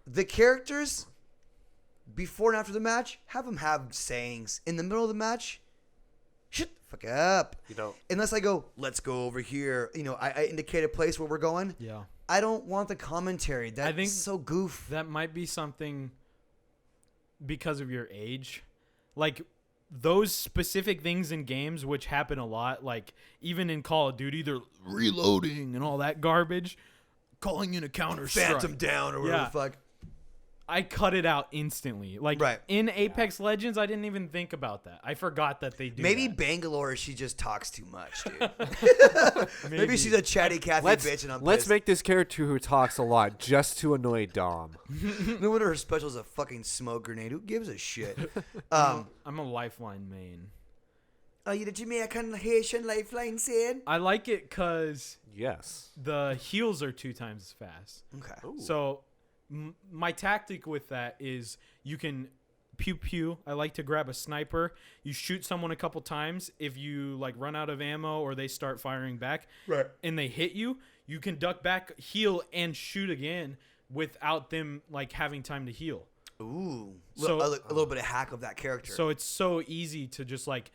The characters before and after the match, have them have sayings. In the middle of the match, shut the fuck up. You don't. Unless I go, let's go over here. I indicate a place where we're going. Yeah. I don't want the commentary. That's I think so goof. That might be something because of your age. Like those specific things in games which happen a lot, like even in Call of Duty, they're reloading and all that garbage, calling in a counter Phantom down or whatever the fuck. I cut it out instantly. Like in Apex Legends, I didn't even think about that. I forgot that they do Maybe that. Bangalore, she just talks too much, dude. Maybe she's a chatty Cathy bitch and I'm Let's pissed. make this character who talks a lot just to annoy Dom. No wonder her special is a fucking smoke grenade. Who gives a shit? I'm a Lifeline main. Are you the Jamaican Haitian Lifeline saying? I like it because Yes. the heals are 2 times as fast. Okay. Ooh. So my tactic with that is you can pew pew. I like to grab a sniper. You shoot someone a couple times. If you like run out of ammo or they start firing back, and they hit you, you can duck back, heal, and shoot again without them like having time to heal. Ooh. So- a little bit of hack of that character. So it's so easy to just like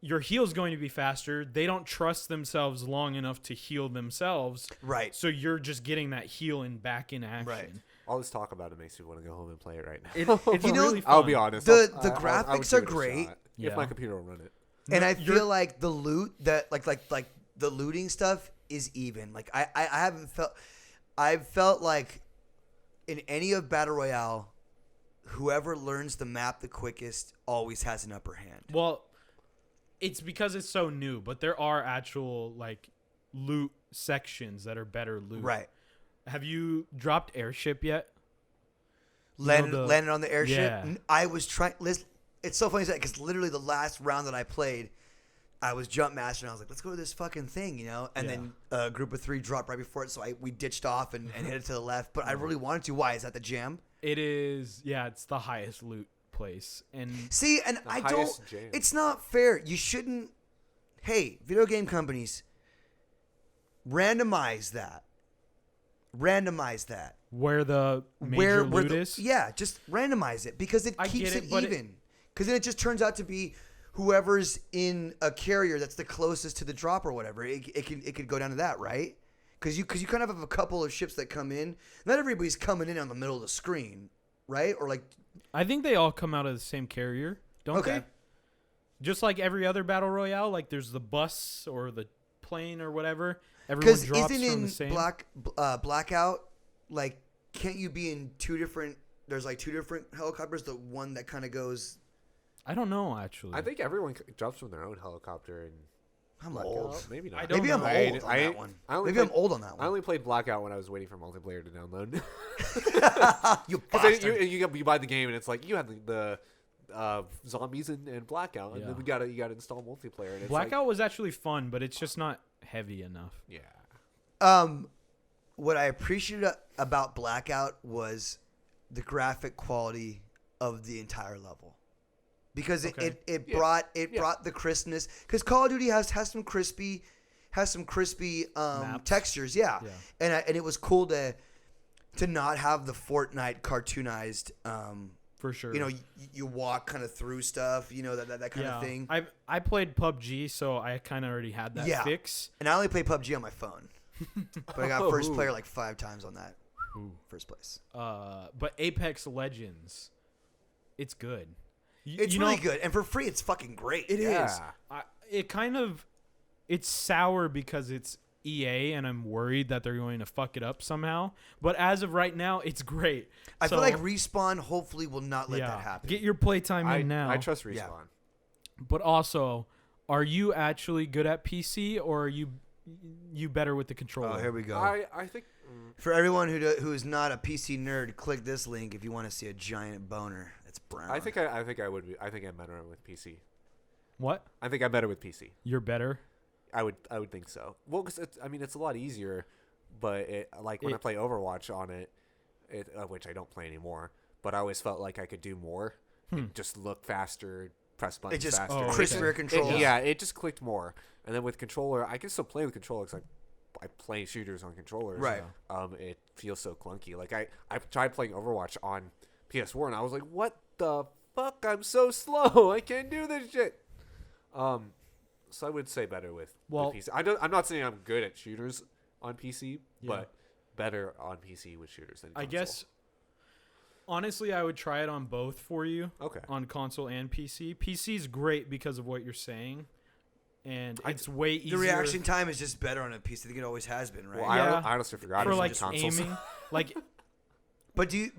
your heal's going to be faster. They don't trust themselves long enough to heal themselves. right. So you're just getting that heal and back in action. Right. All this talk about it makes me want to go home and play it right now. It's really fun. I'll be honest. The I would graphics give are it a great. shot, Yeah. If my computer will run it. And I feel like the loot that like the looting stuff is even. Like I've felt like in any of Battle Royale, whoever learns the map the quickest always has an upper hand. Well, it's because it's so new, but there are actual like loot sections that are better loot. Right. Have you dropped airship yet? Landed on the airship. Yeah. I was trying. It's so funny because literally the last round that I played, I was jump master, and I was like, let's go to this fucking thing, And then a group of 3 dropped right before it, so we ditched off and hit it to the left. But I really wanted to. Why? Is that the jam? It is. Yeah, it's the highest loot place. And see, and I don't. Jam. It's not fair. You shouldn't. Hey, video game companies, randomize that. Where the major loot is? Yeah, just randomize it because it keeps it even. Because then it just turns out to be whoever's in a carrier that's the closest to the drop or whatever. It could go down to that, right? Because you kind of have a couple of ships that come in. Not everybody's coming in on the middle of the screen, right? Or like, I think they all come out of the same carrier, don't they? Just like every other battle royale, like there's the bus or the plane or whatever. Everyone drops from the same. Blackout, like, can't you be in 2 different? There's like 2 different helicopters. The one that kind of goes. I don't know actually. I think everyone drops from their own helicopter and. I'm old. Maybe not. Maybe I'm old on that one. I'm old on that one. I only played Blackout when I was waiting for multiplayer to download. You bastard. You buy the game and it's like you had the zombies and Blackout, and then you got to install multiplayer. And it's Blackout was actually fun, but it's just not heavy enough. Yeah. What I appreciated about Blackout was the graphic quality of the entire level. Because it brought the crispness. Because Call of Duty has some crispy textures, and it was cool to not have the Fortnite cartoonized. For sure, you walk kind of through stuff, that kind of thing. I played PUBG, so I kind of already had that fix. And I only play PUBG on my phone, but I got first player like 5 times on that. First place. But Apex Legends, it's good. It's really good, and for free, it's fucking great. It is. It's sour because it's EA, and I'm worried that they're going to fuck it up somehow. But as of right now, it's great. I feel like Respawn hopefully will not let that happen. Get your playtime in now. I trust Respawn. Yeah. But also, are you actually good at PC, or are you better with the controller? Oh, here we go. I think for everyone who is not a PC nerd, click this link if you want to see a giant boner. It's brown. I think I would be. I think I'm better with PC. What? I think I'm better with PC. You're better? I would think so. Well, because it's a lot easier, but when I play Overwatch on it, which I don't play anymore, but I always felt like I could do more. It just look faster, press buttons faster. Crispier controls. It just clicked more. And then with controller, I can still play with controller because I play shooters on controllers. Right. It feels so clunky. Like I tried playing Overwatch on PS4 and I was like, what the fuck? I'm so slow. I can't do this shit. So I would say better with PC. I'm not saying I'm good at shooters on PC, but better on PC with shooters than console. I guess, honestly, I would try it on both for you. Okay. On console and PC. PC's great because of what you're saying, and it's way easier. The reaction time is just better on a PC. I think it always has been, right? Well, I honestly forgot for it's like on consoles. aiming. Like, But you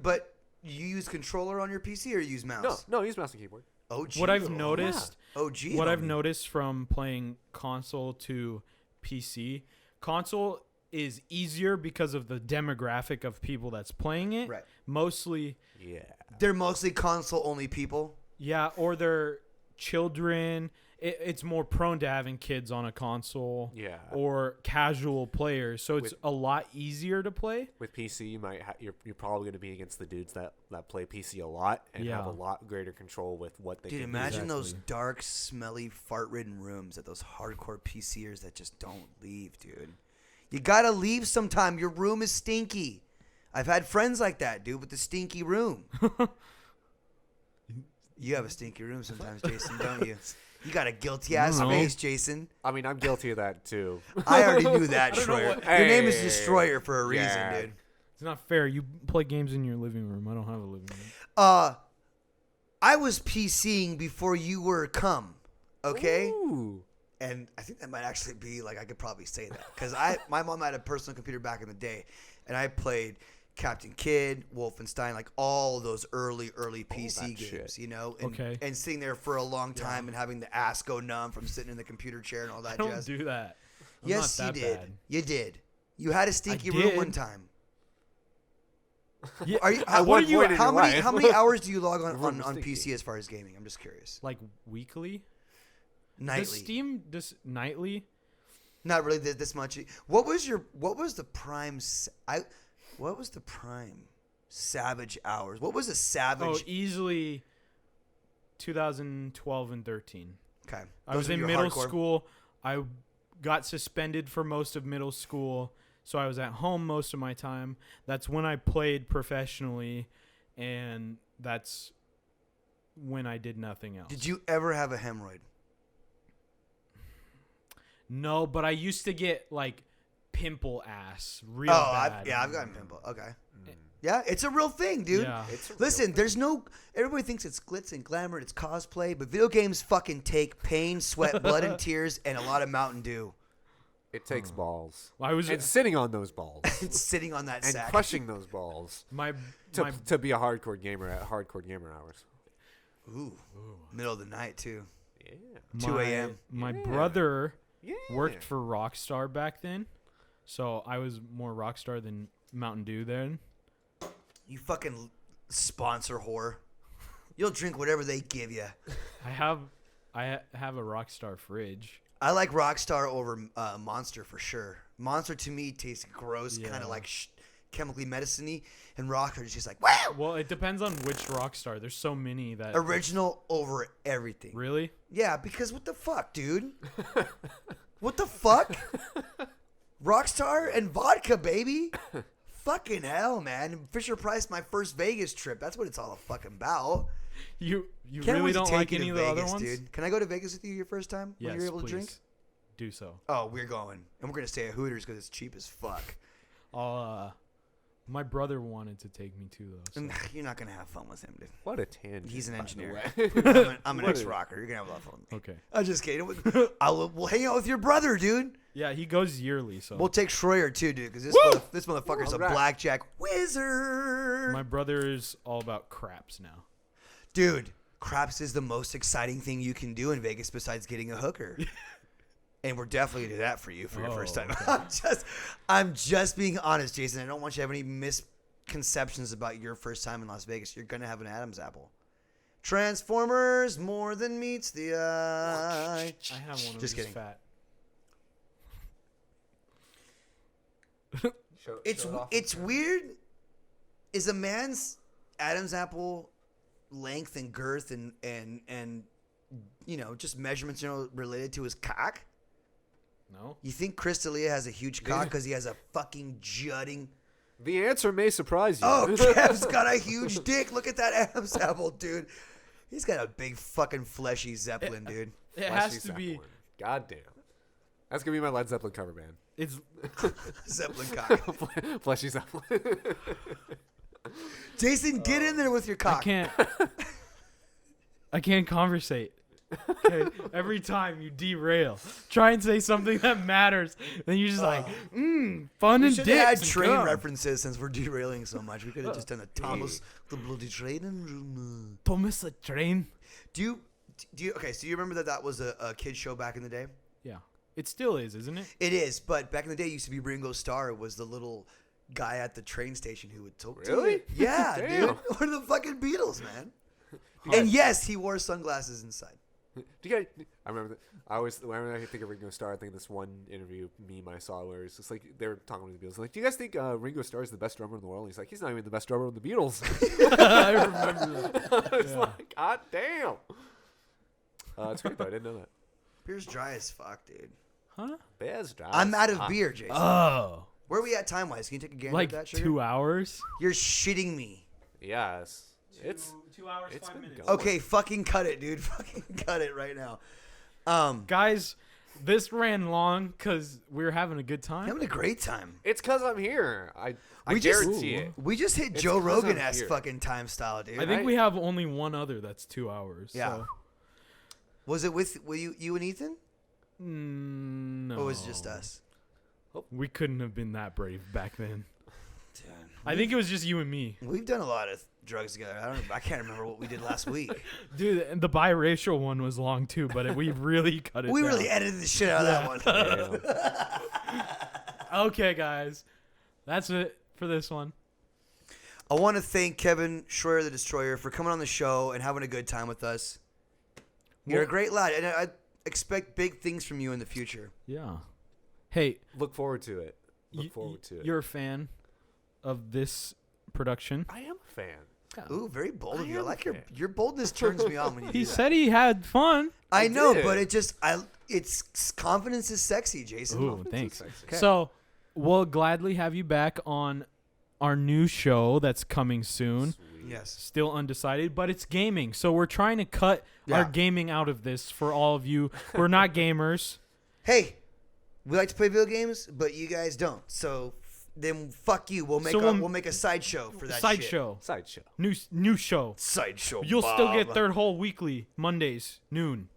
use controller on your PC or you use mouse? No, use mouse and keyboard. OG. what I've noticed. OG. What I've noticed from playing console to PC, console is easier because of the demographic of people that's playing it. Right. Mostly. Yeah. They're mostly console only people. Yeah, or they're children. It's more prone to having kids on a console. Yeah. Or casual players, so it's a lot easier to play. With PC, you're probably going to be against the dudes that play PC a lot and have a lot greater control with what they can do. Dude, imagine those dark, smelly, fart-ridden rooms that those hardcore PCers that just don't leave, dude. You gotta leave sometime. Your room is stinky. I've had friends like that, dude, with the stinky room. You have a stinky room sometimes, Jason, don't you? You got a guilty ass face, Jason. I mean, I'm guilty of that too. I already knew that, Destroyer. Your name is Destroyer for a reason, Yeah. dude. It's not fair. You play games in your living room. I don't have a living room. I was PCing before you were cum, okay? Ooh. And I think that might actually be, like, I could probably say that. Because my mom had a personal computer back in the day, and I played Captain Kidd, Wolfenstein, like all those early PC games, you know? And, and sitting there for a long time and having the ass go numb from sitting in the computer chair and all that jazz. Don't do that. Yes, not that you did. bad. You did. You had a stinky I room did. one time. Yeah, Are you, At one point in how your many life. how many hours do you log on Room PC stinky. as far as gaming? I'm just curious. like weekly. Nightly. Does Steam nightly? Not really this much. What was the prime Savage hours? What was a Savage? Oh, easily 2012 and 13. Okay. I was in middle school. I got suspended for most of middle school, so I was at home most of my time. That's when I played professionally, and that's when I did nothing else. Did you ever have a hemorrhoid? No, but I used to get like pimple ass real bad. I've gotten pimple. Okay. Yeah, it's a real thing, dude. Yeah. Listen, there's no. Everybody thinks it's glitz and glamour, it's cosplay, but video games fucking take pain, sweat, blood, and tears, and a lot of Mountain Dew. It takes balls. I was and sitting on those balls. It's sitting on that and sack. crushing those balls to be a hardcore gamer at hardcore gamer hours. Ooh. Middle of the night too. Yeah. 2 a.m. My brother Yeah. worked for Rockstar back then, so I was more Rockstar than Mountain Dew then. You fucking sponsor whore. You'll drink whatever they give you. I have a Rockstar fridge. I like Rockstar over Monster for sure. Monster to me tastes gross, kind of like chemically medicine-y, and Rockstar is just like, wow! Well, it depends on which Rockstar. There's so many that... Original over everything. Really? Yeah, because what the fuck, dude? What the fuck? Rockstar and vodka, baby. Fucking hell, man. Fisher Price, my first Vegas trip. That's what it's all fucking about. You Can't really wait to don't take like you to any of the Vegas, other ones? dude. Can I go to Vegas with you your first time when Yes, you're able to please. drink? Do so. Oh, we're going. And we're going to stay at Hooters because it's cheap as fuck. My brother wanted to take me too, though. So. And you're not going to have fun with him, dude. What a tangent. He's an by the engineer. way. I'm an ex-rocker. You're going to have a lot of fun with me. Okay. I'm just kidding. We'll hang out with your brother, dude. Yeah, he goes yearly, so. We'll take Schroyer, too, dude, because this motherfucker's a Alright. blackjack wizard. My brother is all about craps now. Dude, craps is the most exciting thing you can do in Vegas besides getting a hooker. And we're definitely going to do that for you for your first time. Okay. I'm just being honest, Jason. I don't want you to have any misconceptions about your first time in Las Vegas. You're going to have an Adam's apple. Transformers, more than meets the eye. I have one of Just these kidding. fat. It's weird. Is a man's Adam's apple length and girth and you know, just measurements, you know, related to his cock? No? You think Chris D'Elia has a huge cock because he has a fucking jutting... The answer may surprise you. Oh, Kev's got a huge dick. Look at that Adam's apple, dude. He's got a big fucking fleshy Zeppelin, dude. It Fleshy has to Zeppelin. be. God damn. That's going to be my Led Zeppelin cover band. It's Zeppelin cock. Fleshy Zeppelin. Jason, get in there with your cock. I can't conversate. Okay? Every time you derail, try and say something that matters, then you're just like, fun We and should dicks. have had and train cum. references since we're derailing so much. We could have just done a Thomas the Bloody Train. Thomas the Train. Do you? Okay, so you remember that was a kid show back in the day? Yeah, it still is, isn't it? It is, but back in the day, it used to be Ringo Starr was the little guy at the train station who would talk to Really? you. Yeah, Damn. dude. One of the fucking Beatles, man. And yes, he wore sunglasses inside. Do you guys, I remember that. Whenever I think of Ringo Starr, I think of this one interview meme I saw where it's just like they were talking to the Beatles. Like, do you guys think Ringo Starr is the best drummer in the world? And he's like, he's not even the best drummer in the Beatles. I remember that. It's like, God damn. It's great though. I didn't know that. Beer's dry as fuck, dude. Huh? Bears drive. I'm out of beer, Jason. Oh, Where are we at time-wise? Can you take a gander like at that, sugar? 2 hours? You're shitting me. Yes. It's 2 hours, it's 5 been minutes. going. Okay, fucking cut it, dude. Fucking cut it right now. Guys, this ran long because we were having a good time. Having a great time. It's because I'm here. I We just- guarantee it. We just hit It's Joe 'cause I'm Rogan-esque here. fucking time style, dude. I think we have only one other that's 2 hours. Yeah. So. Was it with you and Ethan? No. Or was it just us? We couldn't have been that brave back then. Dude, I think it was just you and me. we've done a lot of drugs together. I can't remember what we did last week. Dude, and the biracial one was long too, but we really cut it We down. really edited the shit out of that one. Yeah. Okay, guys. That's it for this one. I want to thank Kevin Schroyer, the Destroyer, for coming on the show and having a good time with us. You're a great lad, and expect big things from you in the future. Yeah. Hey, Look forward to it. Look forward to it. You're a fan of this production? I am a fan. Ooh, very bold of I you. I am like a fan. your boldness turns me on when you do He that. said he had fun. I know, did. but it's confidence is sexy, Jason. Ooh, thanks. sexy. Okay. So, we'll gladly have you back on our new show that's coming soon. Yes. Still undecided, but it's gaming. So we're trying to cut our Yeah. gaming out of this for all of you who are not gamers. Hey, we like to play video games, but you guys don't. So then fuck you. We'll make So we'll make a sideshow for that shit. Sideshow. Sideshow. New show. Sideshow. You'll still get Bob. Third Hole weekly, Mondays, noon.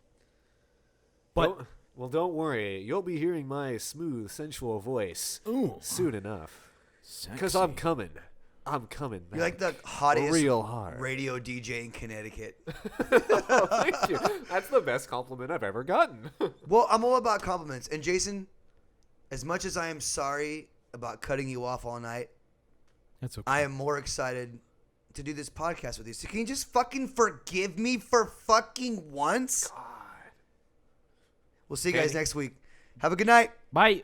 But Don't worry. You'll be hearing my smooth, sensual voice soon enough. Because I'm coming. I'm coming back. You're like the hottest real hard. radio DJ in Connecticut. Oh, thank you. That's the best compliment I've ever gotten. Well, I'm all about compliments. And Jason, as much as I am sorry about cutting you off all night, that's okay. I am more excited to do this podcast with you. So can you just fucking forgive me for fucking once? God. We'll see you guys next week. Have a good night. Bye.